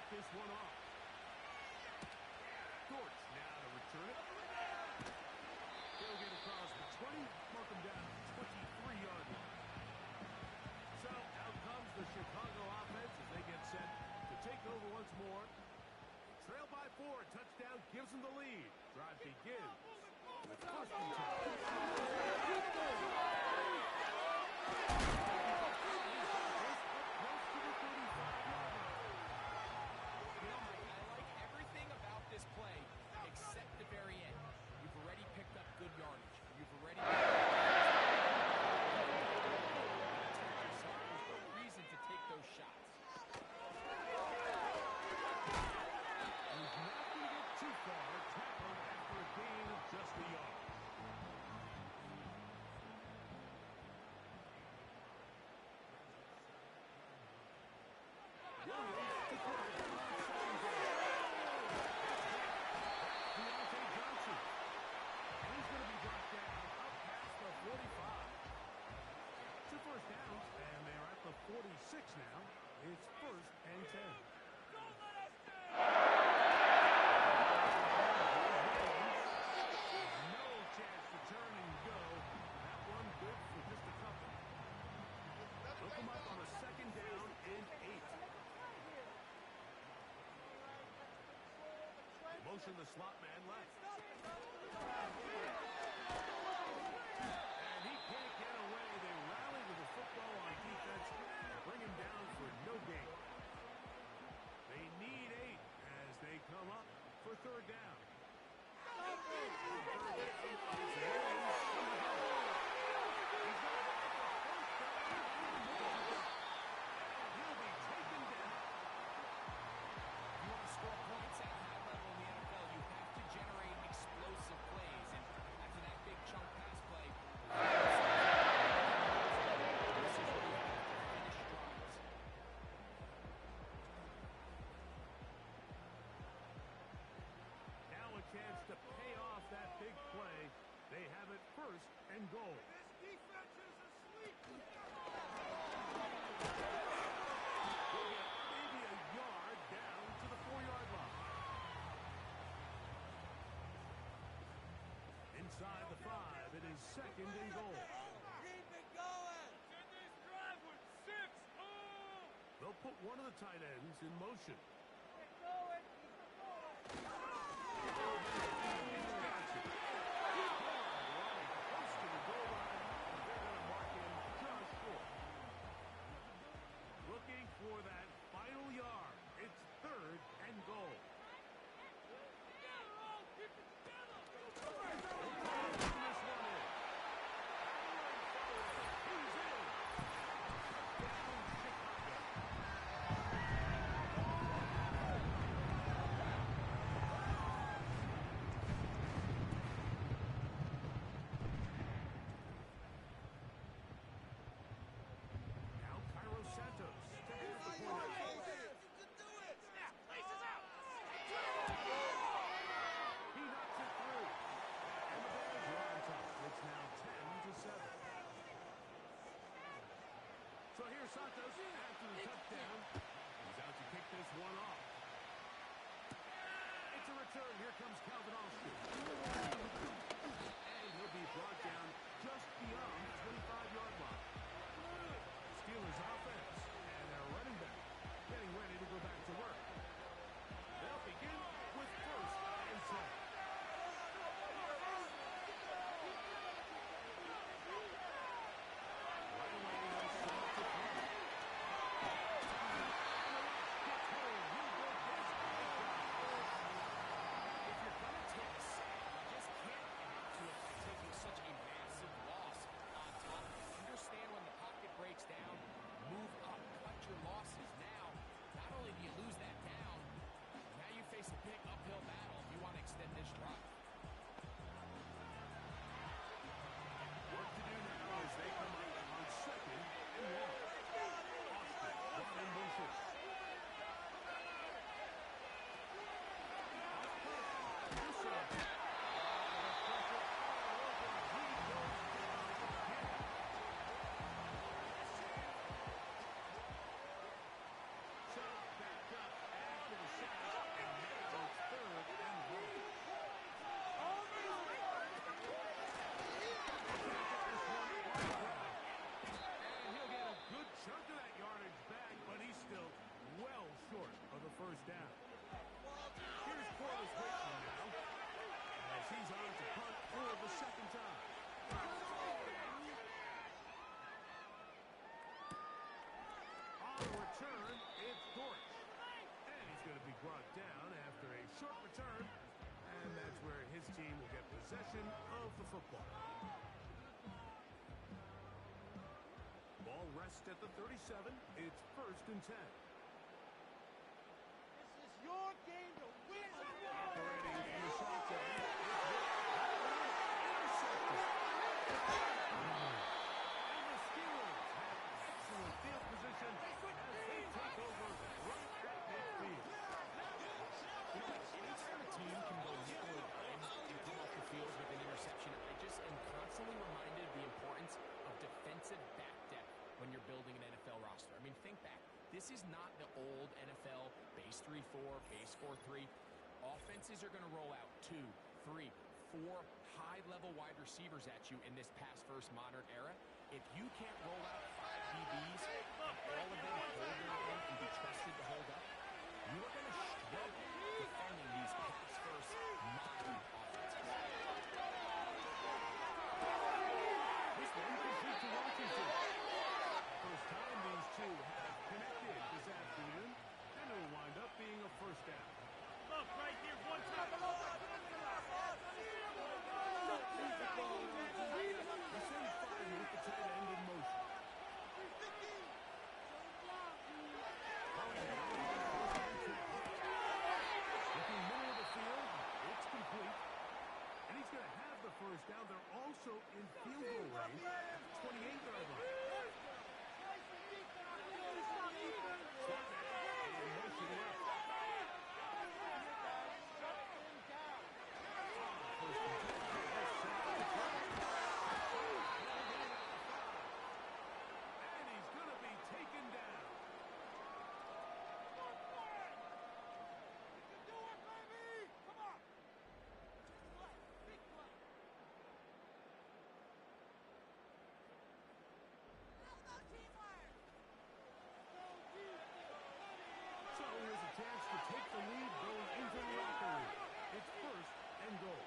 This one off. Dortch now to return it. They'll get across the 20, mark them down 23-yard line. So out comes the Chicago offense as they get set to take over once more. Trail by 4, touchdown gives them the lead. Drive begins with first and 10. Now, it's first and 10. Don't let us down! No chance to turn and go. That one good for just a couple. They'll come up on a second down and 8. Motion the slot man left. And he can't get away. They rally with the football on defense. Bring him down for no gain. They need 8 as they come up for third down. He'll be taken down. You want to score points at a high level in the NFL, you have to generate explosive plays. And after that big chunk pass play, chance to pay off that big play. They have it first and goal. This defense is asleep. Maybe a yard down to the 4-yard line. Inside the 5, it is second and goal. Keep it going. Send this drive with 6. They'll put one of the tight ends in motion. Keep going. Looking for that final yard. It's third and goal. Keep it together. So here's Santos after the touchdown. He's out to kick this one off. It's a return. Here comes Calvin Austin. And he'll be brought down just beyond the 25-yard line. short return, and that's where his team will get possession of the football. Ball rests at the 37. It's 1st and 10. This is your game to win. Operating from the shotgun. Intercepted. And the Steelers have excellent field position as they take over right at midfield. Anytime a team can go nickel and dime and come off the field with an interception, I just am constantly reminded of the importance of defensive back depth when you're building an NFL roster. I mean, think back. This is not the old NFL base 3-4, base 4-3. Offenses are going to roll out 2, 3, 4 high-level wide receivers at you in this pass-first modern era. If you can't roll out 5 DBs and all of them hold their own and be trusted to hold up, you are going to struggle defending these pass-first modern offenses. This one complete to Washington. First time these two have connected this afternoon, and it will wind up being a first down. Look, right here, one time. The same five with the tight end in motion. Looking middle of the field, it's complete. And he's going to have the first down. They're also in field goal range at the 28-yard line. Slot back and motion left. First and 10. And he's going to be taken down. So here's a chance to take the lead going into the locker room. It's 1st and goal.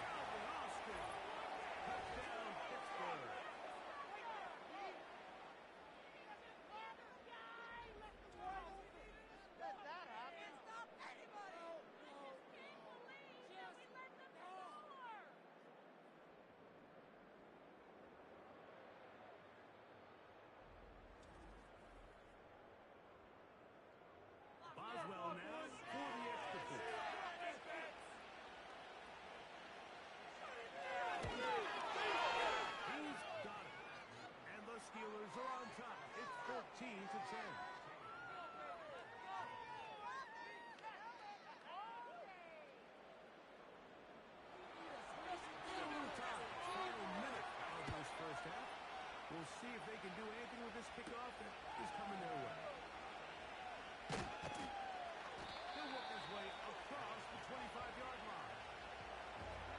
Calvin Austin. Touchdown, Pittsburgh. Let that happen. Stop anybody. Boswell now for the extra point. He's got it. And the Steelers are on top. It's 14-10. Still time. Final minute of this first half. We'll see if they can do anything with this kickoff that is coming their way. He'll work his way across the 25-yard line.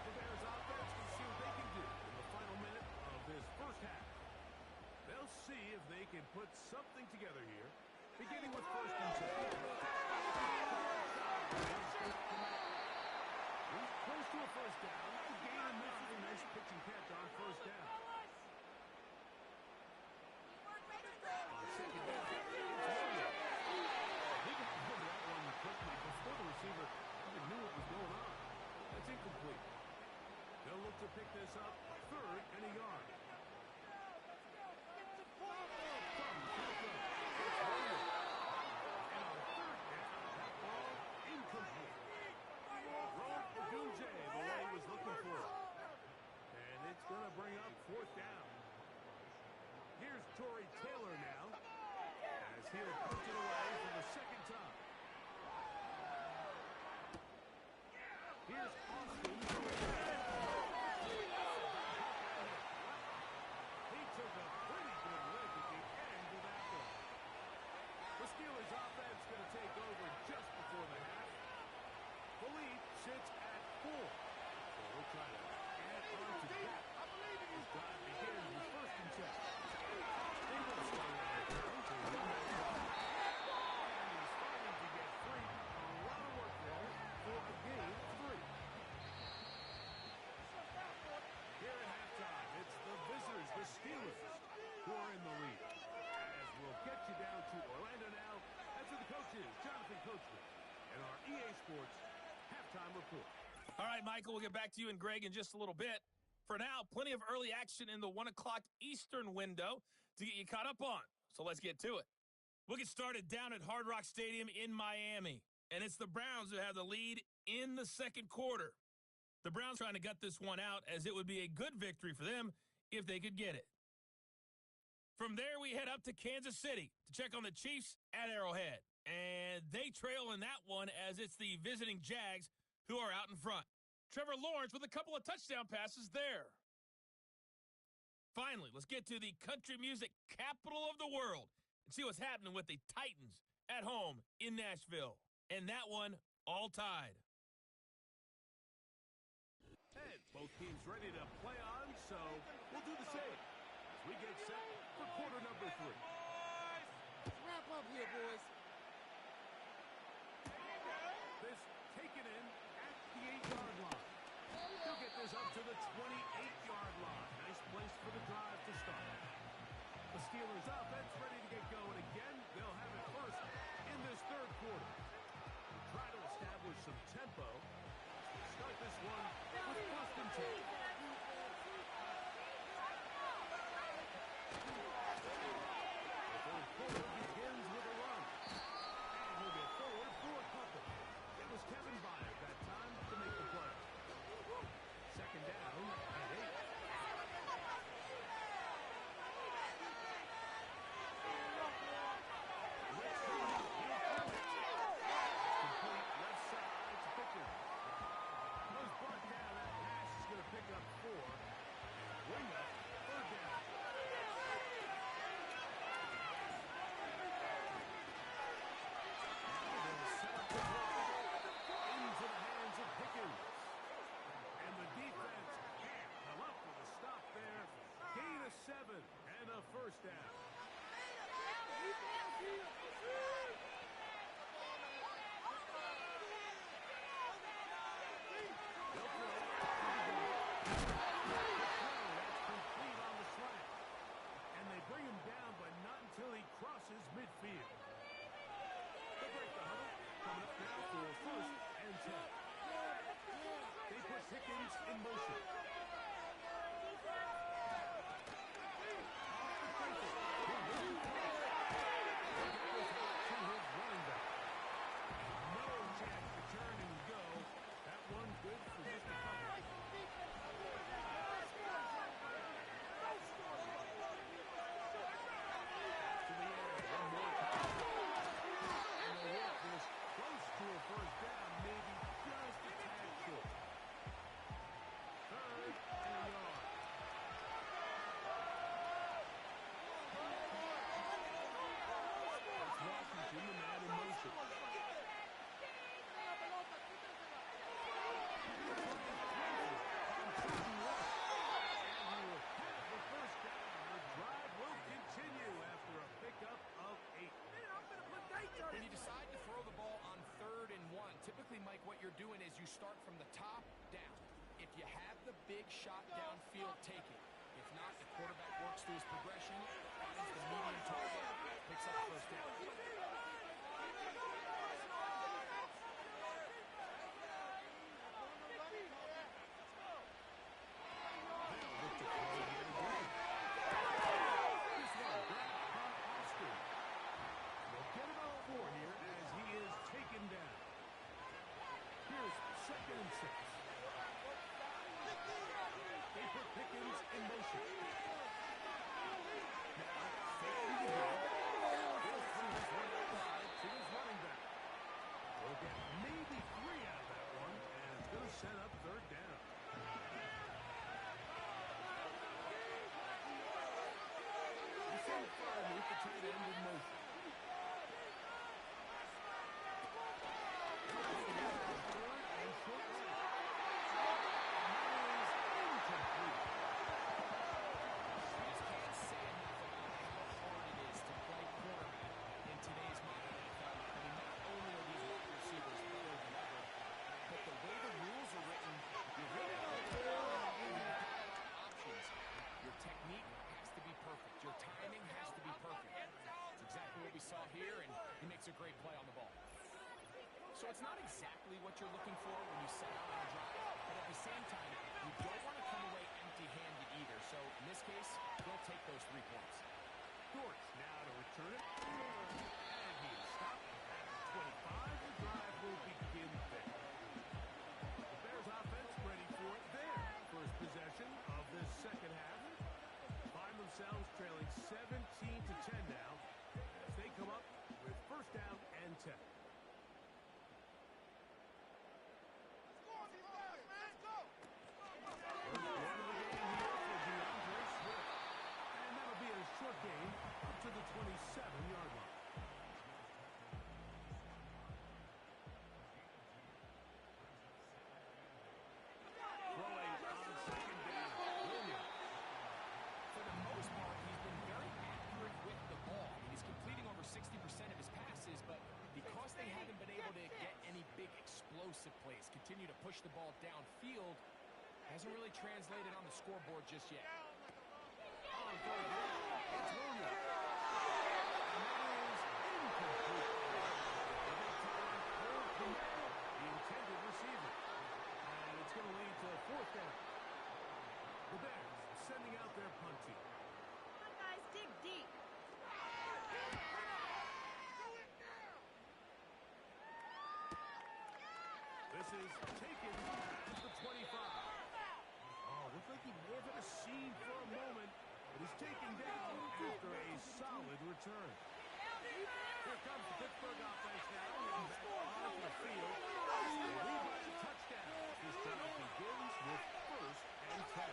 The Bears offense will see what they can do in the final minute of this first half. They'll see if they can put something together here, beginning with 1st and 10. He's close to a first down. The gain and misses a nice pitch and catch on 1st down. On 2nd down, it's Williams. He got rid of that one quickly before the receiver even knew what was going on. That's incomplete. They'll look to pick this up 3rd and a yard. From the shotgun, it's Williams. And on 3rd down, that ball incomplete. Rome Odunze, the way he was looking for it. And it's going to bring up 4th down. Here's Tory Taylor now, as he'll punch it away for the 2nd time. Here's Austin. He took a pretty good look at the end of that one. The Steelers offense going to take over just before the half. Philippe sits at 4. So we'll try to add on to that. His drive begins with 1st and 10. They will stay on the ground to run that clock. And he's starting to get free. A lot of work there for a gain of 3. Sports Halftime Report. All right, Michael, we'll get back to you and Greg in just a little bit. For now, plenty of early action in the 1 o'clock Eastern window to get you caught up on. So let's get to it. We'll get started down at Hard Rock Stadium in Miami. And it's the Browns who have the lead in the second quarter. The Browns trying to gut this one out, as it would be a good victory for them if they could get it. From there, we head up to Kansas City to check on the Chiefs at Arrowhead. And they trail in that one, as it's the visiting Jags who are out in front. Trevor Lawrence with a couple of touchdown passes there. Finally, let's get to the country music capital of the world and see what's happening with the Titans at home in Nashville. And that one all tied. And both teams ready to play on, so we'll do the same as we get set for quarter number 3. Let's wrap up here, boys. This taken in at the 8-yard line. He'll get this up to the 28-yard line. Nice place for the drive to start. The Steelers offense ready to get going again. They'll have it first in this third quarter. Try to establish some tempo. Start this one with first and 10. The third quarter begins with a run. And he'll go forward for a couple. It was Kevin Byard that time to make the play. Second down and 8. Complete left side to Pickens. Goes brought down. That pass is going to pick up 4. Bring up third down. They'll set up the block into the hands of Pickens. And the defense can't come up with a stop there. Gain of 7 and a first down. They'll throw. That's complete on the slant. And they bring him down, but not until he crosses midfield. They'll break the huddle. Coming up now for first and 10. They put Pickens in motion. No chance to turn and go. That one good for just a couple. To the air one more time. And they'll work this close to a first down, maybe just a tad short. Third and a yard. It's Washington, the man in motion. When you decide to throw the ball on 3rd and 1, typically, Mike, what you're doing is you start from the top down. If you have the big shot downfield, take it. If not, the quarterback works through his progression, finds the medium target, picks up first down. Second and 6. They put Pickens in motion. Now, faking the ball. They'll throw this one outside to his running back. They'll get maybe 3 out of that one, and it's going to set up third down. This one fire with the tight end in motion. So it's not exactly what you're looking for when you set out on a drive, but at the same time, you don't want to come away empty-handed either. So in this case, he'll take those 3 points. Dortch now to return it. And he stopped at 25. The drive will begin there. The Bears offense ready for it there. First possession of this second half. Find themselves trailing 17-10 now as they come up with first down and 10. Short game up to the 27-yard line. Throwing on second down. Williams. For the most part, he's been very accurate with the ball. He's completing over 60% of his passes, but because they haven't been able to get any big explosive plays, continue to push the ball downfield, hasn't really translated on the scoreboard just yet. On third down, it's Williams. And that is incomplete. The intended receiver. And it's going to lead to fourth down. The Bears sending out their punt team. Come on, guys, dig deep. This is taken at the 25. Oh, looks like he may have hit a seam for a moment, but he's taken down after a solid return. Here comes the Pittsburgh offense now, heading back onto the field. They lead by a touchdown. This drive begins with first and 10.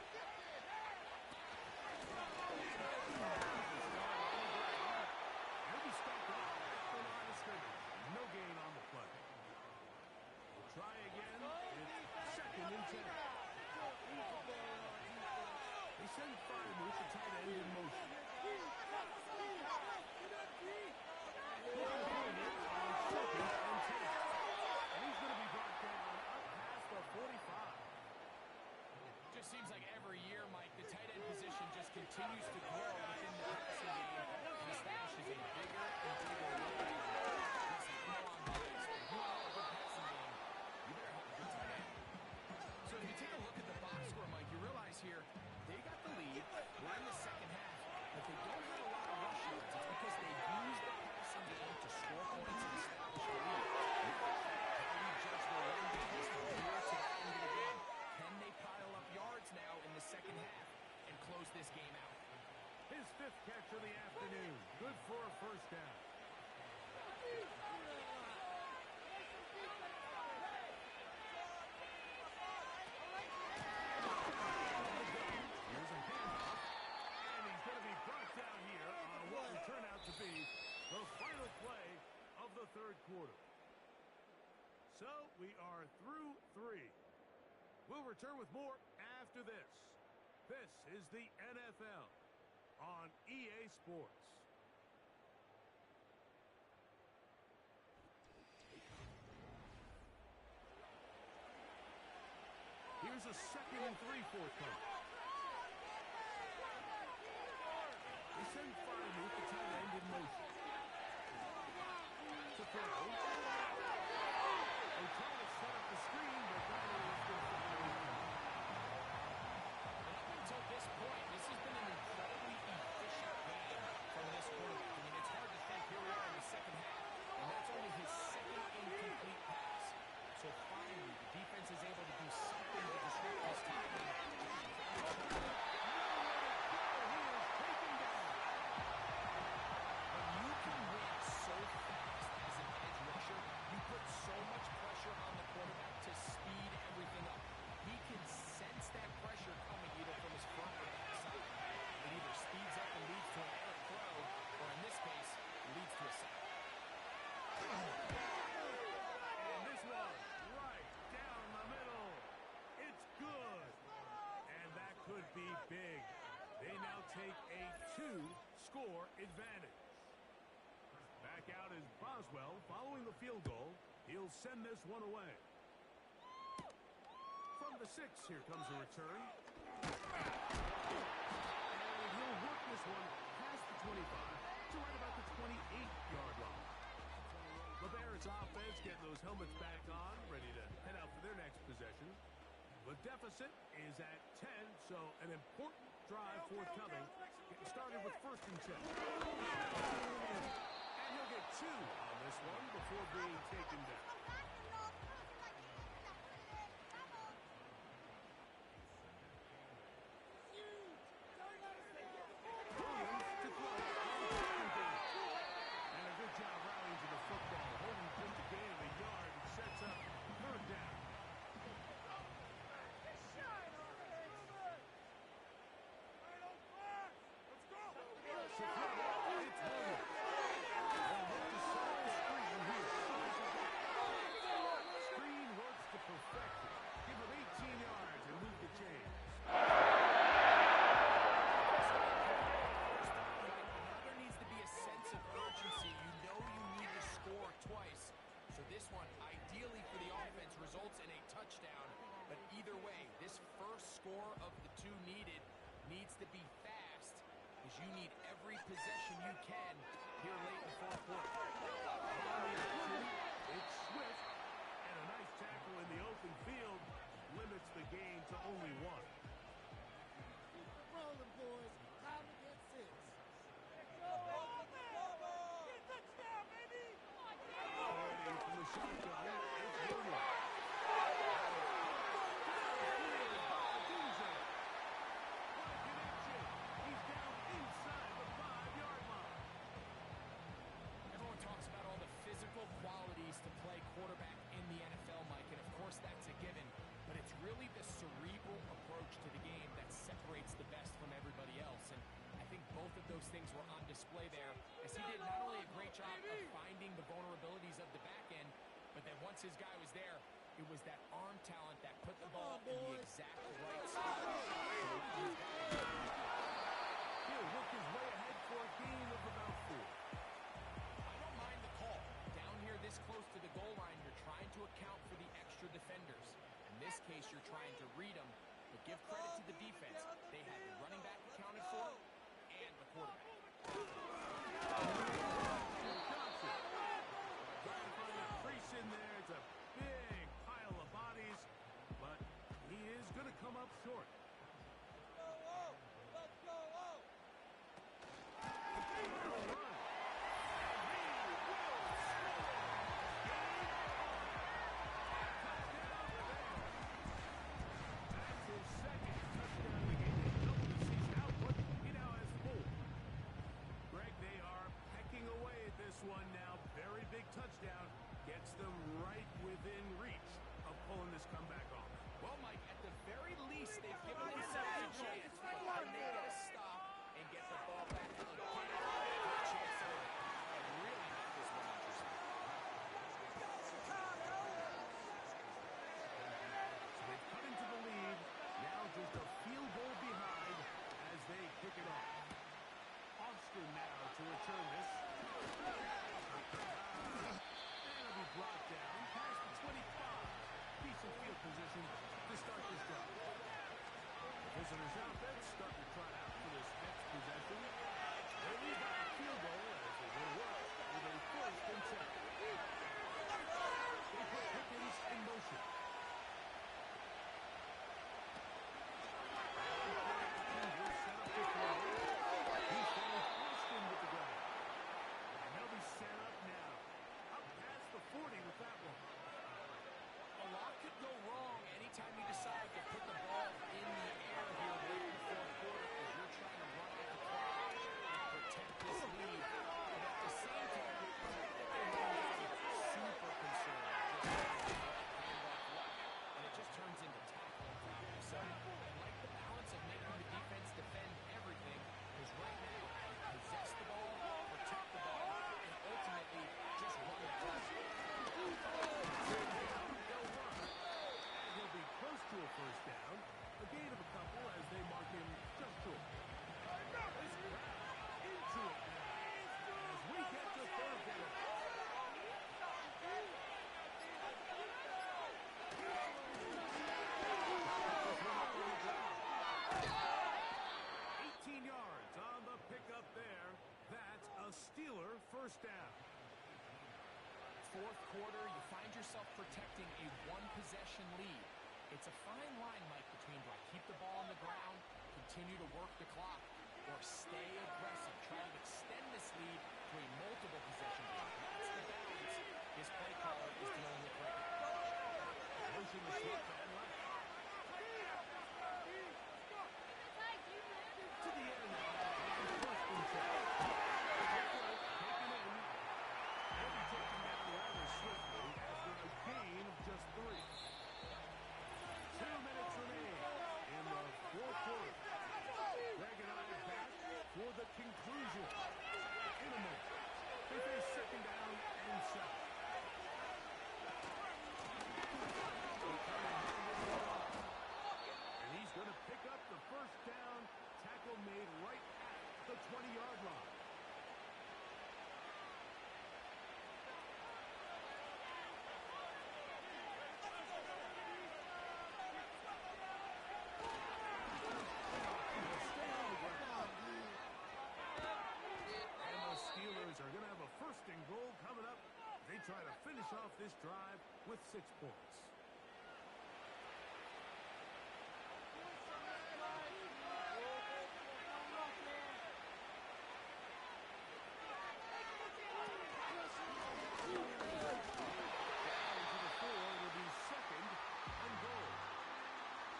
He'll be stopped off at the line of scrimmage. No gain on the play. We'll try again. It's second and 10. They send Freiermuth, the tight end, in motion. And he's going to be brought down up past the 45. Just seems like every year, Mike, the tight end position just continues to grow within the passing game. And the stash is a bigger and bigger role. Listen, you know I'm biased, but you want a good passing game, you better have a good tight end. So if you take a look at the box score, Mike, you realize here they got the lead. We're in the second half, but they don't have a lot of rush yards. It's because they use the passing game to score points and establish a lead. How do you judge their run defense from here to the end of the game? Can they pile up yards now in the second half and close this game out? His fifth catch of the afternoon. Good for a first down. Here's a handoff, and he's going to be brought down here on what will turn out to be the final play of the third quarter. So we are through 3. We'll return with more after this. This is the NFL on EA Sports. Here's a second and 3 forthcoming. They send Freiermuth, the tight end, in motion. To throw. They try to set up the screen, but that is going to fire. And up until this point, this has been an incredibly efficient game from this quarterback. I mean, it's hard to think here we are in the second half, and that's only his second incomplete pass. So finally, the defense is able to do something to disrupt his timing. When you can win so fast as an edge rusher, you put so much pressure on the quarterback to speed everything up. He can sense that pressure coming either from his front or back side. It either speeds up and leads to an errant throw, or in this case, leads to a sack. And this one, right down the middle. It's good. And that could be big. They now take a 2-score advantage. Back out is Boswell following the field goal. He'll send this one away. From the 6, here comes a return. And he'll work this one past the 25 to right about the 28-yard line. The Bears offense getting those helmets back on, ready to head out for their next possession. The deficit is at 10, so an important drive forthcoming. Getting started with 1st and 10. And he'll get 2 on this one before being taken down. Score of the 2 needs to be fast, because you need every possession you can here late in the 4th quarter. It's Swift, and a nice tackle in the open field limits the gain to only 1. Rolling, boys. Time to get 6. Get touchdown, baby! Heading from the shotgun, it's Williams. Qualities to play quarterback in the NFL, Mike, and of course that's a given, but it's really the cerebral approach to the game that separates the best from everybody else, and I think both of those things were on display there, as he did not only a great job of finding the vulnerabilities of the back end, but then once his guy was there, it was that arm talent that put the ball in the exact right spot. He'll work his way ahead for a gain of about 4. This close to the goal line, you're trying to account for the extra defenders. In this case, you're trying to read them, but give credit to the defense. They had the running back accounted for and the quarterback. Trying to find a crease in there. It's a big pile of bodies, but he is going to come up short. Let's go! One now, very big touchdown, gets them right within reach of pulling this comeback off. Well, Mike, at the very least, they've given themselves a chance. But how do they get a stop and get the ball back to the chance to really make this one interesting? So they've cut into the lead, now just a field goal behind as they kick it off. Austin now to return this. And it'll be brought down past the 25. Decent field position to start this drive. Visitors offense starting to trot out for this next possession. They leave out a field goal as they go to work with a 1st and 10. They put Pickens in motion. A lot could go wrong anytime you decide to put the ball in the air here late fourth quarter, you find yourself protecting a one-possession lead. It's a fine line, Mike, between do I keep the ball on the ground, continue to work the clock, or stay aggressive, try to extend this lead to a multiple possession game. That's the balance this play caller is dealing with right now. Motion to slip and left. To the air now. And first and 10. Taken in. They'll be taken down rather swiftly after a gain of just 3. 2 minutes remain in the fourth quarter. Greg and I back for the conclusion. In a minute, they face second down and 7. And he's going to pick up the first down. Tackle made right at the 20-yard line. Are going to have a first and goal coming up. They try to finish off this drive with 6 points. Down to the 4 will be second and goal.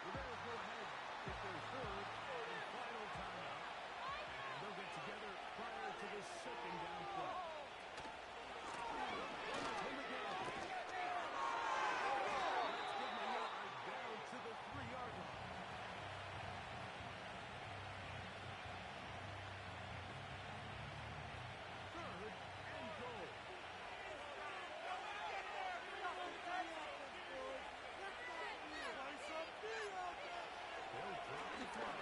The Bears go ahead with their third and final timeout. And they'll get together prior to the second down play. Down to the 3-yard line. Third and goal. They'll drop the flag.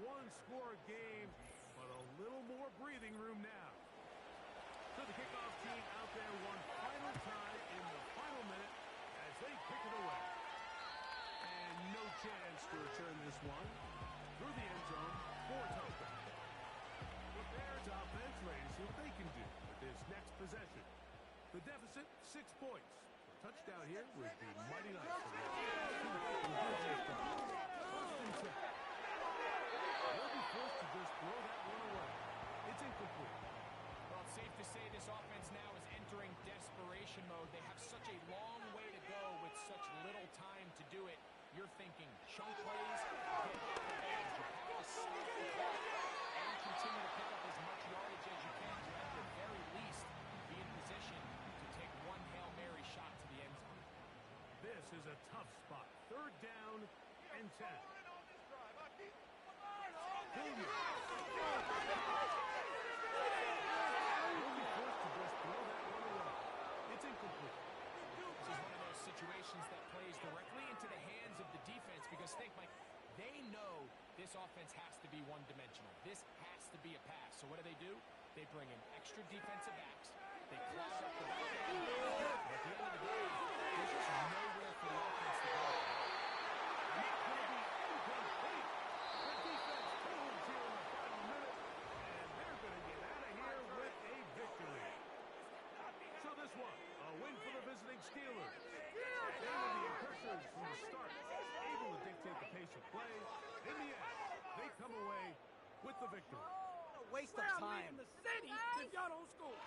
One-score game, but a little more breathing room now. So the kickoff team out there one final time in the final minute as they kick it away. And no chance to return this one through the end zone for a touchdown. The Bears offense ready to see what they can do with this next possession. The deficit, 6 points. A touchdown here would be mighty nice for them. First and 10. They'll be forced to just throw that one away. It's incomplete. Well, it's safe to say this offense now is entering desperation mode. They have such a long way to go with such little time to do it. You're thinking chunk plays, get off the edge. You have to stop the clock and continue to pick up as much yardage as you can to, at the very least, be in position to take one Hail Mary shot to the end zone. This is a tough spot. Third down and 10. It's incomplete. This is one of those situations that plays directly into the hands of the defense because think, Mike, they know this offense has to be one-dimensional. This has to be a pass. So what do? They bring in extra defensive backs. They clog up the back end. At the end of the day, there's just nowhere for the offense to go. And it's going to be incomplete. The defense moves here in the final minute, and they're going to get out of here with a victory. So this one, a win for the visiting Steelers. They were the aggressors from the start, able to dictate the pace of play. In the end, they come away with the victory. Waste of time. In the city if y'all don't score.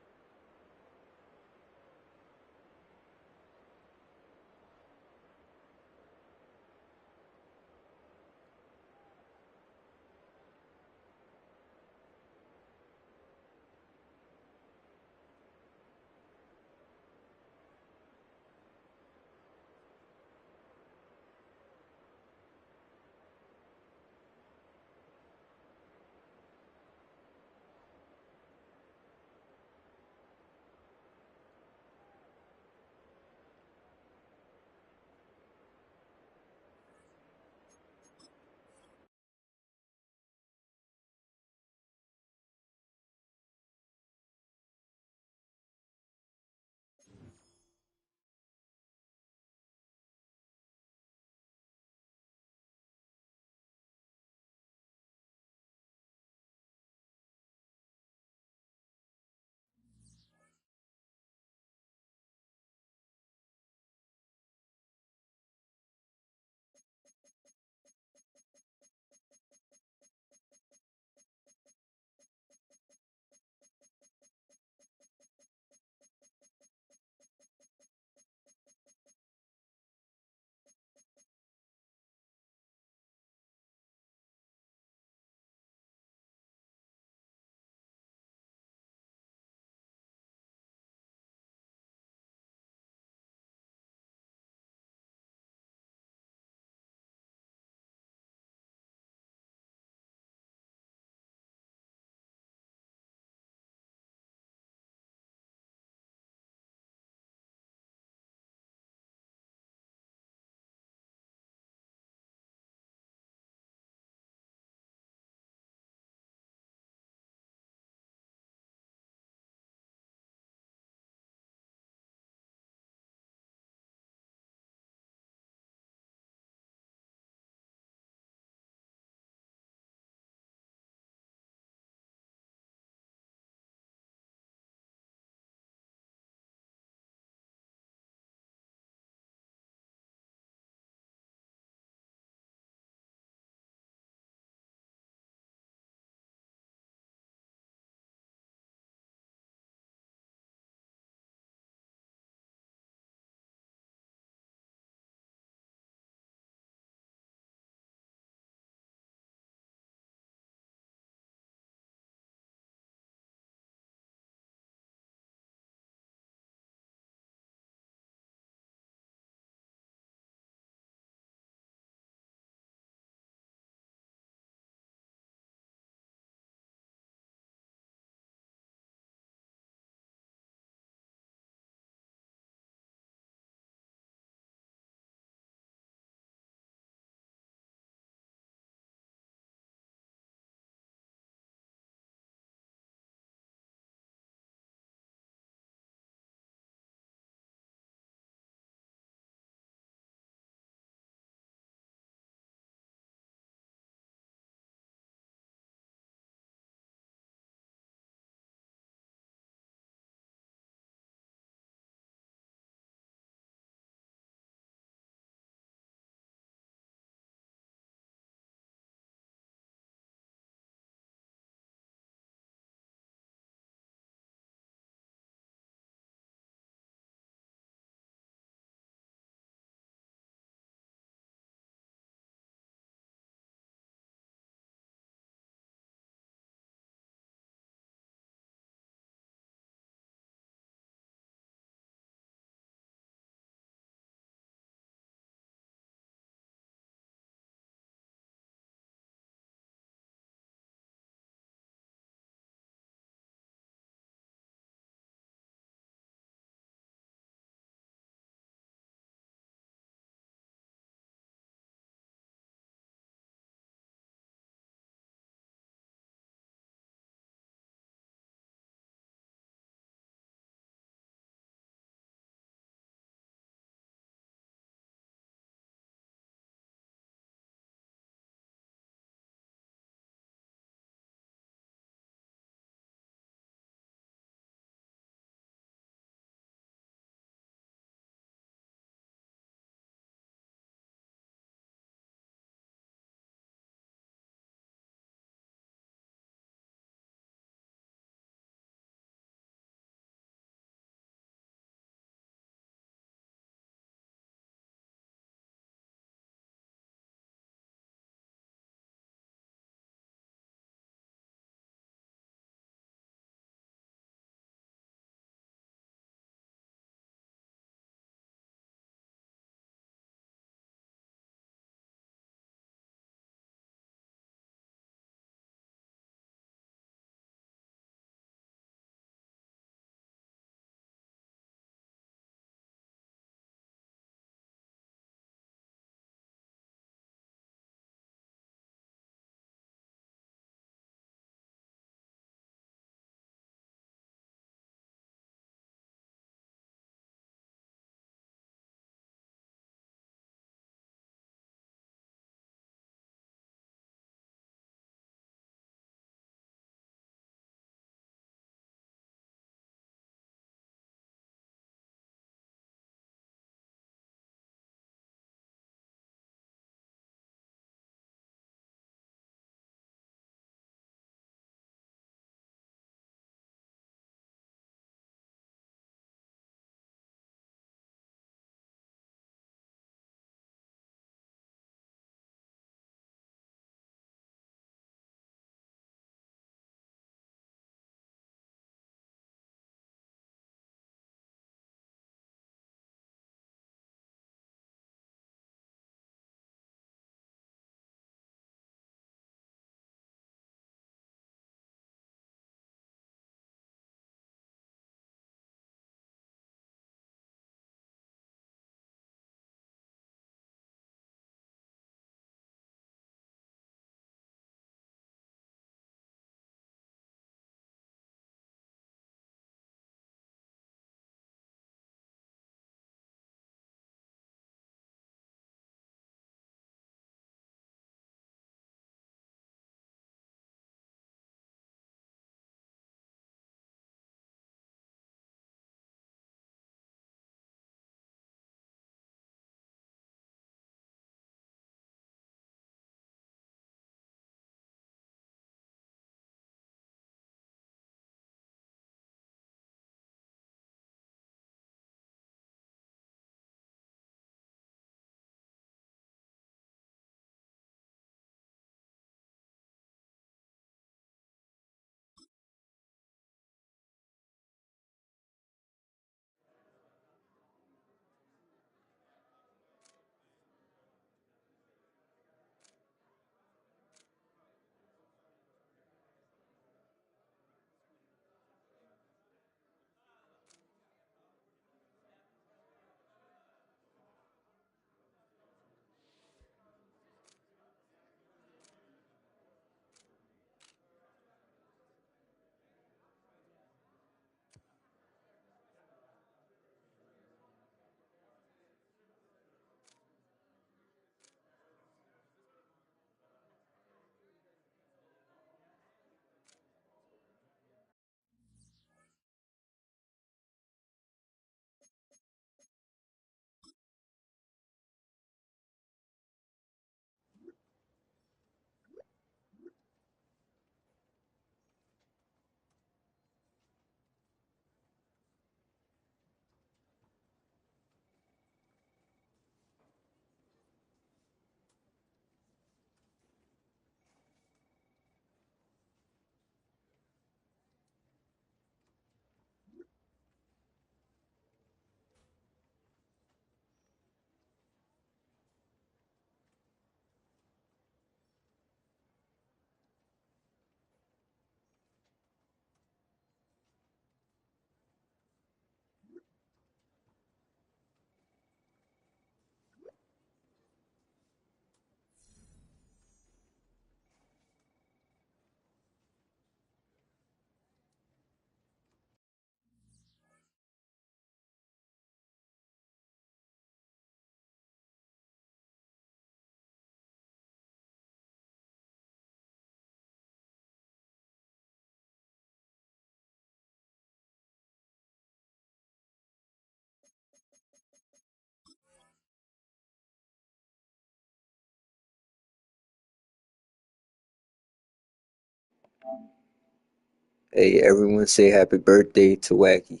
Hey, everyone say happy birthday to Wacky.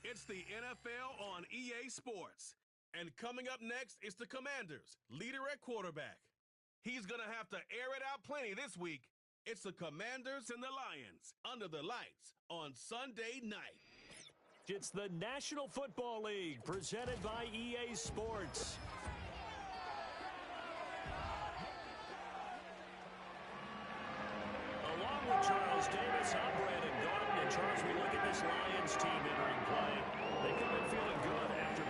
It's the NFL on EA Sports. And coming up next is the Commanders, leader at quarterback. He's going to have to air it out plenty this week. It's the Commanders and the Lions under the lights on Sunday night. It's the National Football League presented by EA Sports. Along with Charles Davis, I'm Brandon Gordon. And Charles, we look at this Lions team entering play. They come in feeling good after.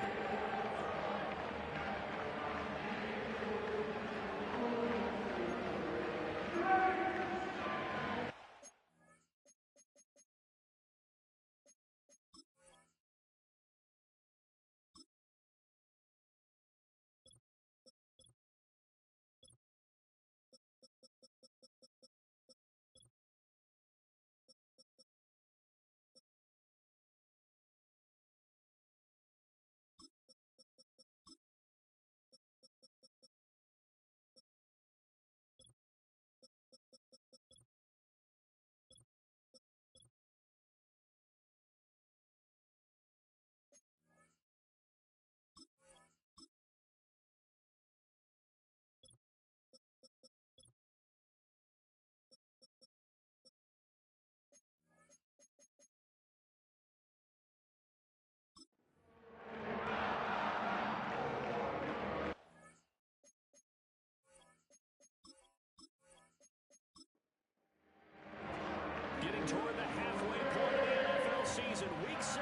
Getting toward the halfway point of the NFL season, Week 7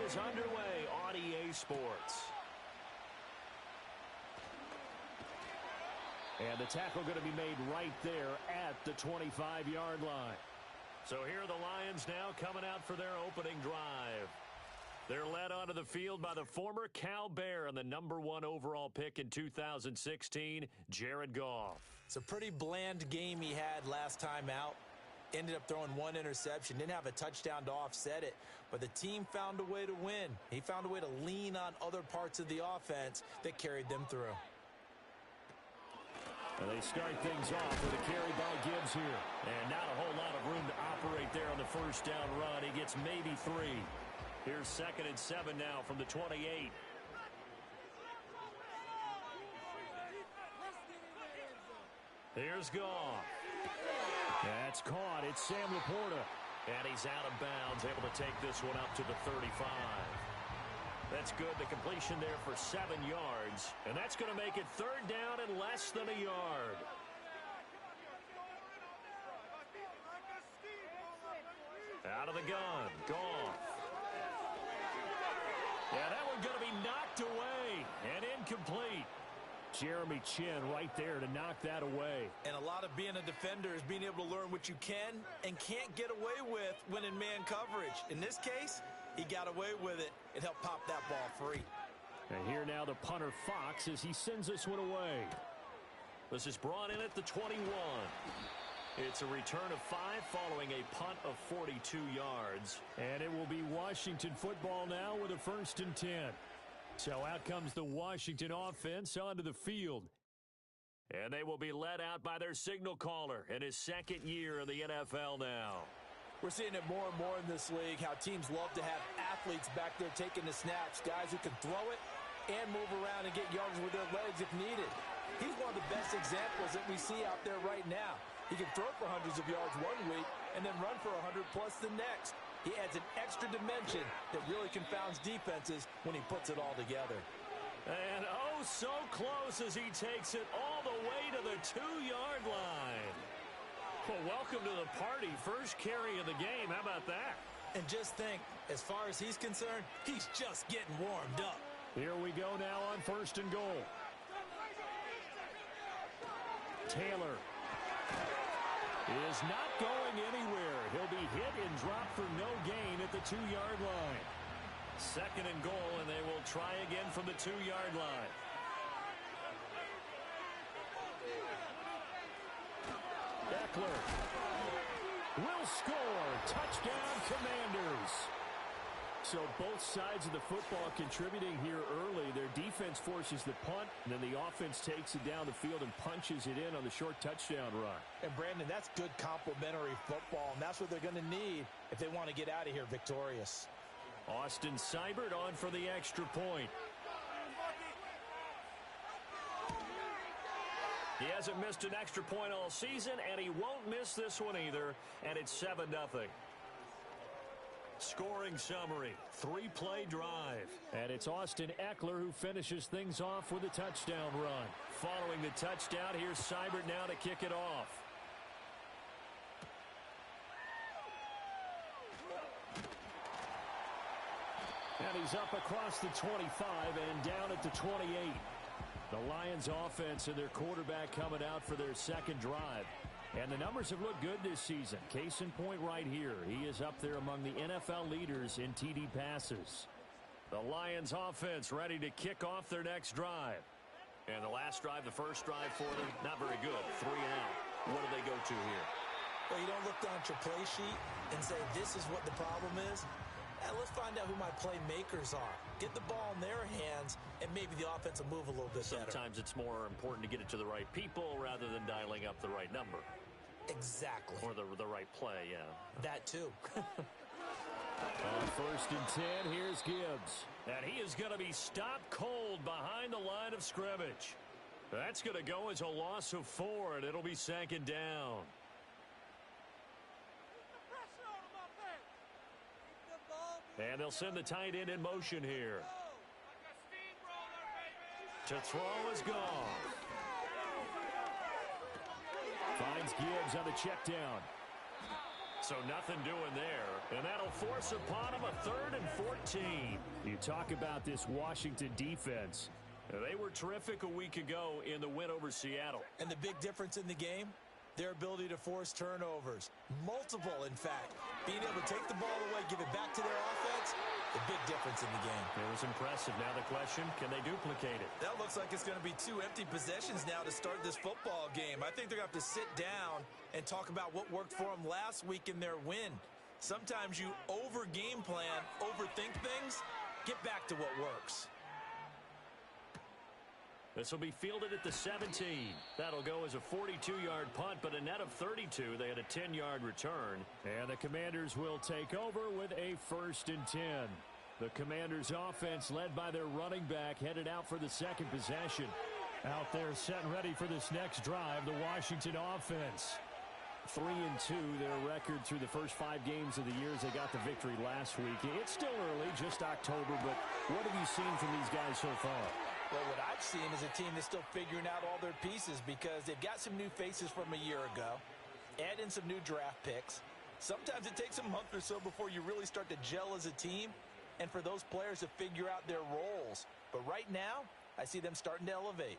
is underway on EA Sports. And the tackle going to be made right there at the 25-yard line. So here are the Lions now coming out for their opening drive. They're led onto the field by the former Cal Bear and the #1 overall pick in 2016, Jared Goff. It's a pretty bland game he had last time out. Ended up throwing one interception. Didn't have a touchdown to offset it. But the team found a way to win. He found a way to lean on other parts of the offense that carried them through. And they start things off with a carry by Gibbs here. And not a whole lot of room to operate there on the first down run. He gets maybe 3. Here's 2nd and 7 now from the 28. Here's Goff. That's caught. It's Sam Laporta. And he's out of bounds, able to take this one up to the 35. That's good. The completion there for 7 yards. And that's going to make it 3rd down and less than a yard. Out of the gun. Goff. Yeah, that one going to be knocked away and incomplete. Jeremy Chinn right there to knock that away. And a lot of being a defender is being able to learn what you can and can't get away with when in man coverage. In this case, he got away with it. It helped pop that ball free. And here now the punter Fox as he sends this one away. This is brought in at the 21. It's a return of 5 following a punt of 42 yards. And it will be Washington football now with a 1st and 10. So out comes the Washington offense onto the field. And they will be led out by their signal caller in his 2nd year in the NFL now. We're seeing it more and more in this league, how teams love to have athletes back there taking the snaps, guys who can throw it and move around and get yards with their legs if needed. He's one of the best examples that we see out there right now. He can throw for hundreds of yards one week and then run for 100+ the next. He adds an extra dimension that really confounds defenses when he puts it all together. And oh, so close as he takes it all the way to the 2-yard line. Well, welcome to the party. First carry of the game. How about that? And just think, as far as he's concerned, he's just getting warmed up. Here we go now on 1st and goal. Taylor is not going anywhere. He'll be hit and dropped for no gain at the 2-yard line. 2nd and goal, and they will try again from the 2-yard line. Ekeler will score. Touchdown, Commanders. So both sides of the football contributing here early. Their defense forces the punt, and then the offense takes it down the field and punches it in on the short touchdown run. And, Brandon, that's good complementary football, and that's what they're going to need if they want to get out of here victorious. Austin Seibert on for the extra point. He hasn't missed an extra point all season, and he won't miss this one either, and it's 7-0. Scoring summary, 3-play drive. And it's Austin Ekeler who finishes things off with a touchdown run. Following the touchdown, here's Seibert now to kick it off. And he's up across the 25 and down at the 28. The Lions offense and their quarterback coming out for their second drive. And the numbers have looked good this season. Case in point right here. He is up there among the NFL leaders in TD passes. The Lions offense ready to kick off their next drive. And the last drive, the first drive for them, not very good. 3 and out. What do they go to here? Well, you don't look down at your play sheet and say, this is what the problem is. And let's find out who my playmakers are. Get the ball in their hands, and maybe the offense will move a little bit better. Sometimes it's more important to get it to the right people rather than dialing up the right number. Exactly. Or the right play, yeah. That too. On 1st and 10, here's Gibbs. And he is going to be stopped cold behind the line of scrimmage. That's going to go as a loss of 4, and it'll be 2nd down. And they'll send the tight end in motion here. To throw is gone. Finds Gibbs on the check down. So nothing doing there. And that'll force upon him a 3rd and 14. You talk about this Washington defense. They were terrific a week ago in the win over Seattle. And the big difference in the game? Their ability to force turnovers. Multiple, in fact. Being able to take the ball away, give it back to their offense, the big difference in the game. It was impressive. Now the question, can they duplicate it? That looks like it's going to be 2 empty possessions now to start this football game. I think they're going to have to sit down and talk about what worked for them last week in their win. Sometimes you over-game plan, overthink things, get back to what works. This will be fielded at the 17. That'll go as a 42-yard punt, but a net of 32. They had a 10-yard return. And the Commanders will take over with a 1st and 10. The Commanders' offense, led by their running back, headed out for the second possession. Out there set and ready for this next drive, the Washington offense. 3-2, their record through the first 5 games of the year as they got the victory last week. It's still early, just October, but what have you seen from these guys so far? Well, what I've seen is a team that's still figuring out all their pieces because they've got some new faces from a year ago, add in some new draft picks. Sometimes it takes a month or so before you really start to gel as a team and for those players to figure out their roles. But right now, I see them starting to elevate.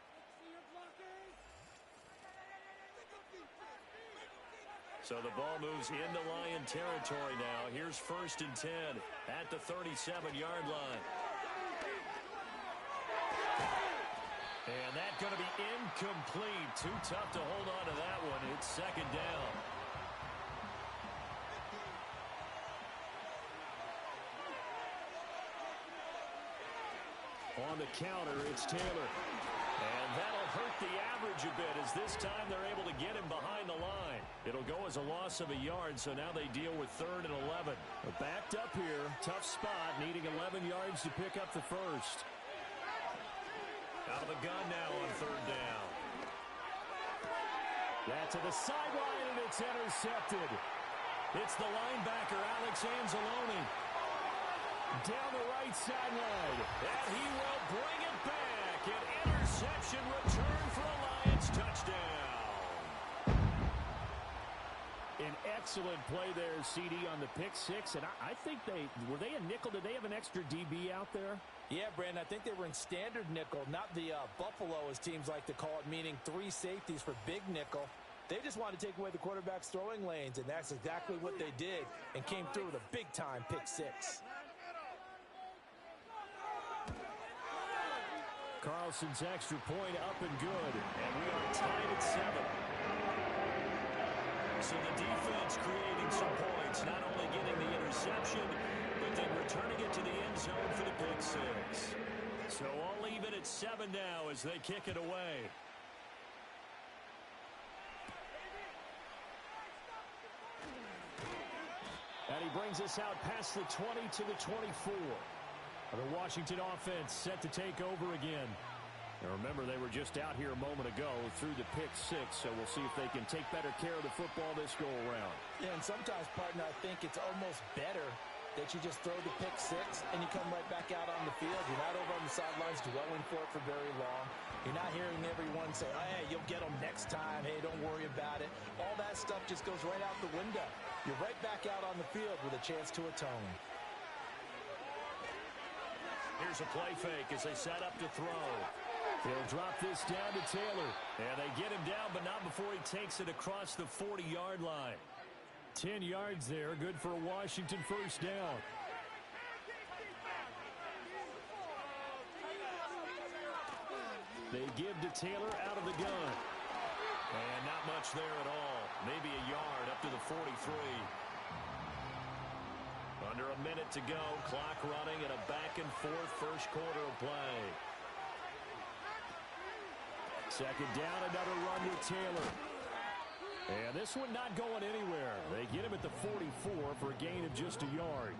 So the ball moves into Lion territory now. Here's 1st and 10 at the 37-yard line. And that's going to be incomplete. Too tough to hold on to that one. It's 2nd down. On the counter, it's Taylor. And that'll hurt the average a bit as this time they're able to get him behind the line. It'll go as a loss of a yard, so now they deal with 3rd and 11. Backed up here, tough spot, needing 11 yards to pick up the first. Out of the gun now on 3rd down. That's to the sideline, and it's intercepted. It's the linebacker, Alex Anzalone. Down the right sideline. And he will bring it back. An interception return for a Lions touchdown. An excellent play there, CD, on the pick 6. And I think were they a nickel? Did they have an extra DB out there? Yeah, Brandon, I think they were in standard nickel, not the Buffalo, as teams like to call it, meaning 3 safeties for big nickel. They just wanted to take away the quarterback's throwing lanes, and that's exactly what they did and came through with a big-time pick six. Carlson's extra point up and good, and we are tied at 7. So the defense creating some points, not only getting the interception, but then returning it to the end zone for the pick six. So I'll leave it at 7 now as they kick it away. And he brings us out past the 20 to the 24. The Washington offense set to take over again. And remember, they were just out here a moment ago through the pick six, so we'll see if they can take better care of the football this go-around. Yeah, and sometimes, partner, I think it's almost better that you just throw the pick six and you come right back out on the field. You're not over on the sidelines dwelling for it for very long. You're not hearing everyone say, oh, hey, you'll get them next time. Hey, don't worry about it. All that stuff just goes right out the window. You're right back out on the field with a chance to atone. Here's a play fake as they set up to throw. They'll drop this down to Taylor. And they get him down, but not before he takes it across the 40-yard line. 10 yards there, good for a Washington first down. They give to Taylor out of the gun. And not much there at all. Maybe a yard up to the 43. Under a minute to go, clock running and a back-and-forth first quarter of play. Second down, another run with Taylor. And this one not going anywhere. They get him at the 44 for a gain of just a yard.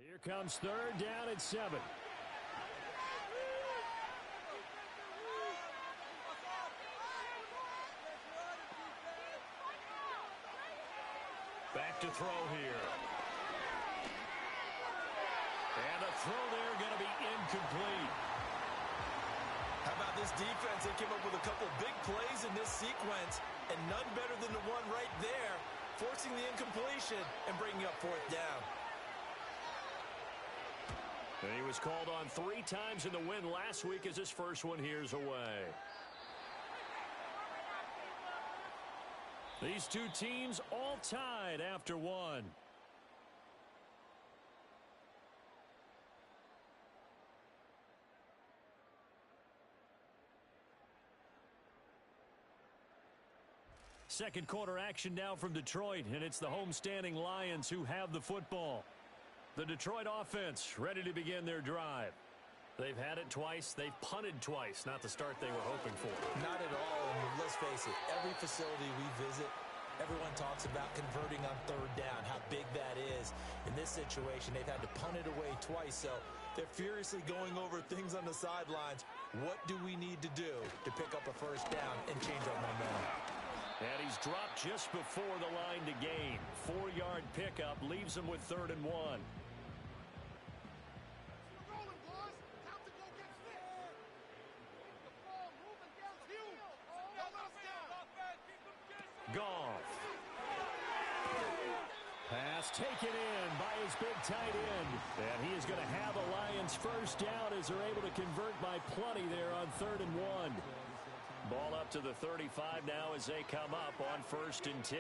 Here comes third down at 7. Back to throw here. And a throw there going to be incomplete. How about this defense? They came up with a couple big plays in this sequence, and none better than the one right there, forcing the incompletion and bringing up fourth down. And he was called on 3 times in the win last week as his first one here's away. These two teams all tied after one. Second quarter action now from Detroit, and it's the homestanding Lions who have the football. The Detroit offense ready to begin their drive. They've had it twice. They've punted twice. Not the start they were hoping for. Not at all. And let's face it, every facility we visit, everyone talks about converting on third down, how big that is. In this situation, they've had to punt it away twice, so they're furiously going over things on the sidelines. What do we need to do to pick up a first down and change our momentum? And he's dropped just before the line to gain. 4-yard pickup leaves him with 3rd and 1. Goff. Pass taken in by his big tight end. And he is going to have a Lions first down as they're able to convert by plenty there on 3rd and 1. Ball up to the 35 now as they come up on 1st and 10.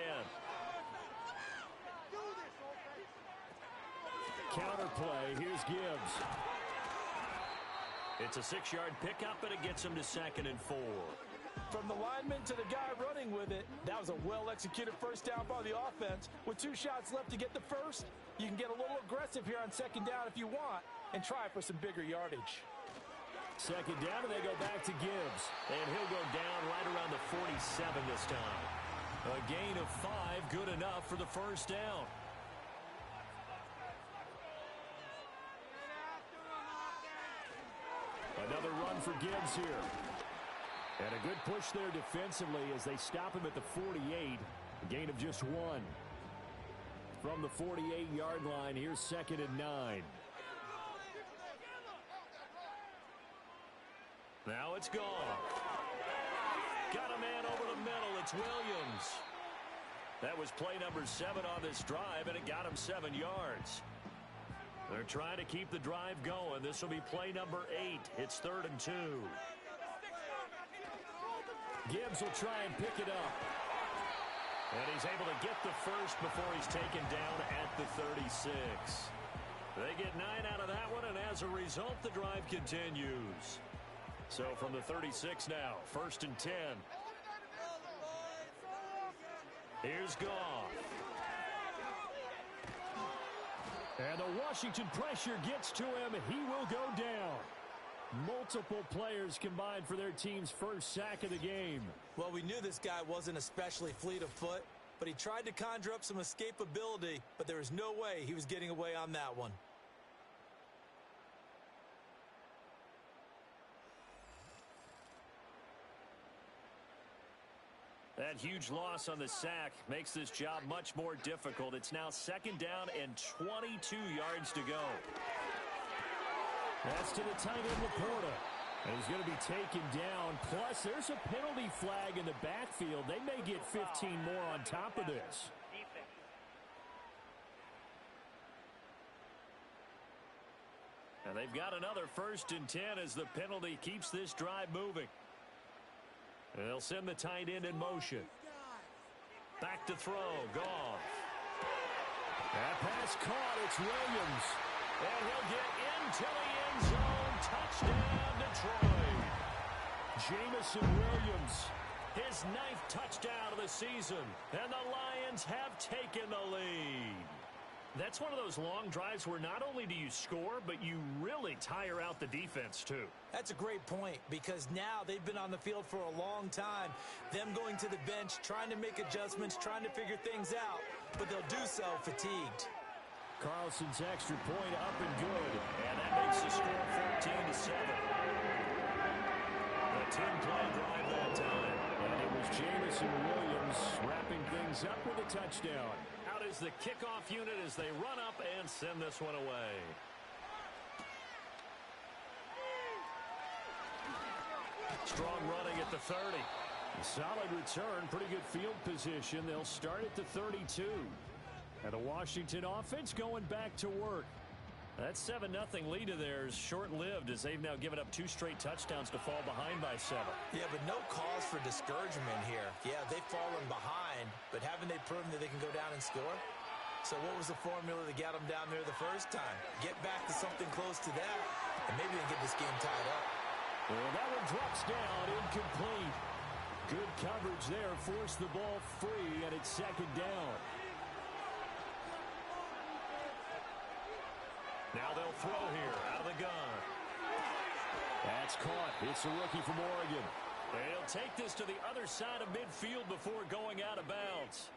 Counter play. Here's Gibbs. It's a 6-yard pickup, and it gets him to 2nd and 4. From the lineman to the guy running with it, that was a well-executed first down by the offense. With 2 shots left to get the first, you can get a little aggressive here on 2nd down if you want and try for some bigger yardage. 2nd down, and they go back to Gibbs. And he'll go down right around the 47 this time. A gain of 5, good enough for the first down. Another run for Gibbs here. And a good push there defensively as they stop him at the 48. A gain of just 1. From the 48-yard line, here's 2nd and 9. Now it's gone. Got a man over the middle. It's Williams. That was play number 7 on this drive, and it got him 7 yards. They're trying to keep the drive going. This will be play number 8. It's 3rd and 2. Gibbs will try and pick it up. And he's able to get the first before he's taken down at the 36. They get 9 out of that one, and as a result, the drive continues. So from the 36 now, 1st and 10. Here's Goff. And the Washington pressure gets to him. He will go down. Multiple players combined for their team's first sack of the game. Well, we knew this guy wasn't especially fleet of foot, but he tried to conjure up some escapability, but there was no way he was getting away on that one. That huge loss on the sack makes this job much more difficult. It's now 2nd down and 22 yards to go. That's to the tight end, Laporta. And he's going to be taken down. Plus, there's a penalty flag in the backfield. They may get 15 more on top of this. And they've got another 1st and 10 as the penalty keeps this drive moving. And they'll send the tight end in motion. Back to throw. Goff. That pass caught. It's Williams. And he'll get into the end zone. Touchdown, Detroit. Jameson Williams. His 9th touchdown of the season. And the Lions have taken the lead. That's one of those long drives where not only do you score, but you really tire out the defense, too. That's a great point, because now they've been on the field for a long time. Them going to the bench, trying to make adjustments, trying to figure things out, but they'll do so fatigued. Carlson's extra point up and good, and that makes the score 14-7. A 10-play drive that time, and it was Jameson Williams wrapping things up with a touchdown. Out is the kickoff unit as they run up and send this one away. Strong running at the 30. A solid return, pretty good field position. They'll start at the 32. And the Washington offense going back to work. That 7-0 lead of theirs short-lived as they've now given up 2 straight touchdowns to fall behind by 7. Yeah, but no cause for discouragement here. Yeah, they've fallen behind, but haven't they proven that they can go down and score? So what was the formula that got them down there the first time? Get back to something close to that, and maybe they can get this game tied up. Well, that one drops down, incomplete. Good coverage there, forced the ball free, and it's 2nd down. Now they'll throw here out of the gun. That's caught. It's a rookie from Oregon. They'll take this to the other side of midfield before going out of bounds.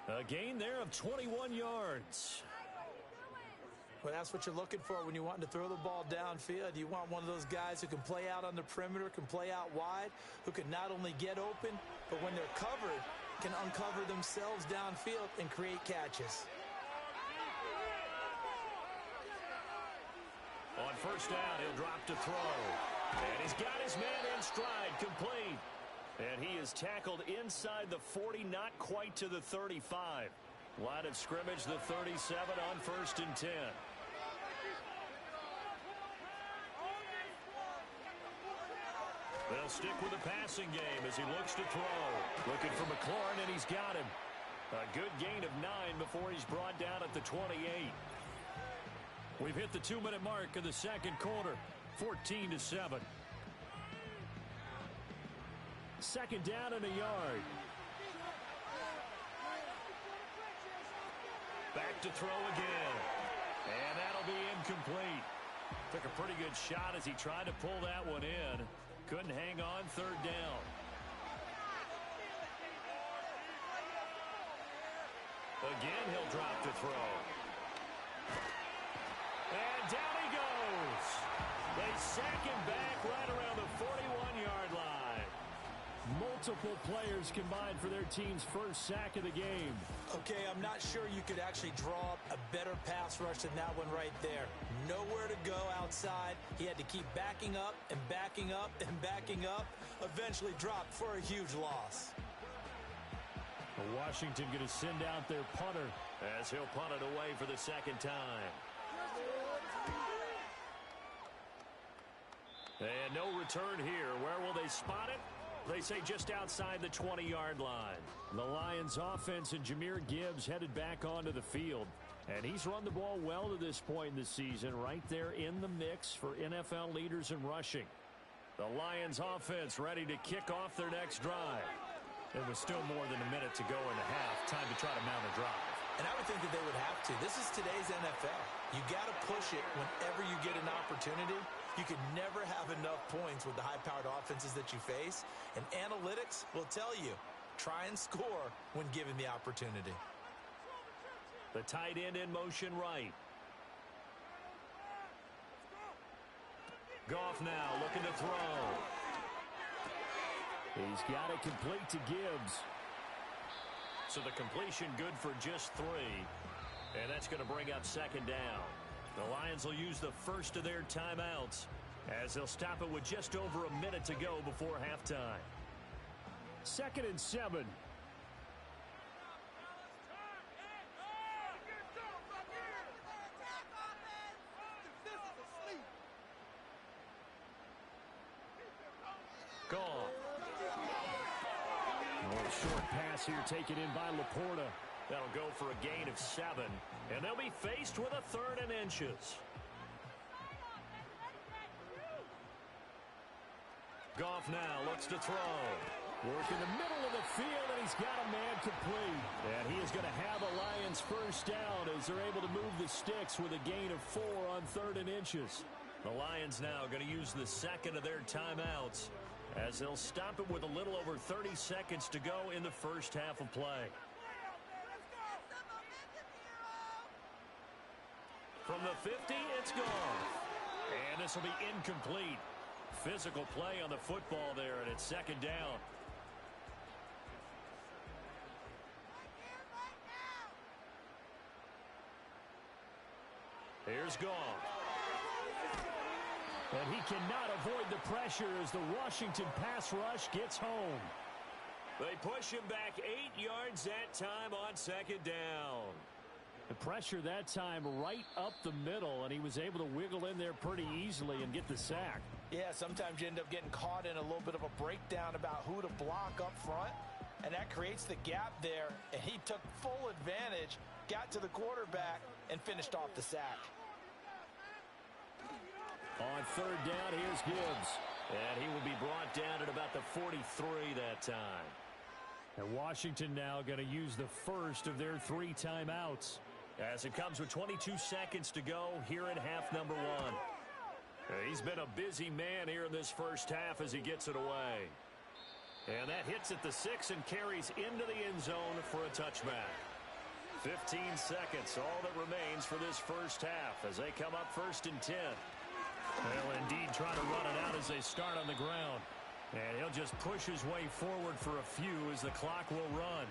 A gain there of 21 yards. Well, that's what you're looking for when you're wanting to throw the ball downfield. You want one of those guys who can play out on the perimeter, can play out wide, who can not only get open, but when they're covered, can uncover themselves downfield and create catches. On first down, he'll drop to throw. And he's got his man in stride, complete. And he is tackled inside the 40, not quite to the 35. Line of scrimmage, the 37 on 1st and 10. They'll stick with the passing game as he looks to throw. Looking for McLaurin, and he's got him. A good gain of 9 before he's brought down at the 28. We've hit the 2-minute mark of the second quarter, 14-7. Second down and a yard. Back to throw again. And that'll be incomplete. Took a pretty good shot as he tried to pull that one in. Couldn't hang on, third down. Again, he'll drop to throw. And down he goes. They sack him back right around the 41-yard line. Multiple players combined for their team's first sack of the game. Okay, I'm not sure you could actually draw up a better pass rush than that one right there. Nowhere to go outside. He had to keep backing up and backing up and backing up. Eventually dropped for a huge loss. Washington going to send out their punter as he'll punt it away for the second time. And no return here. Where will they spot it? They say just outside the 20-yard line. The Lions offense and Jahmyr Gibbs headed back onto the field. And he's run the ball well to this point in the season, right there in the mix for NFL leaders in rushing. The Lions offense ready to kick off their next drive. It was still more than a minute to go in the half. Time to try to mount a drive. And I would think that they would have to. This is today's NFL. You got to push it whenever you get an opportunity. You can never have enough points with the high-powered offenses that you face. And analytics will tell you, try and score when given the opportunity. The tight end in motion right. Goff now looking to throw. He's got it complete to Gibbs. So the completion good for just 3. And that's going to bring up second down. The Lions will use the first of their timeouts as they'll stop it with just over a minute to go before halftime. 2nd and 7. Goff. Short pass here taken in by Laporta. That'll go for a gain of 7. And they'll be faced with a 3rd and inches. Goff now looks to throw. Work in the middle of the field, and he's got a man complete. And he is going to have a Lions first down as they're able to move the sticks with a gain of 4 on 3rd and inches. The Lions now going to use the second of their timeouts as they'll stop it with a little over 30 seconds to go in the first half of play. From the 50, it's gone. And this will be incomplete. Physical play on the football there, and it's second down. Here's Goff. And he cannot avoid the pressure as the Washington pass rush gets home. They push him back 8 yards that time on second down. The pressure that time right up the middle, and he was able to wiggle in there pretty easily and get the sack. Yeah, sometimes you end up getting caught in a little bit of a breakdown about who to block up front, and that creates the gap there, and he took full advantage, got to the quarterback, and finished off the sack. On third down, here's Gibbs. And he will be brought down at about the 43 that time. And Washington now going to use the first of their 3 timeouts, as it comes with 22 seconds to go here in half number 1. He's been a busy man here in this first half as he gets it away. And that hits at the 6 and carries into the end zone for a touchback. 15 seconds, all that remains for this first half as they come up 1st and 10. They'll indeed try to run it out as they start on the ground. And he'll just push his way forward for a few as the clock will run.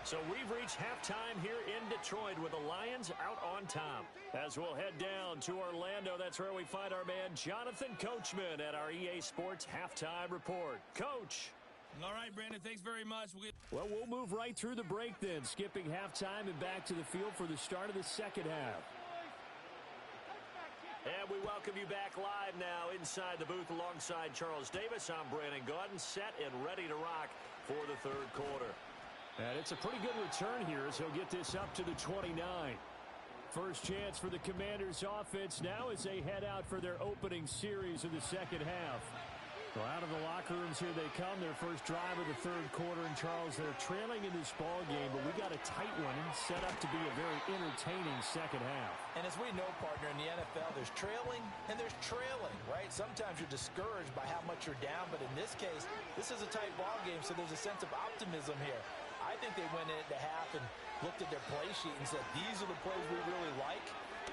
So we've reached halftime here in Detroit with the Lions out on top. As we'll head down to Orlando, that's where we find our man Jonathan Coachman at our EA Sports Halftime Report. Coach. All right, Brandon, thanks very much. Well, we'll move right through the break then, skipping halftime and back to the field for the start of the second half. And we welcome you back live now inside the booth alongside Charles Davis. I'm Brandon Gaudin, set and ready to rock for the third quarter. And it's a pretty good return here as he'll get this up to the 29. First chance for the Commanders offense now as they head out for their opening series of the second half. Well, out of the locker rooms here they come, their first drive of the third quarter. And Charles, they're trailing in this ball game, but we got a tight one set up to be a very entertaining second half. And as we know, partner, in the NFL, there's trailing and there's trailing, right? Sometimes you're discouraged by how much you're down, but in this case, this is a tight ball game, so there's a sense of optimism here. I think they went into half and looked at their play sheet and said, these are the plays we really like.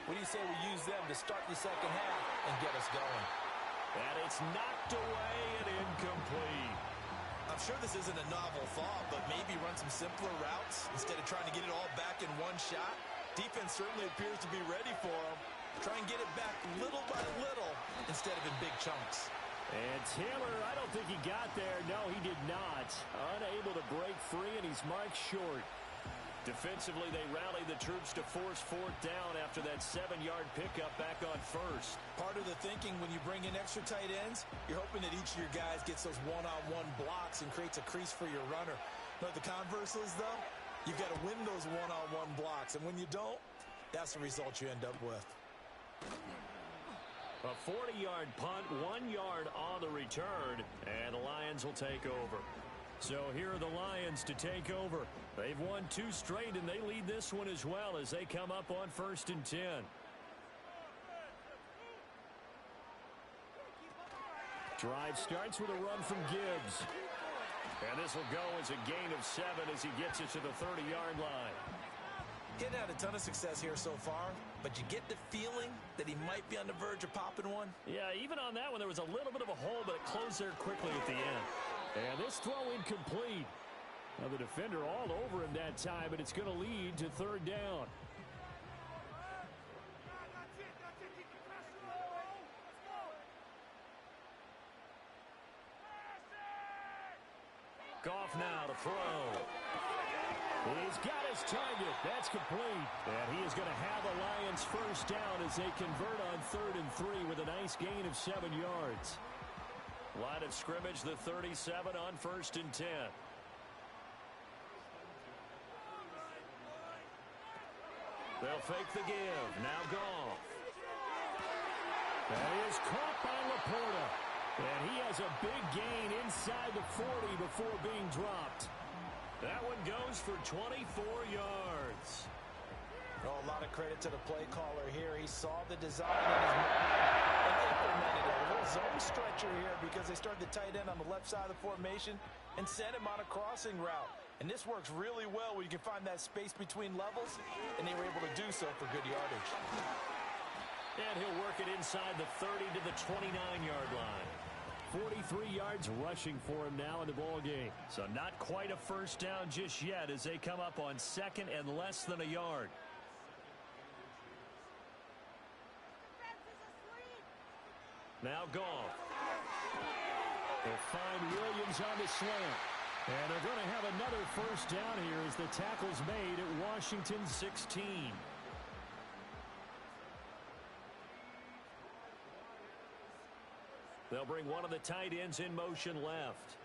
What do you say we use them to start the second half and get us going? And it's knocked away and incomplete. I'm sure this isn't a novel thought, but maybe run some simpler routes instead of trying to get it all back in one shot. Defense certainly appears to be ready for them. Try and get it back little by little instead of in big chunks. And Taylor, I don't think he got there. No, he did not. Unable to break free, and he's marked short. Defensively, they rallied the troops to force fourth down after that 7-yard pickup back on first. Part of the thinking when you bring in extra tight ends, you're hoping that each of your guys gets those one-on-one blocks and creates a crease for your runner. But the converse is, though, you've got to win those one-on-one blocks. And when you don't, that's the result you end up with. A 40-yard punt, 1 yard on the return, and the Lions will take over. So here are the Lions to take over. They've won 2 straight, and they lead this one as well as they come up on 1st and 10. Drive starts with a run from Gibbs. And this will go as a gain of 7 as he gets it to the 30-yard line. Getting had a ton of success here so far, but you get the feeling that he might be on the verge of popping one. Yeah, even on that one, there was a little bit of a hole, but it closed there quickly at the end. And this throw incomplete. Now the defender all over him that time, but it's going to lead to 3rd down. Goff now to throw. He's got his target. That's complete. And he is going to have the Lions first down as they convert on 3rd and 3 with a nice gain of 7 yards. Line of scrimmage, the 37 on 1st and 10. They'll fake the give. Now Goff. That is caught by Laporta. And he has a big gain inside the 40 before being dropped. That one goes for 24 yards. Oh, a lot of credit to the play caller here. He saw the design in his mind and implemented it. A little zone stretcher here because they started the tight end on the left side of the formation and sent him on a crossing route. And this works really well where you can find that space between levels, and they were able to do so for good yardage. And he'll work it inside the 30 to the 29-yard line. 43 yards rushing for him now in the ball game. So not quite a first down just yet as they come up on 2nd and less than a yard. Now Goff. They'll find Williams on the slant. And they're going to have another first down here as the tackle's made at Washington 16. They'll bring one of the tight ends in motion left.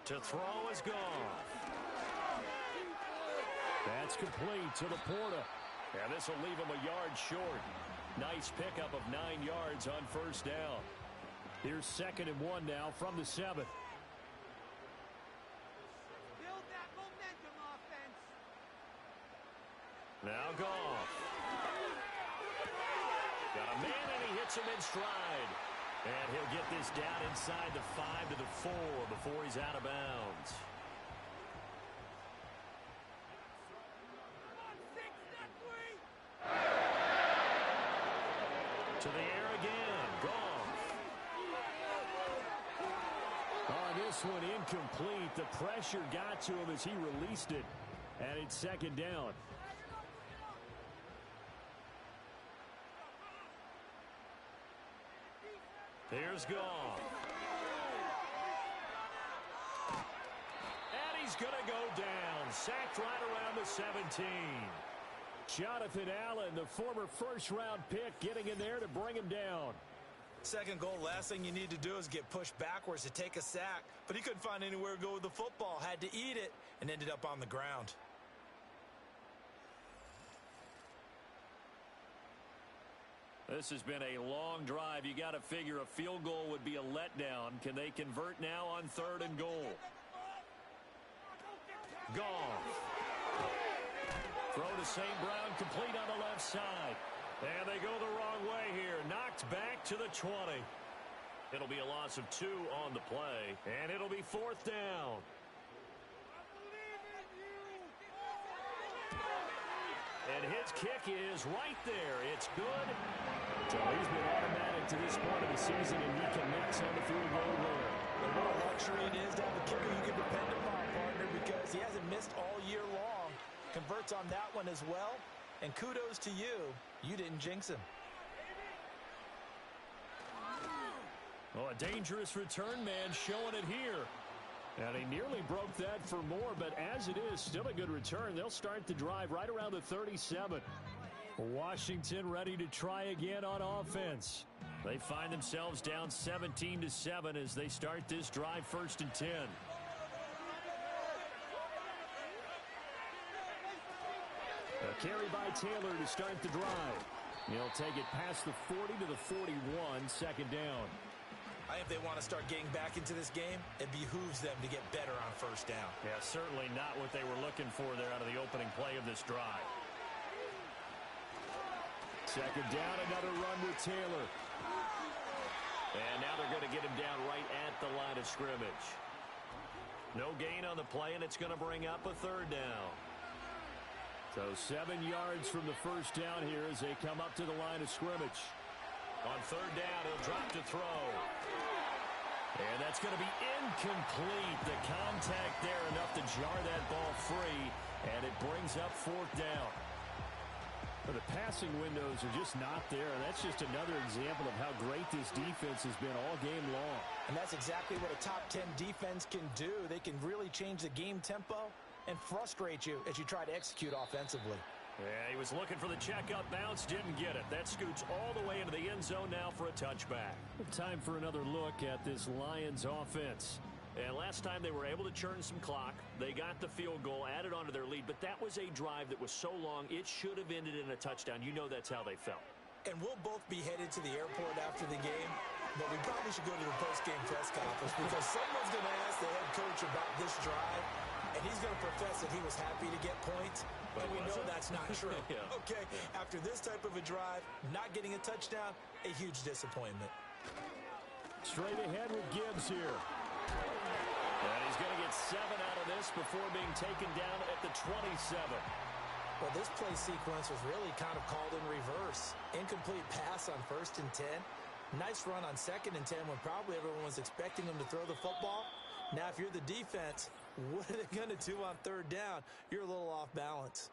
To throw is Goff. That's complete to Laporta. And this will leave him a yard short. Nice pickup of 9 yards on first down. Here's 2nd and 1 now from the 7. Build that momentum offense. Now Goff. Got a man and he hits him in stride. And he'll get this down inside the 5 to the 4 before he's out of bounds. To the this one incomplete. The pressure got to him as he released it. And it's second down. Here's Goff. And he's going to go down. Sacked right around the 17. Jonathan Allen, the former first-round pick, getting in there to bring him down. Second goal, last thing you need to do is get pushed backwards to take a sack. But he couldn't find anywhere to go with the football. Had to eat it and ended up on the ground. This has been a long drive. You got to figure a field goal would be a letdown. Can they convert now on 3rd and goal? Goff. Throw to St. Brown, complete on the left side. And they go the wrong way here. Knocked back to the 20. It'll be a loss of 2 on the play. And it'll be 4th down. And his kick is right there. It's good. So he's been automatic to this point of the season, and he connects on the field goal there. And what a luxury it is to have a kicker you can depend upon, partner, because he hasn't missed all year long. Converts on that one as well. And kudos to you. You didn't jinx him. Oh, a dangerous return man showing it here. And he nearly broke that for more, but as it is, still a good return. They'll start the drive right around the 37. Washington ready to try again on offense. They find themselves down 17-7 as they start this drive 1st and 10. A carry by Taylor to start the drive. He'll take it past the 40 to the 41, 2nd down. I think if they want to start getting back into this game, it behooves them to get better on 1st down. Yeah, certainly not what they were looking for there out of the opening play of this drive. 2nd down, another run with Taylor. And now they're going to get him down right at the line of scrimmage. No gain on the play, and it's going to bring up a 3rd down. So 7 yards from the 1st down here as they come up to the line of scrimmage. On 3rd down, he'll drop to throw. And that's going to be incomplete. The contact there enough to jar that ball free, and it brings up 4th down. But the passing windows are just not there. That's just another example of how great this defense has been all game long. And that's exactly what a top 10 defense can do. They can really change the game tempo and frustrate you as you try to execute offensively. Yeah, he was looking for the check-up bounce, didn't get it. That scoots all the way into the end zone now for a touchback. Time for another look at this Lions offense. And last time they were able to churn some clock. They got the field goal, added onto their lead, but that was a drive that was so long, it should have ended in a touchdown. You know that's how they felt. And we'll both be headed to the airport after the game, but we probably should go to the post-game press conference because someone's going to ask the head coach about this drive, and he's going to profess that he was happy to get points. But we know that's not true. Yeah. Okay, after this type of a drive, not getting a touchdown, a huge disappointment. Straight ahead with Gibbs here. And he's going to get 7 out of this before being taken down at the 27. Well, this play sequence was really kind of called in reverse. Incomplete pass on 1st and 10. Nice run on 2nd and 10 when probably everyone was expecting him to throw the football. Now, if you're the defense, what are they going to do on 3rd down? You're a little off balance.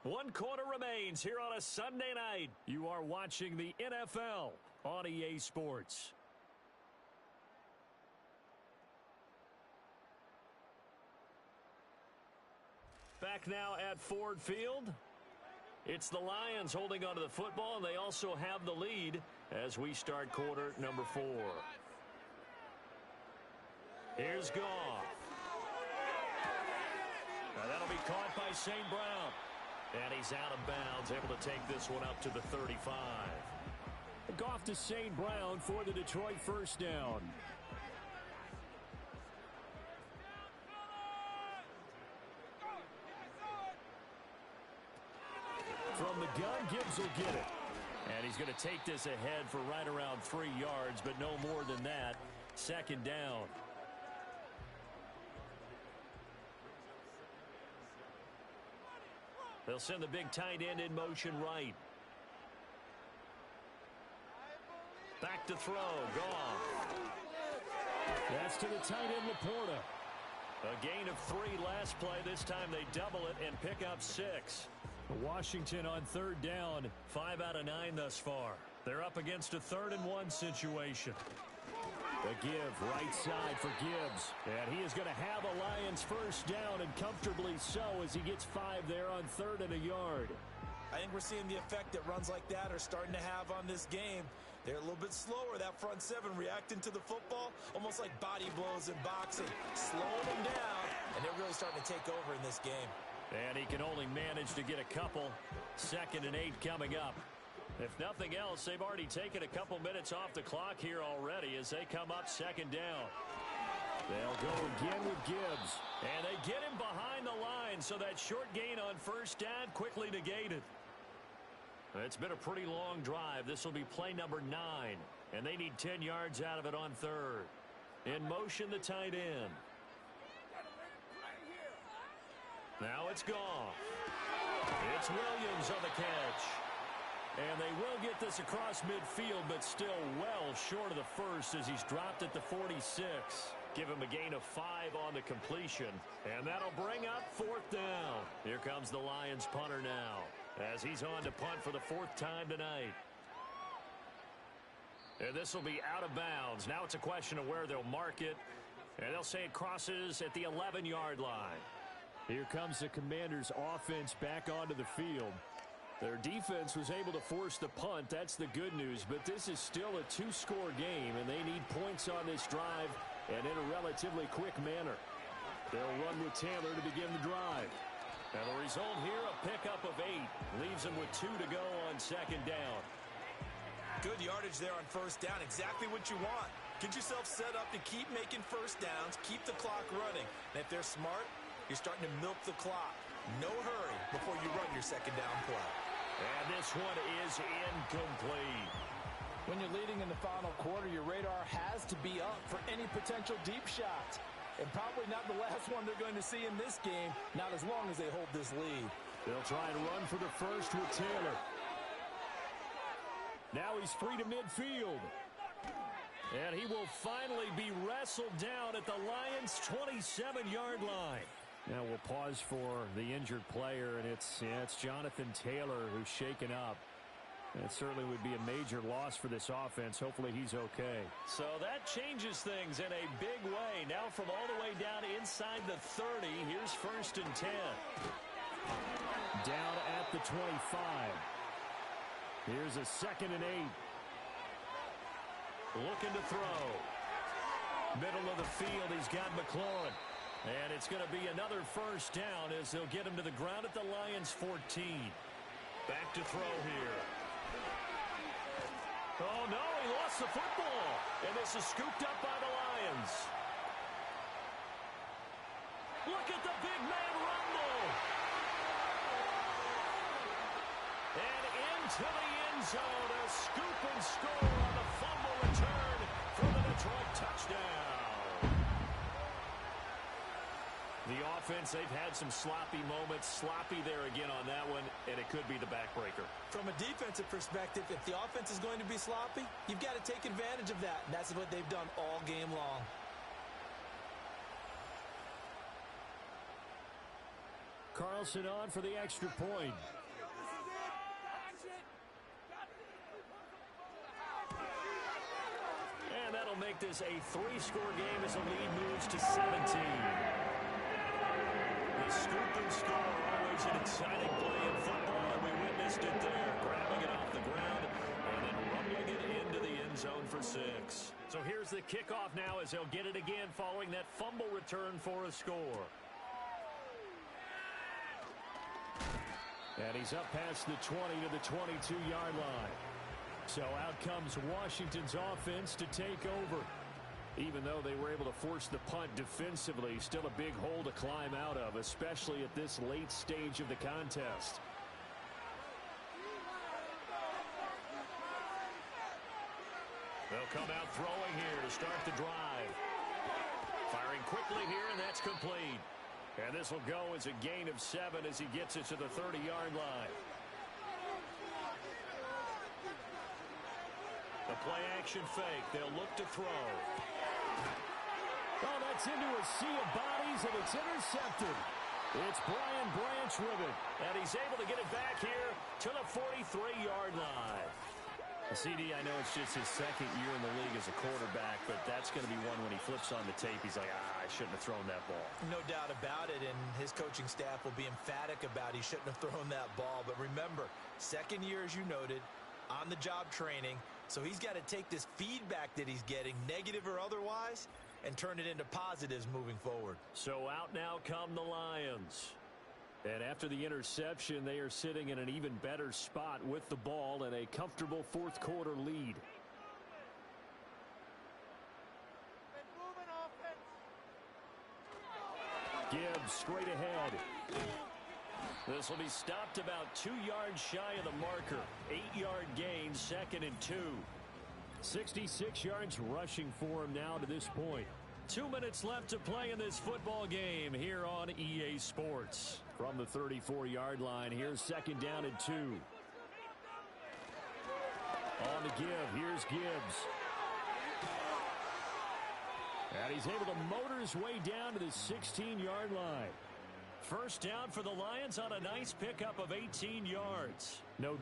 1 quarter remains here on a Sunday night. You are watching the NFL on EA Sports. Back now at Ford Field. It's the Lions holding onto the football, and they also have the lead as we start quarter number 4. Here's Goff. Now that'll be caught by St. Brown. And he's out of bounds, able to take this one up to the 35. Goff to St. Brown for the Detroit 1st down. From the gun, Gibbs will get it. And he's going to take this ahead for right around 3 yards, but no more than that. 2nd down. They'll send the big tight end in motion right. Back to throw. Goff. That's to the tight end, Laporta. A gain of 3 last play. This time they double it and pick up 6. Washington on 3rd down, 5 out of 9 thus far. They're up against a 3rd-and-1 situation. The give right side for Gibbs. And he is going to have a Lions first down, and comfortably so, as he gets 5 there on 3rd and a yard. I think we're seeing the effect that runs like that are starting to have on this game. They're a little bit slower, that front 7 reacting to the football, almost like body blows in boxing, slowing them down, and they're really starting to take over in this game. And he can only manage to get a couple. 2nd and 8 coming up. If nothing else, they've already taken a couple minutes off the clock here already as they come up 2nd down. They'll go again with Gibbs. And they get him behind the line, so that short gain on 1st down quickly negated. It's been a pretty long drive. This will be play number 9. And they need 10 yards out of it on 3rd. In motion, the tight end. Now it's Goff. It's Williams on the catch. And they will get this across midfield, but still well short of the first as he's dropped at the 46. Give him a gain of 5 on the completion. And that'll bring up 4th down. Here comes the Lions punter now, as he's on to punt for the 4th time tonight. And this will be out of bounds. Now it's a question of where they'll mark it. And they'll say it crosses at the 11-yard line. Here comes the Commanders' offense back onto the field. Their defense was able to force the punt. That's the good news. But this is still a 2-score game, and they need points on this drive and in a relatively quick manner. They'll run with Taylor to begin the drive. And the result here, a pickup of 8. Leaves them with 2 to go on 2nd down. Good yardage there on 1st down. Exactly what you want. Get yourself set up to keep making 1st downs, keep the clock running. And if they're smart, you're starting to milk the clock. No hurry before you run your 2nd down play. And this one is incomplete. When you're leading in the final quarter, your radar has to be up for any potential deep shots. And probably not the last one they're going to see in this game, not as long as they hold this lead. They'll try and run for the first with Taylor. Now he's free to midfield. And he will finally be wrestled down at the Lions' 27-yard line. Now we'll pause for the injured player, and it's Jonathan Taylor who's shaken up. It certainly would be a major loss for this offense. Hopefully he's okay. So that changes things in a big way. Now from all the way down inside the 30, here's 1st and 10. Down at the 25. Here's a 2nd and 8. Looking to throw. Middle of the field, he's got McLaurin. And it's going to be another 1st down as they'll get him to the ground at the Lions' 14. Back to throw here. Oh, no, he lost the football. And this is scooped up by the Lions. Look at the big man rumble. And into the end zone, a scoop and score on the fumble return for the Detroit touchdown. The offense, they've had some sloppy moments. Sloppy there again on that one, and it could be the backbreaker. From a defensive perspective, if the offense is going to be sloppy, you've got to take advantage of that. And that's what they've done all game long. Carlson on for the extra point. And that'll make this a 3-score game as the lead moves to 17. The scoop and score, always an exciting play in football, and we witnessed it there, grabbing it off the ground and then rumbling it into the end zone for 6. So here's the kickoff now as they'll get it again following that fumble return for a score. And he's up past the 20 to the 22-yard line. So out comes Washington's offense to take over. Even though they were able to force the punt defensively, still a big hole to climb out of, especially at this late stage of the contest. They'll come out throwing here to start the drive. Firing quickly here, and that's complete. And this will go as a gain of 7 as he gets it to the 30-yard line. The play-action fake. They'll look to throw. Oh, that's into a sea of bodies, and it's intercepted. It's Brian Branch with it, and he's able to get it back here to the 43-yard line. CD, I know it's just his second year in the league as a quarterback, but that's going to be one when he flips on the tape. He's like, I shouldn't have thrown that ball. No doubt about it, and his coaching staff will be emphatic about he shouldn't have thrown that ball. But remember, second year, as you noted, on-the-job training, so he's got to take this feedback that he's getting, negative or otherwise, and turn it into positives moving forward. So out now come the Lions. And after the interception, they are sitting in an even better spot with the ball and a comfortable fourth quarter lead. Gibbs straight ahead. This will be stopped about 2 yards shy of the marker. 8-yard gain, 2nd and 2. 66 yards rushing for him now to this point. 2 minutes left to play in this football game here on EA Sports. From the 34-yard line, here's 2nd down and 2. On the give, here's Gibbs. And he's able to motor his way down to the 16-yard line. First down for the Lions on a nice pickup of 18 yards. No.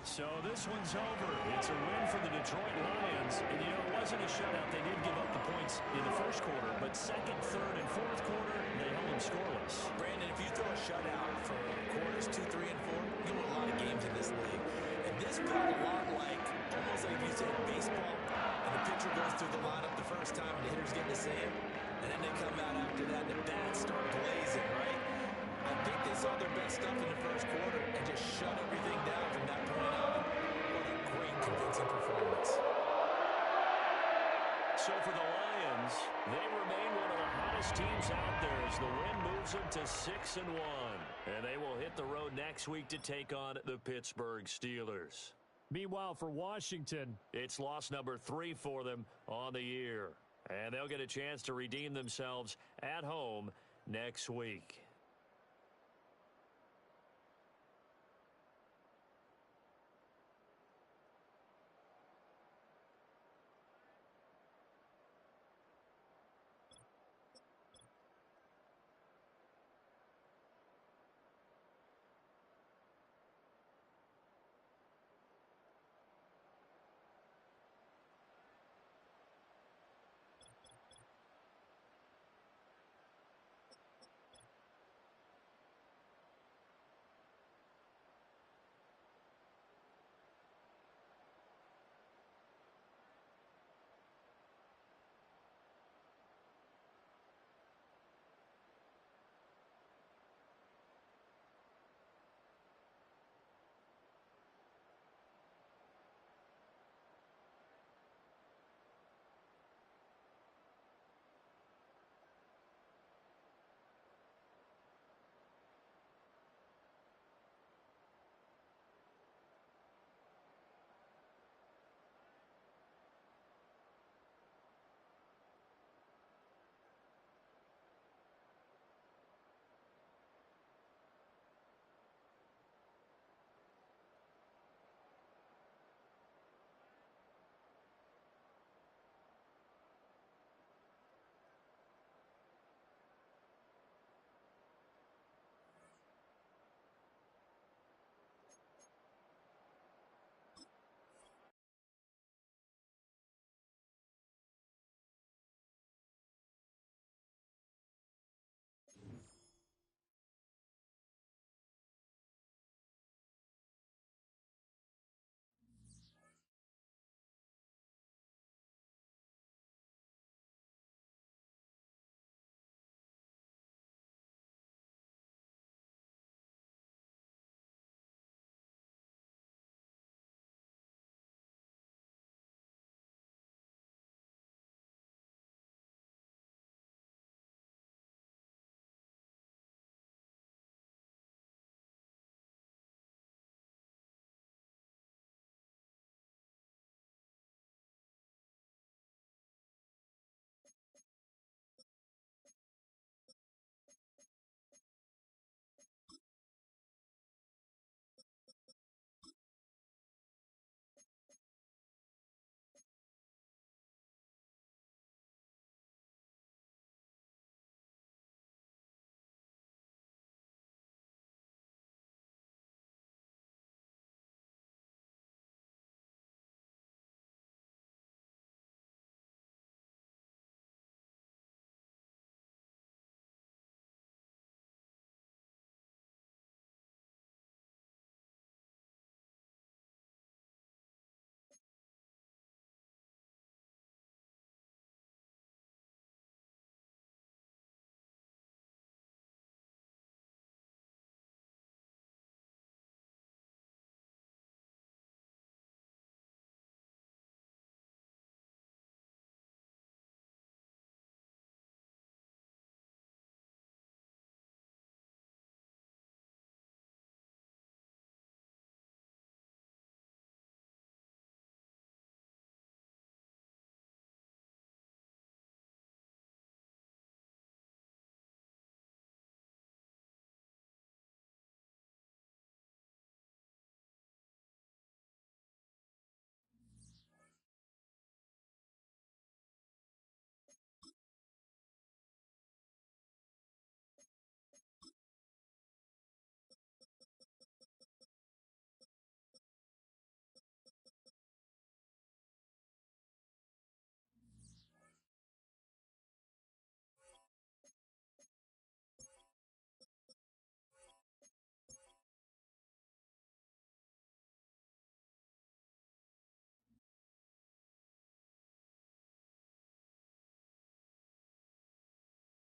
So this one's over. It's a win for the Detroit Lions. And, you know, it wasn't a shutout. They did give up the points in the first quarter, but second, third, and fourth quarter, they held them scoreless. Brandon, if you throw a shutout for quarters 2, 3, and 4, you win a lot of games in this league. And this felt a lot like, almost like if you said baseball, and the pitcher goes through the lineup the first time, and the hitter's getting to see him, and then they come out after that, and the bats start blazing, right? I think they saw their best stuff in the first quarter and just shut everything down from that point on. What a great, convincing performance. So for the Lions, they remain one of the hottest teams out there as the win moves them to 6-1. And they will hit the road next week to take on the Pittsburgh Steelers. Meanwhile, for Washington, it's loss number 3 for them on the year. And they'll get a chance to redeem themselves at home next week.